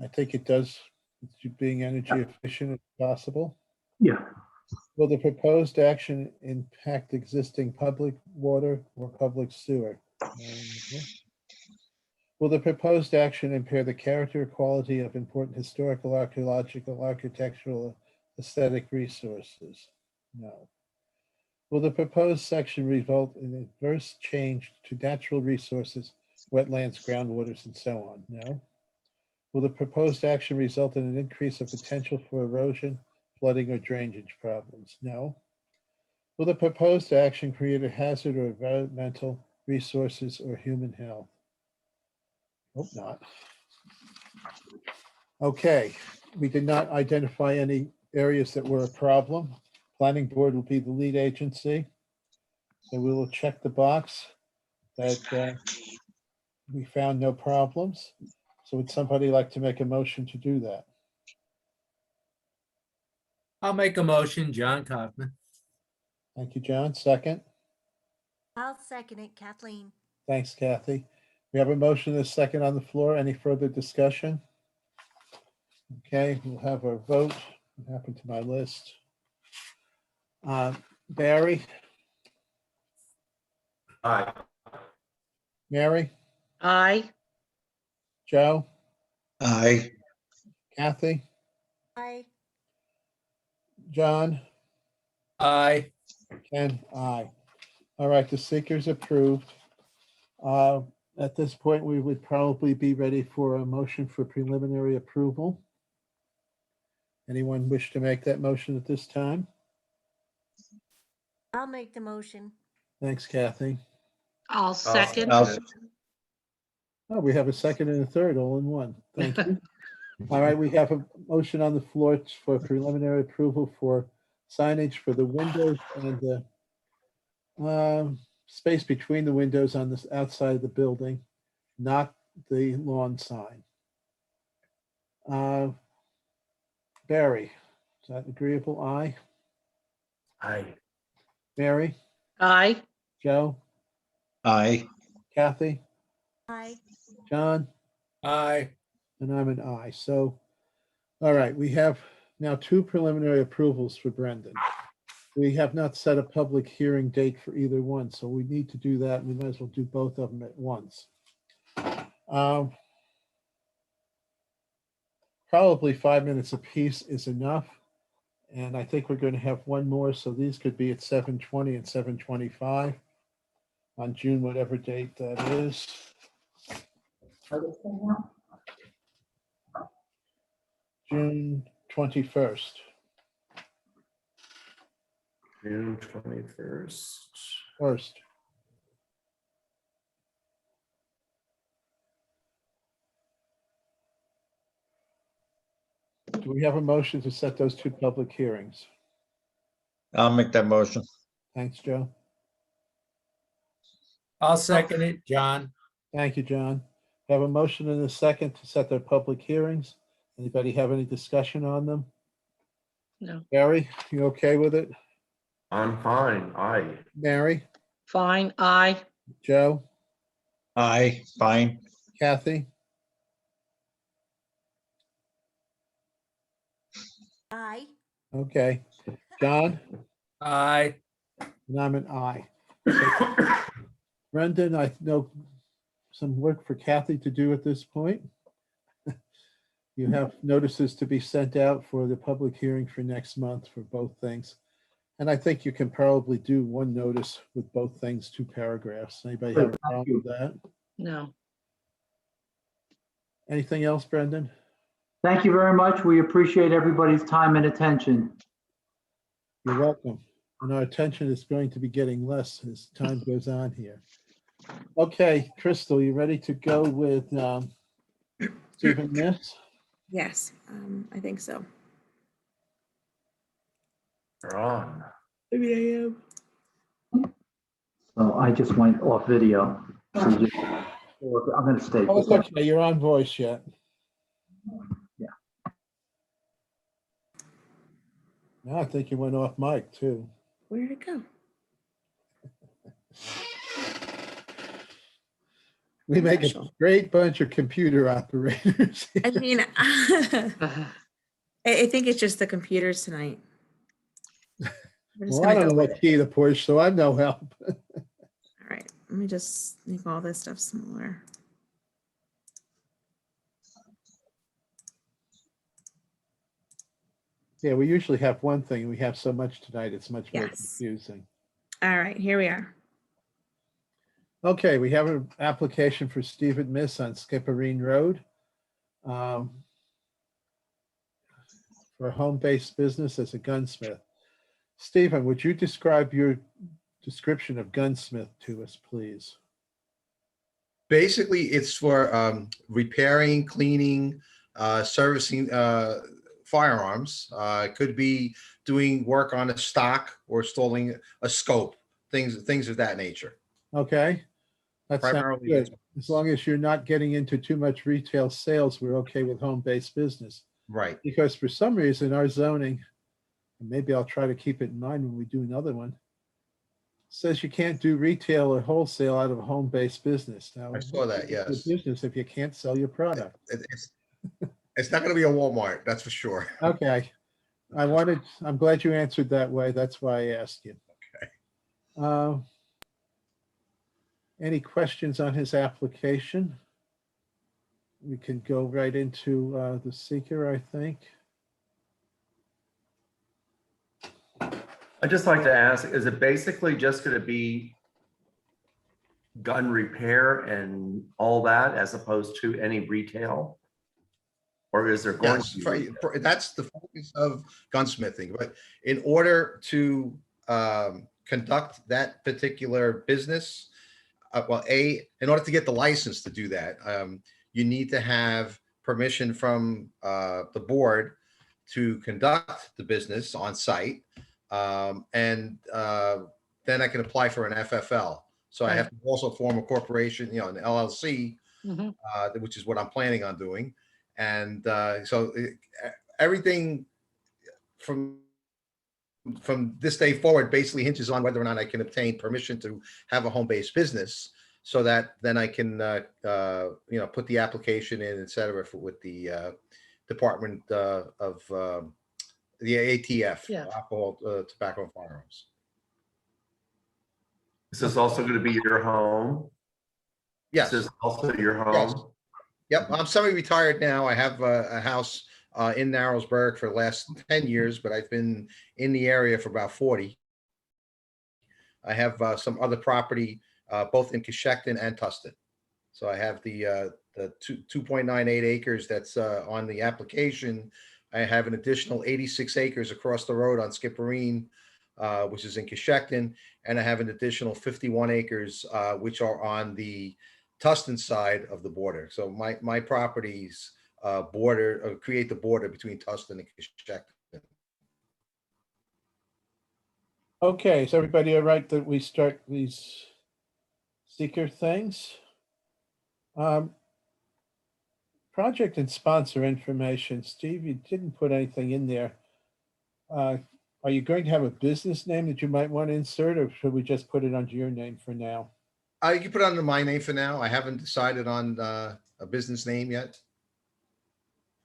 I think it does, being energy efficient as possible. Yeah. Will the proposed action impact existing public water or public sewer? No. Will the proposed action impair the character or quality of important historical, archaeological, architectural, aesthetic resources? No. Will the proposed section result in adverse change to natural resources, wetlands, groundwaters, and so on? No. Will the proposed action result in an increase of potential for erosion, flooding, or drainage problems? No. Will the proposed action create a hazard or environmental resources or human health? Hope not. Okay, we did not identify any areas that were a problem. Planning board will be the lead agency. So we will check the box that we found no problems. So would somebody like to make a motion to do that? I'll make a motion, John Kaufman. Thank you, John. Second. I'll second it, Kathleen. Thanks, Kathy. We have a motion and a second on the floor. Any further discussion? Okay, we'll have our vote. What happened to my list? Barry, Aye. Mary, Aye. Joe, Aye. Kathy, Aye. John, Aye. Ken, aye. All right, the seeker's approved. At this point, we would probably be ready for a motion for preliminary approval. Anyone wish to make that motion at this time? I'll make the motion. Thanks, Kathy. I'll second. Oh, we have a second and a third all in one. Thank you. All right, we have a motion on the floor for preliminary approval for signage for the windows and the space between the windows on this outside of the building, not the lawn sign. Barry, is that agreeable? Aye. Aye. Mary, Aye. Joe, Aye. Kathy, Aye. John, Aye. and I'm an aye. So, all right, we have now two preliminary approvals for Brendan. We have not set a public hearing date for either one, so we need to do that. We might as well do both of them at once. Probably 5 minutes apiece is enough. And I think we're going to have one more, so these could be at 7:20 and 7:25 on June, whatever date that is. June 21st. June 21st. First. Do we have a motion to set those two public hearings? I'll make that motion. Thanks, Joe. I'll second it, John. Thank you, John. Have a motion and a second to set their public hearings. Anybody have any discussion on them? No. Gary, you okay with it? I'm fine. Aye. Mary, Fine, aye. Joe, Aye, fine. Kathy, Aye. okay. John, Aye. and I'm an aye. So, Brendan, I know some work for Kathy to do at this point. You have notices to be sent out for the public hearing for next month for both things. And I think you can probably do one notice with both things, 2 paragraphs. Anybody have a problem with that? No. Anything else, Brendan? Thank you very much. We appreciate everybody's time and attention. You're welcome. And our attention is going to be getting less as time goes on here. Okay, Crystal, you ready to go with Stephen Miss? Yes, I think so. You're on. Maybe I am. So I just went off video. So I'm going to stay. Oh, it's okay. You're on voice yet. Yeah. No, I think you went off mic too. Where did it go? We make a Special. great bunch of computer operators. I mean, I think it's just the computers tonight. We're just Well, I gonna don't know go with what it. key to push, so I'm no help. All right, let me just make all this stuff smaller. Yeah, we usually have one thing, and we have so much tonight, it's much more Yes. confusing. All right, here we are. Okay, we have an application for Stephen Miss on Skipperine Road. For a home-based business as a gunsmith. Stephen, would you describe your description of gunsmith to us, please? Basically, it's for repairing, cleaning, servicing firearms. It could be doing work on a stock or installing a scope, things of that nature. Okay. That sounds Primarily, good. that's- As long as you're not getting into too much retail sales, we're okay with home-based business. Right. Because for some reason, our zoning, and maybe I'll try to keep it in mind when we do another one, says you can't do retail or wholesale out of a home-based business. Now, I saw that, it's a yes. business if you can't sell your product. It's not going to be a Walmart, that's for sure. Okay. I'm glad you answered that way. That's why I asked you. Okay. Any questions on his application? We can go right into the seeker, I think. I'd just like to ask, is it basically just going to be gun repair and all that as opposed to any retail? Or is there going Yes, to be? retail? that's the focus of gunsmithing. But in order to conduct that particular business, in order to get the license to do that, you need to have permission from the board to conduct the business on site. And then I can apply for an FFL. So I have to also form a corporation, an LLC, which is what I'm planning on doing. And so everything from this day forward basically hinges on whether or not I can obtain permission to have a home-based business, so that then I can put the application in, et cetera, with the Department of the ATF, Yeah. Alcohol, Tobacco, and Firearms. Is this also going to be your home? Yes. Is this also your Yes. home? Yep, I'm semi-retired now. I have a house in Narrowsburg for the last 10 years, but I've been in the area for about 40. I have some other property, both in Coshocton and Tustin. So I have the 2.98 acres that's on the application. I have an additional 86 acres across the road on Skipperine, which is in Coshocton, and I have an additional 51 acres, which are on the Tustin side of the border. So my properties create the border between Tustin and Coshocton. Okay, is everybody all right that we start these seeker things? Project and sponsor information. Steve, you didn't put anything in there. Are you going to have a business name that you might want to insert, or should we just put it under your name for now? You can put it under my name for now. I haven't decided on a business name yet.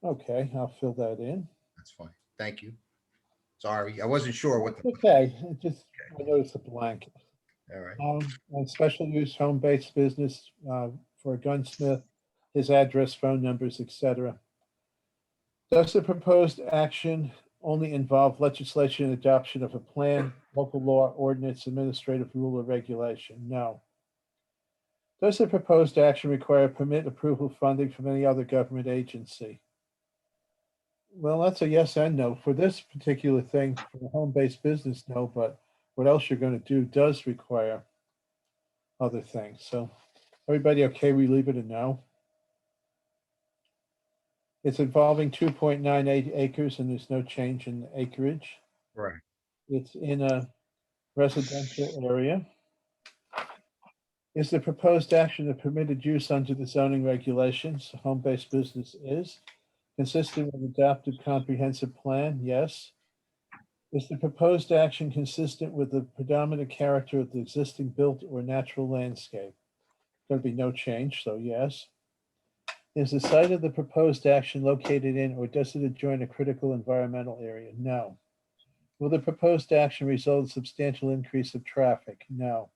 Okay, I'll fill that in. That's fine. Thank you. Sorry, I wasn't sure what. Okay, I noticed a blank. All right. On special use home-based business for a gunsmith, his address, phone numbers, etc. Does the proposed action only involve legislation and adoption of a plan, local law, ordinance, administrative rule, or regulation? No. Does the proposed action require permit, approval, funding from any other government agency? Well, that's a yes and no. For this particular thing, for a home-based business, no, but what else you're going to do does require other things. So everybody okay, we leave it a no? It's involving 2.98 acres and there's no change in acreage. Right. It's in a residential area. Is the proposed action a permitted use under the zoning regulations? Home-based business is. Consistent with adopted comprehensive plan? Yes. Is the proposed action consistent with the predominant character of the existing built or natural landscape? There'll be no change, so yes. Is the site of the proposed action located in or does it adjoin a critical environmental area? No. Will the proposed action result in substantial increase of traffic? No.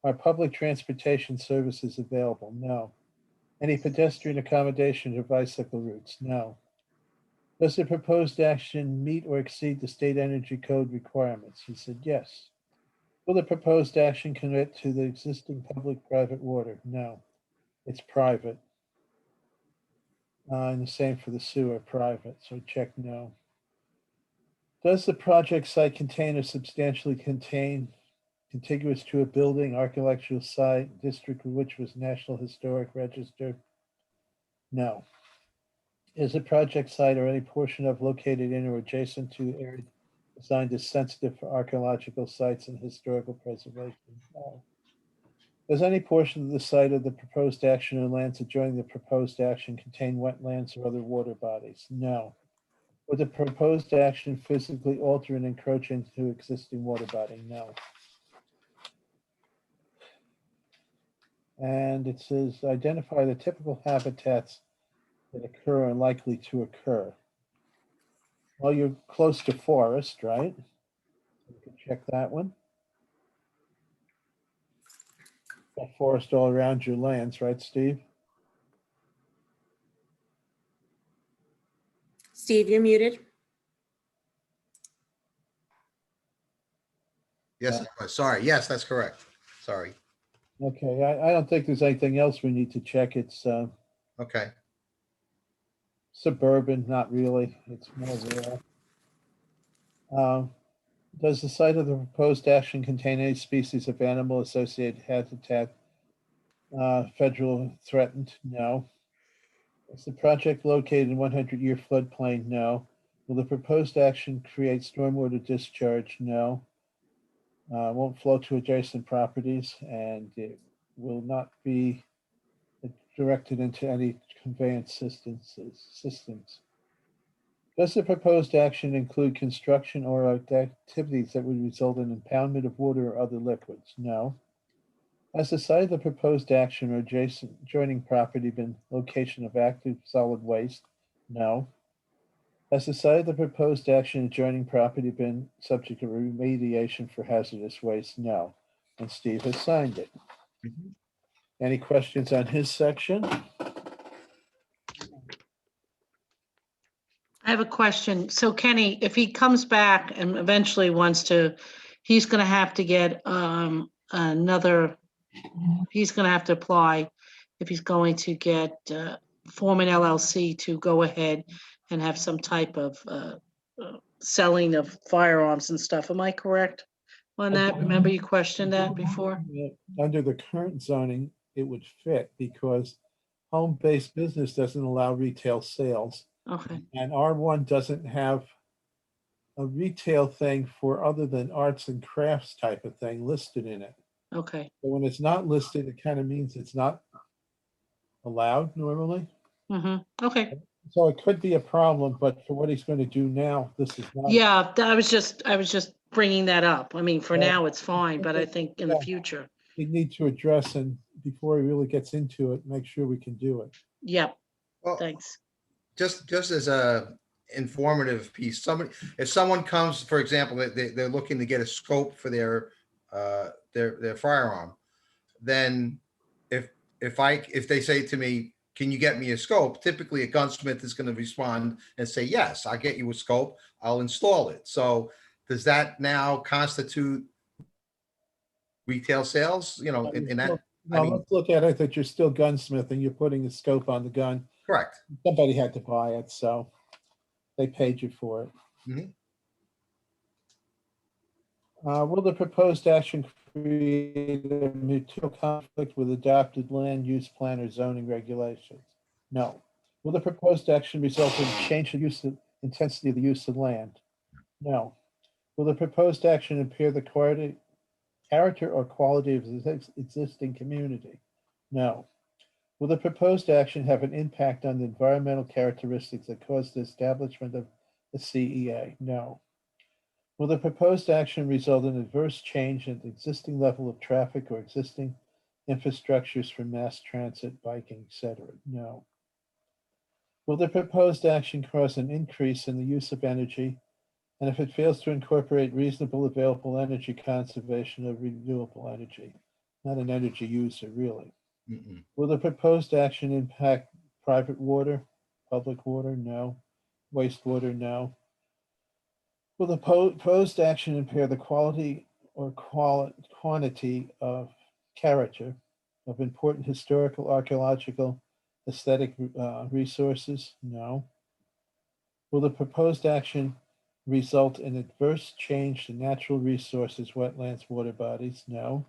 Are public transportation services available? No. Any pedestrian accommodation or bicycle routes? No. Does the proposed action meet or exceed the state energy code requirements? He said yes. Will the proposed action commit to the existing public-private water? No. It's private. And the same for the sewer, private, so check no. Does the project site contain or substantially contain contiguous to a building, archaeological site, district of which was National Historic Register? No. Is the project site or any portion of located in or adjacent to area designed as sensitive for archaeological sites and historical preservation? No. Does any portion of the site of the proposed action or lands adjoining the proposed action contain wetlands or other water bodies? No. Would the proposed action physically alter and encroach into existing water body? No. And it says identify the typical habitats that occur or are likely to occur. Well, you're close to forest, right? You can check that one. Got forest all around your lands, right, Steve? Steve, you're muted. Yes, sorry. Yes, that's correct. Sorry. Okay, I don't think there's anything else we need to check. It's Okay. suburban, not really. It's more rural. Does the site of the proposed action contain any species of animal associated habitat federal threatened? No. Is the project located in 100-year floodplain? No. Will the proposed action create stormwater discharge? No. Won't flow to adjacent properties, and it will not be directed into any conveyance systems. Does the proposed action include construction or activities that would result in impoundment of water or other liquids? No. Has the site of the proposed action or adjoining property been location of active solid waste? No. Has the site of the proposed action adjoining property been subject to remediation for hazardous waste? No. And Steve has signed it. Any questions on his section? I have a question. So Kenny, if he comes back and eventually wants to, he's gonna have to get he's gonna have to apply if he's going to get form an LLC to go ahead and have some type of selling of firearms and stuff. Am I correct on that? Remember you questioned that before? Under the current zoning, it would fit because home-based business doesn't allow retail sales. Okay, And R1 doesn't have a retail thing for other than arts and crafts type of thing listed in it. Okay. But when it's not listed, it kind of means it's not allowed normally. Okay. So it could be a problem, but for what he's going to do now, this is not. Yeah, I was just bringing that up. I mean, for Yeah. now, it's fine, but I think in the Yeah. future, We need to address, and before he really gets into it, make sure we can do it. yep, Well, thanks. just as a informative piece, if someone comes, for example, they're looking to get a scope for their firearm, then if they say to me, can you get me a scope? Typically, a gunsmith is going to respond and say, yes, I'll get you a scope. I'll install it. So does that now constitute retail sales? You know, in that, Now, I mean, let's look at it that you're still gunsmith and you're putting a scope on the gun. correct. Somebody had to buy it, so they paid you for it. Mhm. Will the proposed action create a mutual conflict with adopted land use plan or zoning regulations? No. Will the proposed action result in change of use of intensity of the use of land? No. Will the proposed action impair the character or quality of the existing community? No. Will the proposed action have an impact on the environmental characteristics that caused the establishment of the CEA? No. Will the proposed action result in adverse change in the existing level of traffic or existing infrastructures for mass transit, biking, etc.? No. Will the proposed action cause an increase in the use of energy? And if it fails to incorporate reasonable available energy conservation or renewable energy, not an energy user really. Mm-mm. Will the proposed action impact private water, public water? No. Wastewater? No. Will the proposed action impair the quality or quantity of character of important historical, archaeological, aesthetic resources? No. Will the proposed action result in adverse change to natural resources, wetlands, water bodies? No.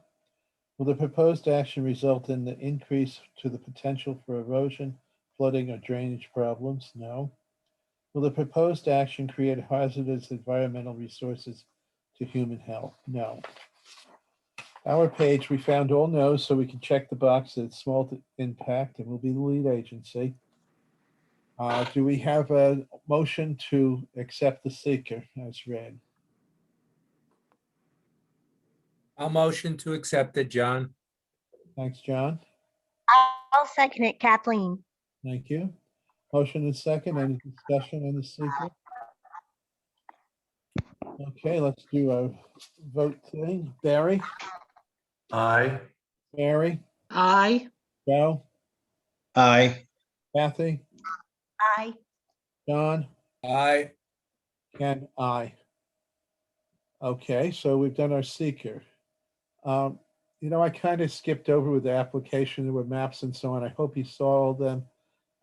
Will the proposed action result in the increase to the potential for erosion, flooding, or drainage problems? No. Will the proposed action create hazardous environmental resources to human health? No. Our page, we found all no's, so we can check the box that it's small impact and will be the lead agency. Do we have a motion to accept the seeker as read? I'll motion to accept it, John. Thanks, John. I'll second it, Kathleen. Thank you. Motion and second. Any discussion on the seeker? Okay, let's do a vote thing. Barry, Aye. Mary, Aye. Joe, Aye. Kathy, Aye. John, Aye. and I. Okay, so we've done our seeker. You know, I kind of skipped over with the application. There were maps and so on. I hope you saw all of them.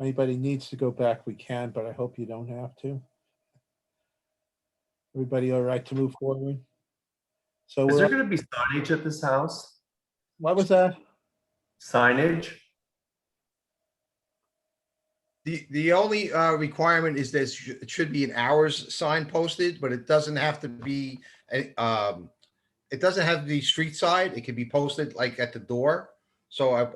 Anybody needs to go back, we can, but I hope you don't have to. Everybody all right to move forward? So Is there we're, going to be signage at this house? what was that? Signage? The only requirement is that it should be an hours sign posted, but it doesn't have to be, it doesn't have to be street side. It can be posted like at the door. So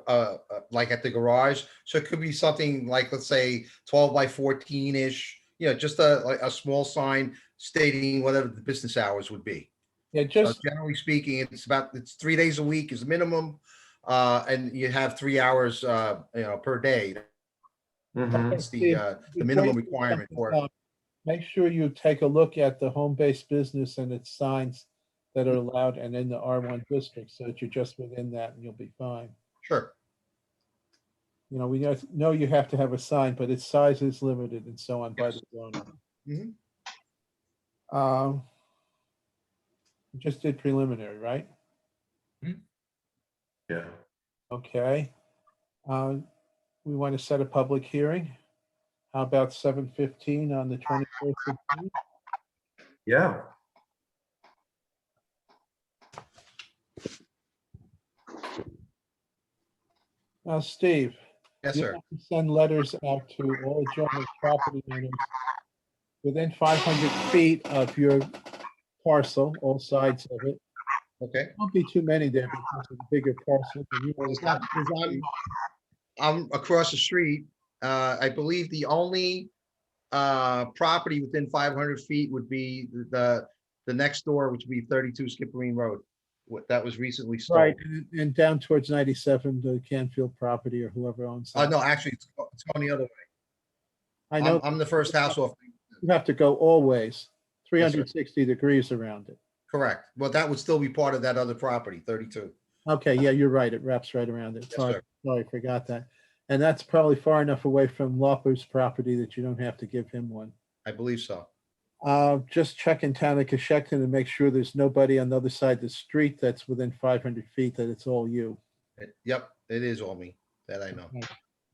like at the garage. So it could be something like, let's say 12 by 14-ish, you know, just like a small sign stating whatever the business hours would be. Yeah, So just, generally speaking, it's 3 days a week is minimum. And you have 3 hours, per day. Mhm. That's the minimum requirement for it. make sure you take a look at the home-based business and its signs that are allowed and in the R1 district, so that you're just within that and you'll be fine. Sure. You know, we know you have to have a sign, but its size is limited and so on by the zoning. Mhm. We just did preliminary, right? Yeah. Okay. We want to set a public hearing. How about 7:15 on the 21st of June? Yeah. Now, Steve. Yes, you sir. have to send letters out to all adjoining property owners within 500 feet of your parcel, all sides of it. Okay. Won't be too many there because of the bigger parcel. and you always have- I'm across the street. I believe the only property within 500 feet would be the next door, which would be 32 Skipperine Road. That was recently Right, sold. and down towards 97, the Canfield property or whoever owns Oh, that. no, actually, it's going the other way. I know I'm the first house off. you have to go always, Yes, sir. 360 degrees around it. Correct. Well, that would still be part of that other property, 32. Okay, yeah, you're right. It wraps right around it. Yes, Sorry, sir. sorry, I forgot that. And that's probably far enough away from Lauper's property that you don't have to give him one. I believe so. Just check in town of Coshocton and make sure there's nobody on the other side of the street that's within 500 feet, that it's all you. Yep, it is all me. That I know. Okay.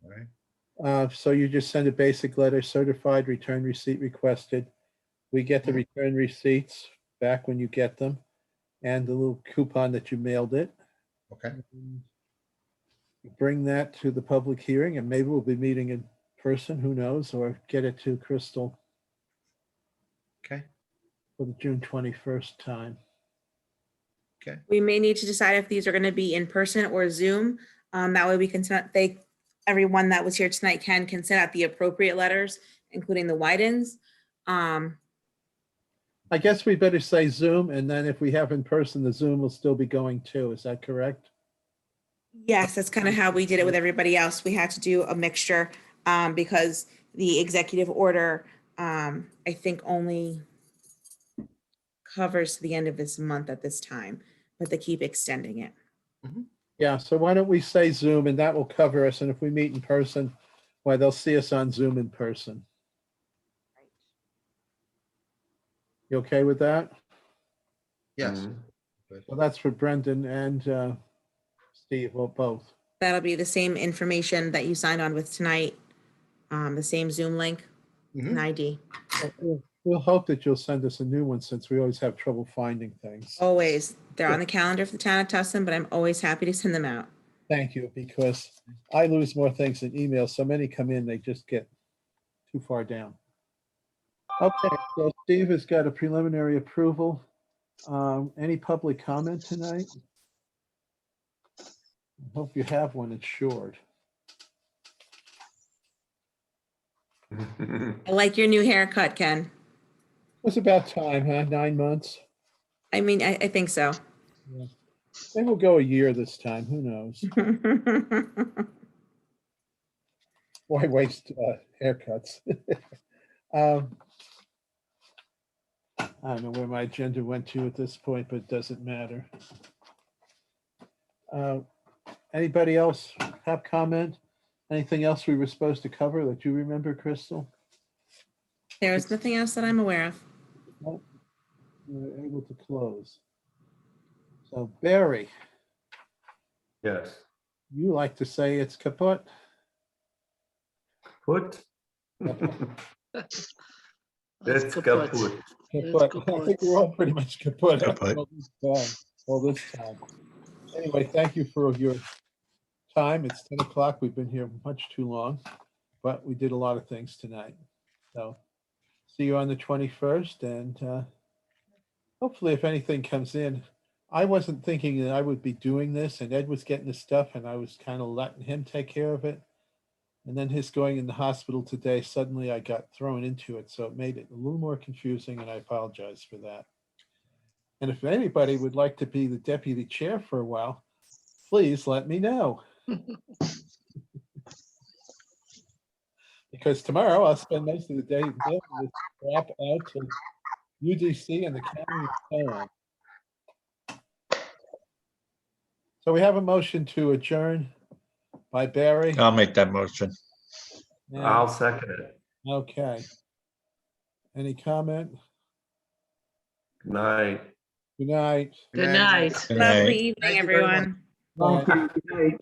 All right. So you just send a basic letter, certified return receipt requested. We get the return receipts back when you get them and the little coupon that you mailed it. Okay. Bring that to the public hearing and maybe we'll be meeting in person, who knows, or get it to Crystal Okay. for the June 21st time. Okay. We may need to decide if these are going to be in person or Zoom. That way we can, everyone that was here tonight can send out the appropriate letters, including the Widens. I guess we better say Zoom, and then if we have in person, the Zoom will still be going too. Is that correct? Yes, that's kind of how we did it with everybody else. We had to do a mixture because the executive order, I think, only covers the end of this month at this time, but they keep extending it. Yeah, so why don't we say Zoom, and that will cover us, and if we meet in person, why, they'll see us on Zoom in person. You okay with that? Yes. Mhm. Well, that's for Brendan and Steve, well, both. That'll be the same information that you signed on with tonight, the same Zoom link and Mhm. ID. We'll hope that you'll send us a new one since we always have trouble finding things. Always. They're on the calendar for the town of Tustin, but I'm always happy to send them out. Thank you, because I lose more things than emails. So many come in, they just get too far down. Okay, so Steve has got a preliminary approval. Any public comment tonight? I hope you have one, it's short. I like your new haircut, Ken. It's about time, huh? 9 months? I mean, I think so. Maybe we'll go a year this time, who knows? Why waste haircuts? I don't know where my agenda went to at this point, but it doesn't matter. Anybody else have comment? Anything else we were supposed to cover that you remember, Crystal? There is nothing else that I'm aware of. Nope. We're able to close. So Barry, Yes. you like to say it's kaput? Put. That's It's kaput. kaput. Kaput. I think we're all pretty much kaput. Kaput. All this time. Anyway, thank you for your time. It's 10 o'clock. We've been here much too long, but we did a lot of things tonight. So see you on the 21st, and hopefully if anything comes in. I wasn't thinking that I would be doing this, and Ed was getting the stuff, and I was kind of letting him take care of it. And then his going in the hospital today, suddenly I got thrown into it. So it made it a little more confusing, and I apologize for that. And if anybody would like to be the deputy chair for a while, please let me know. Because tomorrow I'll spend most of the day mailing this crap out to UDC and the county and so on. So we have a motion to adjourn by Barry. I'll make that motion. and- I'll second it. Okay. Any comment? Good night. Good night. Good night. Good night. Lovely evening, Thank you very much. everyone. Bye. Thank you. Good night.